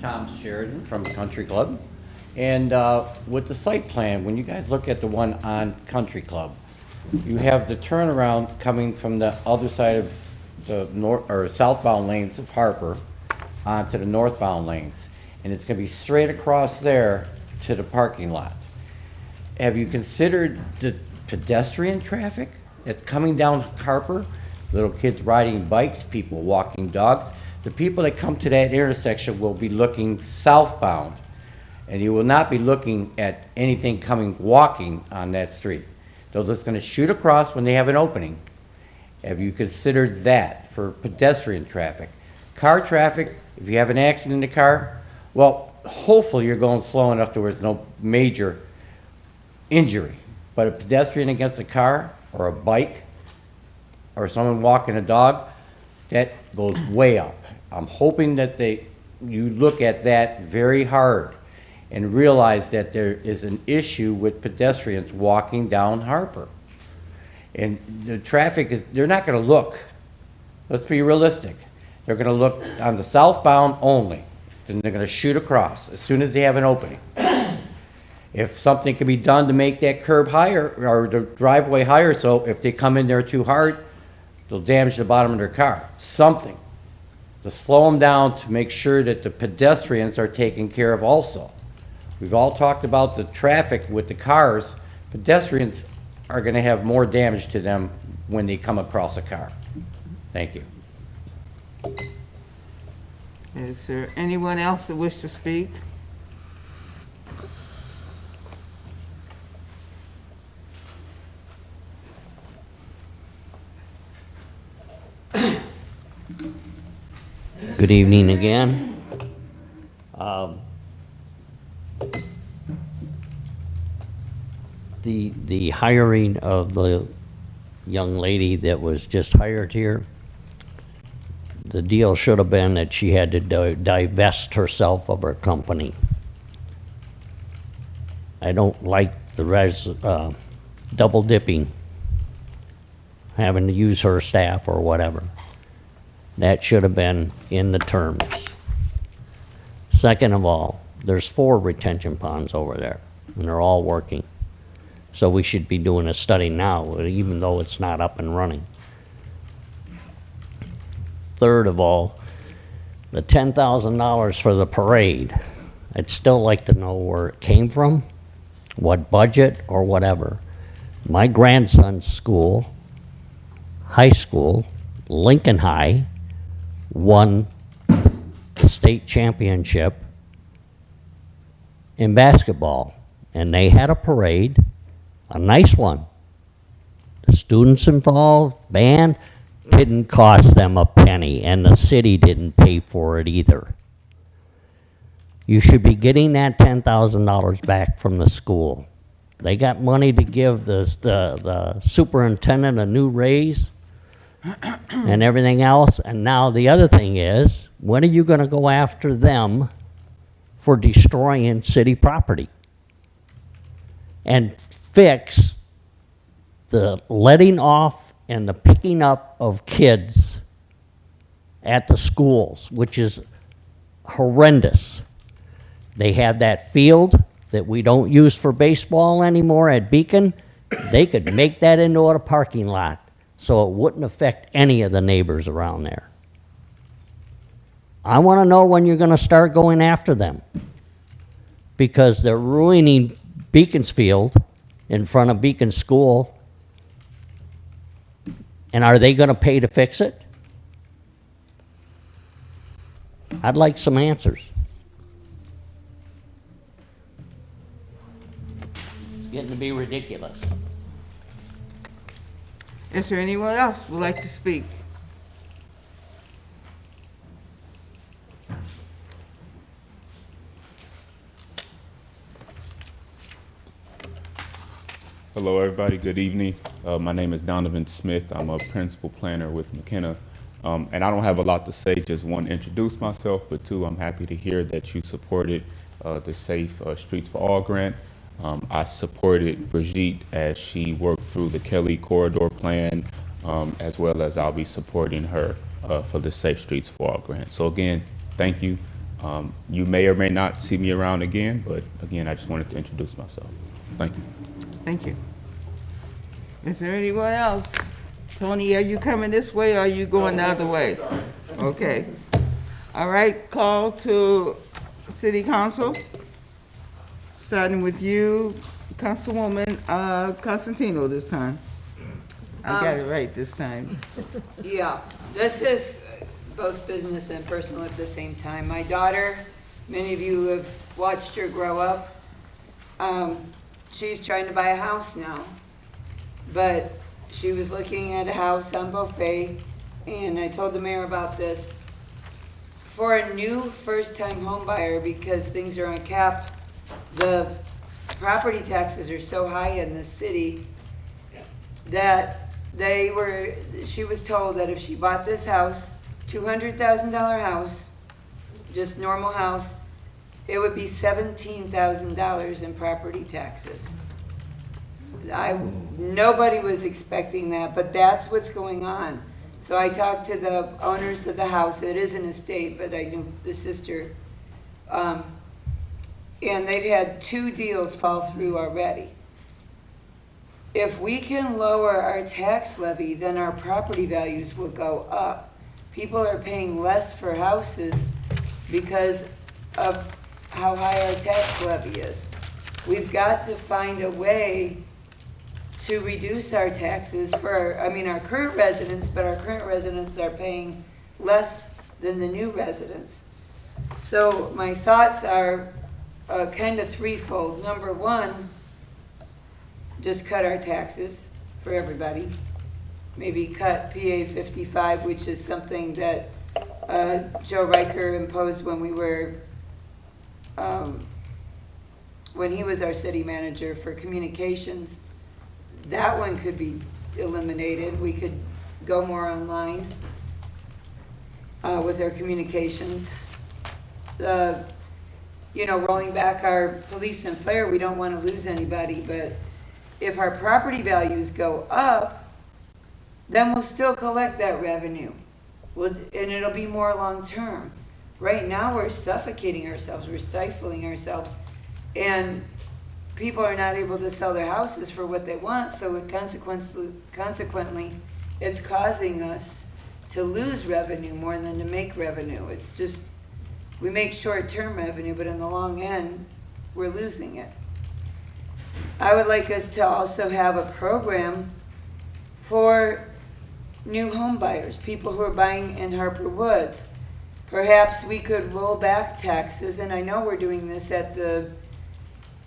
Tom Sheridan from Country Club. And with the site plan, when you guys look at the one on Country Club, you have the turnaround coming from the other side of the north or southbound lanes of Harper onto the northbound lanes. And it's going to be straight across there to the parking lot. Have you considered the pedestrian traffic that's coming down Harper? Little kids riding bikes, people walking dogs. The people that come to that intersection will be looking southbound, and you will not be looking at anything walking on that street. They're just going to shoot across when they have an opening. Have you considered that for pedestrian traffic? Car traffic, if you have an accident in the car, well, hopefully you're going slow enough to where there's no major injury. But a pedestrian against a car or a bike or someone walking a dog, that goes way up. I'm hoping that you look at that very hard and realize that there is an issue with pedestrians walking down Harper. And the traffic they're not going to look. Let's be realistic. They're going to look on the southbound only. then they're gonna shoot across as soon as they have an opening. If something can be done to make that curb higher, or the driveway higher, so if they come in there too hard, they'll damage the bottom of their car. Something to slow them down, to make sure that the pedestrians are taken care of also. We've all talked about the traffic with the cars. Pedestrians are gonna have more damage to them when they come across a car. Thank you. Is there anyone else that wish to speak? Good evening again. The hiring of the young lady that was just hired here, the deal should have been that she had to divest herself of her company. I don't like the double dipping, having to use her staff or whatever. That should have been in the terms. Second of all, there's 4 retention ponds over there, and they're all working. So we should be doing a study now, even though it's not up and running. Third of all, the $10,000 for the parade, I'd still like to know where it came from, what budget or whatever. My grandson's school, high school, Lincoln High, won the state championship in basketball, and they had a parade, a nice one. The students involved, band, didn't cost them a penny, and the city didn't pay for it either. You should be getting that $10,000 back from the school. They got money to give the superintendent a new raise and everything else. And now the other thing is, when are you going to go after them for destroying city property? And fix the letting off and the picking up of kids at the schools, which is horrendous. They have that field that we don't use for baseball anymore at Beacon. They could make that into a parking lot, so it wouldn't affect any of the neighbors around there. I want to know when you're going to start going after them, because they're ruining Beacon's field in front of Beacon School. And are they going to pay to fix it? I'd like some answers. It's getting to be ridiculous. Is there anyone else who would like to speak? Hello, everybody. Good evening. My name is Donovan Smith. I'm a principal planner with McKenna. And I don't have a lot to say, just one, introduce myself, but two, I'm happy to hear that you supported the Safe Streets for All grant. I supported Brigitte as she worked through the Kelly Corridor Plan, as well as I'll be supporting her for the Safe Streets for All grant. So again, thank you. You may or may not see me around again, but again, I just wanted to introduce myself. Thank you. Thank you. Is there anyone else? Tony, are you coming this way or are you going the other way? Okay. All right, call to City Council. Starting with you, Councilwoman Constantino this time. I got it right this time. Yeah, this is both business and personal at the same time. My daughter, many of you have watched her grow up. She's trying to buy a house now, but she was looking at a house on Buffet, and I told the mayor about this. For a new first-time home buyer, because things are uncapped, the property taxes are so high in this city that she was told that if she bought this house, $200,000 house, just normal house, it would be $17,000 in property taxes. Nobody was expecting that, but that's what's going on. So I talked to the owners of the house. It is an estate, but I knew the sister. And they've had 2 deals fall through already. If we can lower our tax levy, then our property values will go up. People are paying less for houses because of how high our tax levy is. We've got to find a way to reduce our taxes for, our current residents, but our current residents are paying less than the new residents. So my thoughts are kind of threefold. Number one, just cut our taxes for everybody. Maybe cut PA 55, which is something that Joe Riker imposed when we were, when he was our city manager for communications. That one could be eliminated. We could go more online with our communications. Rolling back our police and fire, we don't want to lose anybody, but if our property values go up, then we'll still collect that revenue. And it'll be more long-term. Right now, we're suffocating ourselves, we're stifling ourselves, and people are not able to sell their houses for what they want, so consequently, it's causing us to lose revenue more than to make revenue. It's just, we make short-term revenue, but in the long end, we're losing it. I would like us to also have a program for new home buyers, people who are buying in Harper Woods. Perhaps we could roll back taxes, and I know we're doing this at the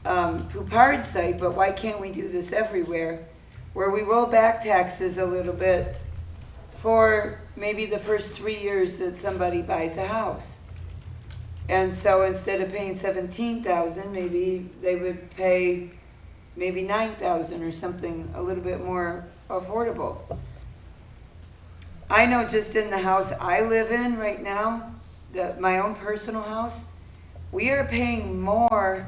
Poupard site, but why can't we do this everywhere? Where we roll back taxes a little bit for maybe the first 3 years that somebody buys a house. And so instead of paying $17,000, maybe they would pay maybe $9,000 or something a little bit more affordable. I know just in the house I live in right now, my own personal house, we are paying more,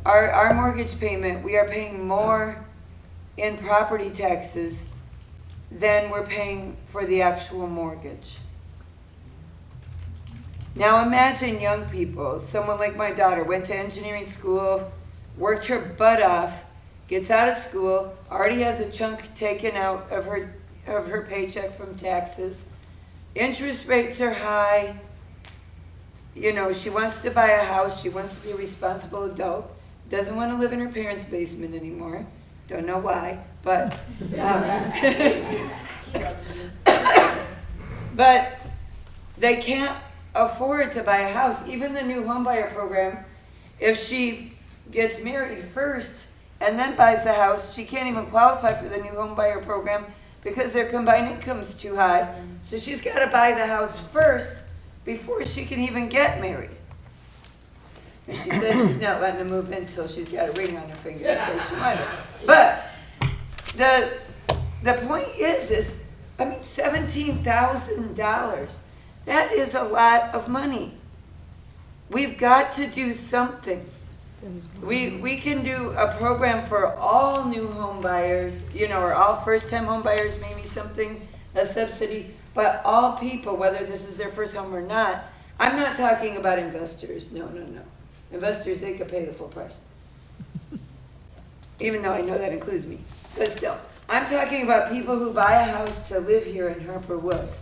our mortgage payment, we are paying more in property taxes than we're paying for the actual mortgage. Now imagine young people, someone like my daughter went to engineering school, worked her butt off, gets out of school, already has a chunk taken out of her paycheck from taxes. Interest rates are high. She wants to buy a house. She wants to be a responsible adult. Doesn't want to live in her parents' basement anymore. Don't know why, but but they can't afford to buy a house. Even the new homebuyer program, if she gets married first and then buys the house, she can't even qualify for the new homebuyer program because their combined income is too high. So she's got to buy the house first before she can even get married. And she says she's not letting them move in until she's got a ring on her finger in case she might. But the point is $17,000. That is a lot of money. We've got to do something. We can do a program for all new home buyers, or all first-time home buyers, maybe something, a subsidy, but all people, whether this is their first home or not. I'm not talking about investors. No. Investors, they could pay the full price. Even though I know that includes me. But still, I'm talking about people who buy a house to live here in Harper Woods.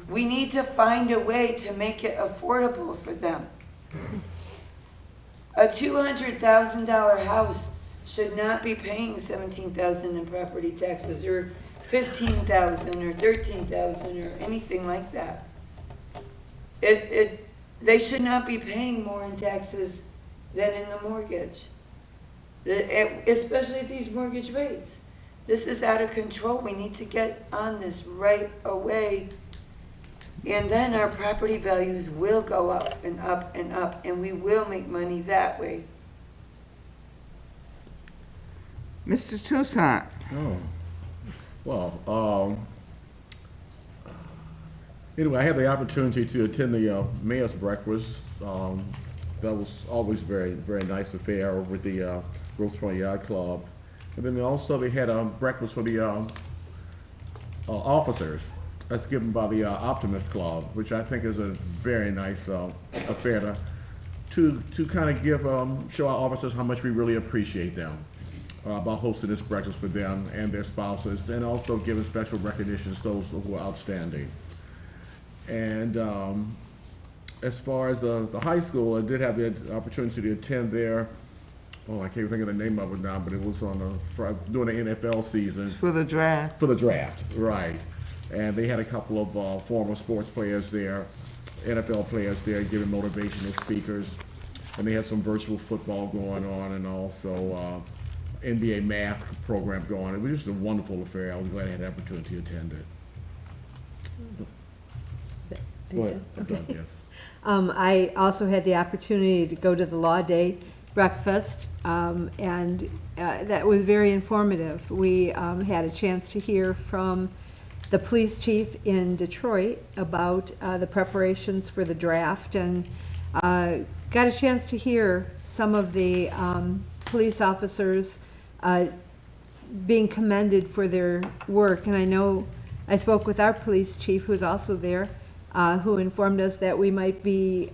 We need to find a way to make it affordable for them. A $200,000 house should not be paying $17,000 in property taxes, or $15,000 or $13,000 or anything like that. They should not be paying more in taxes than in the mortgage, especially at these mortgage rates. This is out of control. We need to get on this right away. And then our property values will go up and up and up, and we will make money that way. Mr. Toussaint. Oh, well, anyway, I had the opportunity to attend the mayor's breakfast. That was always very, very nice affair over at the Grosse Pointe Yacht Club. And then also they had a breakfast for the officers. that's given by the Optimist Club, which I think is a very nice affair to kind of give show our officers how much we really appreciate them by hosting this breakfast for them and their spouses, and also giving special recognitions to those who are outstanding. And as far as the high school, I did have the opportunity to attend there. Oh, I can't think of the name of it now, but it was on during the NFL season. For the draft. For the draft, right. And they had a couple of former sports players there, NFL players there, giving motivation as speakers. And they had some virtual football going on, and also NBA math program going. It was just a wonderful affair. I was glad I had the opportunity to attend it. Go ahead. I'm done, yes. I also had the opportunity to go to the Law Day breakfast, and that was very informative. We had a chance to hear from the police chief in Detroit about the preparations for the draft, and got a chance to hear some of the police officers being commended for their work. And I know I spoke with our police chief, who's also there, who informed us that we might be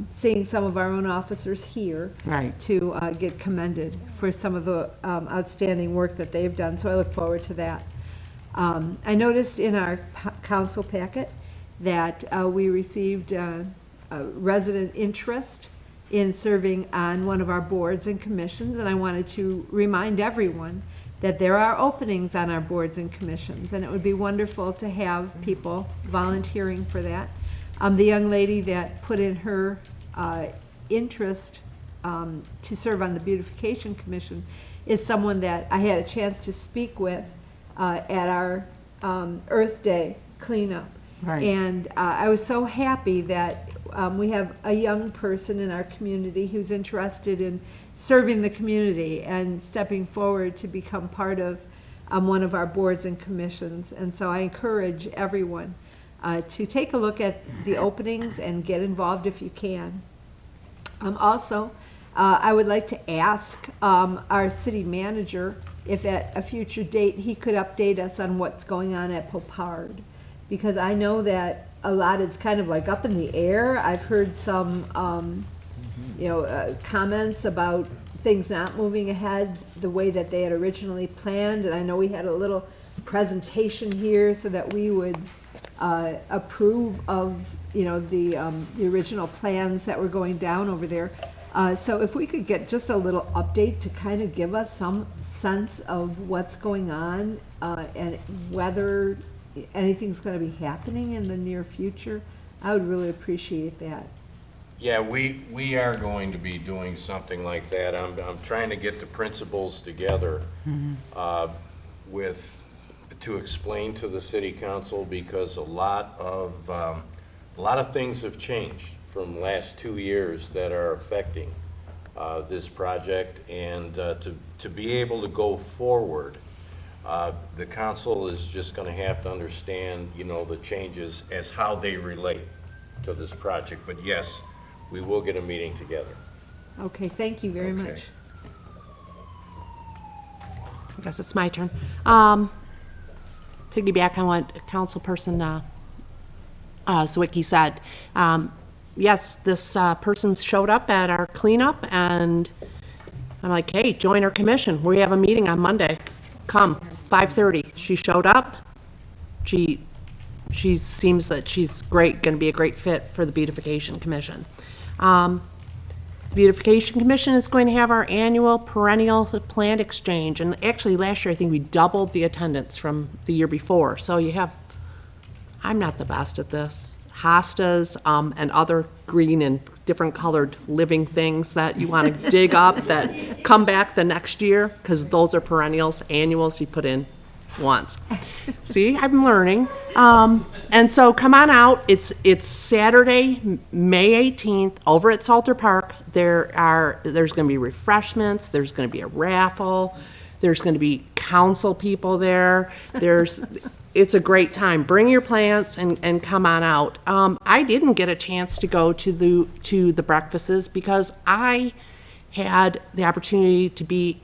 seeing some of our own officers here to get commended for some of the outstanding work that they've done. So I look forward to that. I noticed in our council packet that we received resident interest in serving on one of our boards and commissions, and I wanted to remind everyone that there are openings on our boards and commissions, and it would be wonderful to have people volunteering for that. The young lady that put in her interest to serve on the Beautification Commission is someone that I had a chance to speak with at our Earth Day cleanup. Right. And I was so happy that we have a young person in our community who's interested in serving the community and stepping forward to become part of one of our boards and commissions. And so I encourage everyone to take a look at the openings and get involved if you can. Also, I would like to ask our city manager if at a future date he could update us on what's going on at Popard, because I know that a lot is kind of like up in the air. I've heard some comments about things not moving ahead the way that they had originally planned, and I know we had a little presentation here so that we would approve of the original plans that were going down over there. So if we could get just a little update to kind of give us some sense of what's going on and whether anything's going to be happening in the near future, I would really appreciate that. Yeah, we are going to be doing something like that. I'm trying to get the principals together to explain to the city council, because a lot of things have changed from the last 2 years that are affecting this project, and to be able to go forward, the council is just going to have to understand, the changes as how they relate to this project. But yes, we will get a meeting together. Okay, thank you very much. I guess it's my turn. Piggyback on what Councilperson Zwicky said. Yes, this person showed up at our cleanup, and I'm like, hey, join our commission. We have a meeting on Monday. Come, 5:30. She showed up. She seems that she's great, going to be a great fit for the Beautification Commission. The Beautification Commission is going to have our annual perennial plant exchange, and actually last year I think we doubled the attendance from the year before. So you have, I'm not the best at this, hostas and other green and different colored living things that you want to dig up that come back the next year, because those are perennials. Annuals you put in once. See, I'm learning. And so come on out. It's Saturday, May 18th, over at Salter Park. There's going to be refreshments. There's going to be a raffle. There's going to be council people there. It's a great time. Bring your plants and come on out. I didn't get a chance to go to the breakfasts because I had the opportunity to be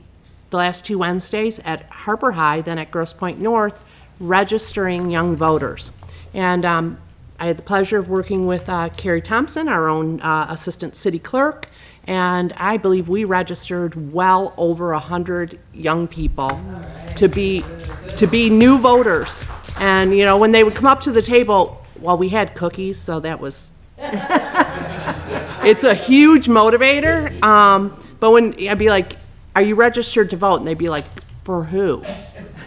the last 2 Wednesdays at Harper High, then at Grosse Pointe North, registering young voters. And I had the pleasure of working with Carrie Thompson, our own assistant city clerk, and I believe we registered well over 100 young people to be new voters. And, you know, when they would come up to the table, well, we had cookies, so that was, it's a huge motivator. But when I'd be like, are you registered to vote? And they'd be like, for who?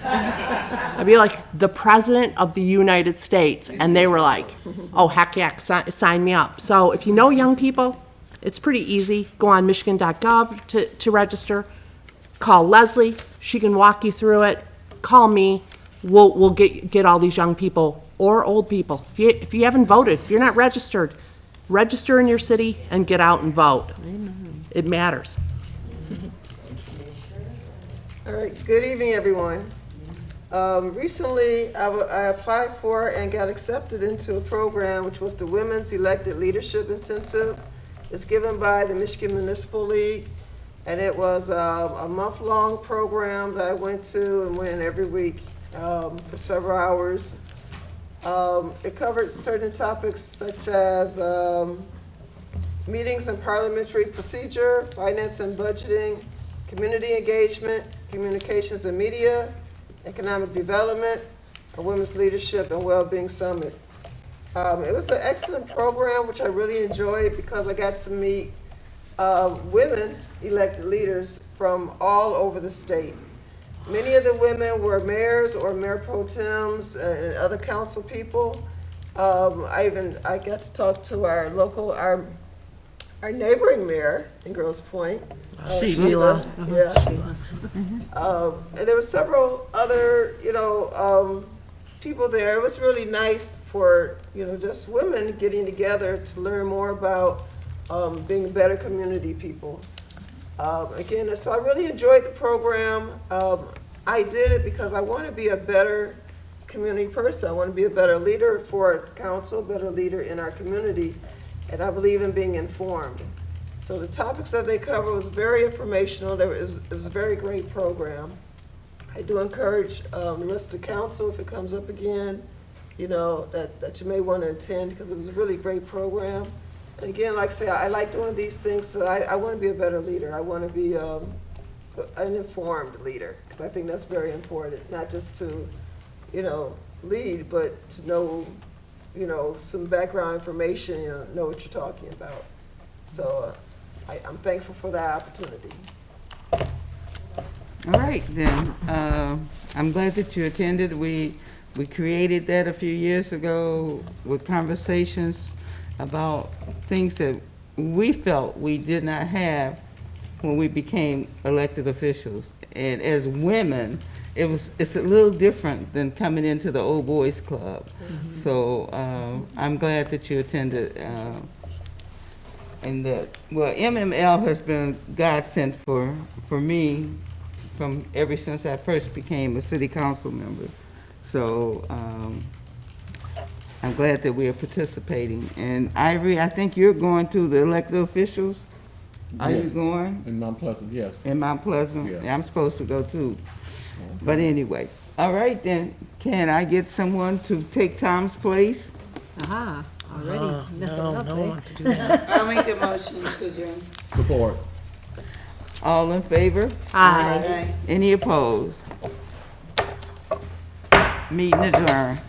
I'd be like, the President of the United States. And they were like, oh, heck yeah, sign me up. So if you know young people, it's pretty easy. Go on michigan.gov to register. Call Leslie. She can walk you through it. Call me. We'll get all these young people or old people. If you haven't voted, if you're not registered, register in your city and get out and vote. It matters. All right, good evening, everyone. Recently, I applied for and got accepted into a program which was the Women's Elected Leadership Intensive. It's given by the Michigan Municipal League, and it was a month-long program that I went to and went every week for several hours. It covered certain topics such as meetings and parliamentary procedure, finance and budgeting, community engagement, communications and media, economic development, a women's leadership and well-being summit. It was an excellent program, which I really enjoyed because I got to meet women elected leaders from all over the state. Many of the women were mayors or mayor pro tems and other council people. I got to talk to our neighboring mayor in Grosse Pointe, Sheila. Yeah. And there were several other, people there. It was really nice for, just women getting together to learn more about being better community people. Again, so I really enjoyed the program. I did it because I want to be a better community person. I want to be a better leader for council, a better leader in our community, and I believe in being informed. So the topics that they cover was very informational. It was a very great program. I do encourage the rest of the council, if it comes up again, that you may want to attend because it was a really great program. And again, like I say, I like doing these things, so I want to be a better leader. I want to be an informed leader because I think that's very important, not just to, lead, but to know, some background information, know what you're talking about. So I'm thankful for that opportunity. All right, then. I'm glad that you attended. We created that a few years ago with conversations about things that we felt we did not have when we became elected officials. And as women, it's a little different than coming into the old boys club. Mm-hmm. So I'm glad that you attended. And that, well, MML has been godsend for me from ever since I first became a city council member. So I'm glad that we are participating. And Ivory, I think you're going to the elected officials. Are you going? In Mount Pleasant, yes. In Mount Pleasant? Yes. Yeah, I'm supposed to go too. But anyway, all right then. Can I get someone to take Tom's place? Aha, already. Nothing else, wants to do that. I'll make a motion to adjourn. Support. All in favor? Aye. Any opposed? Meeting adjourned.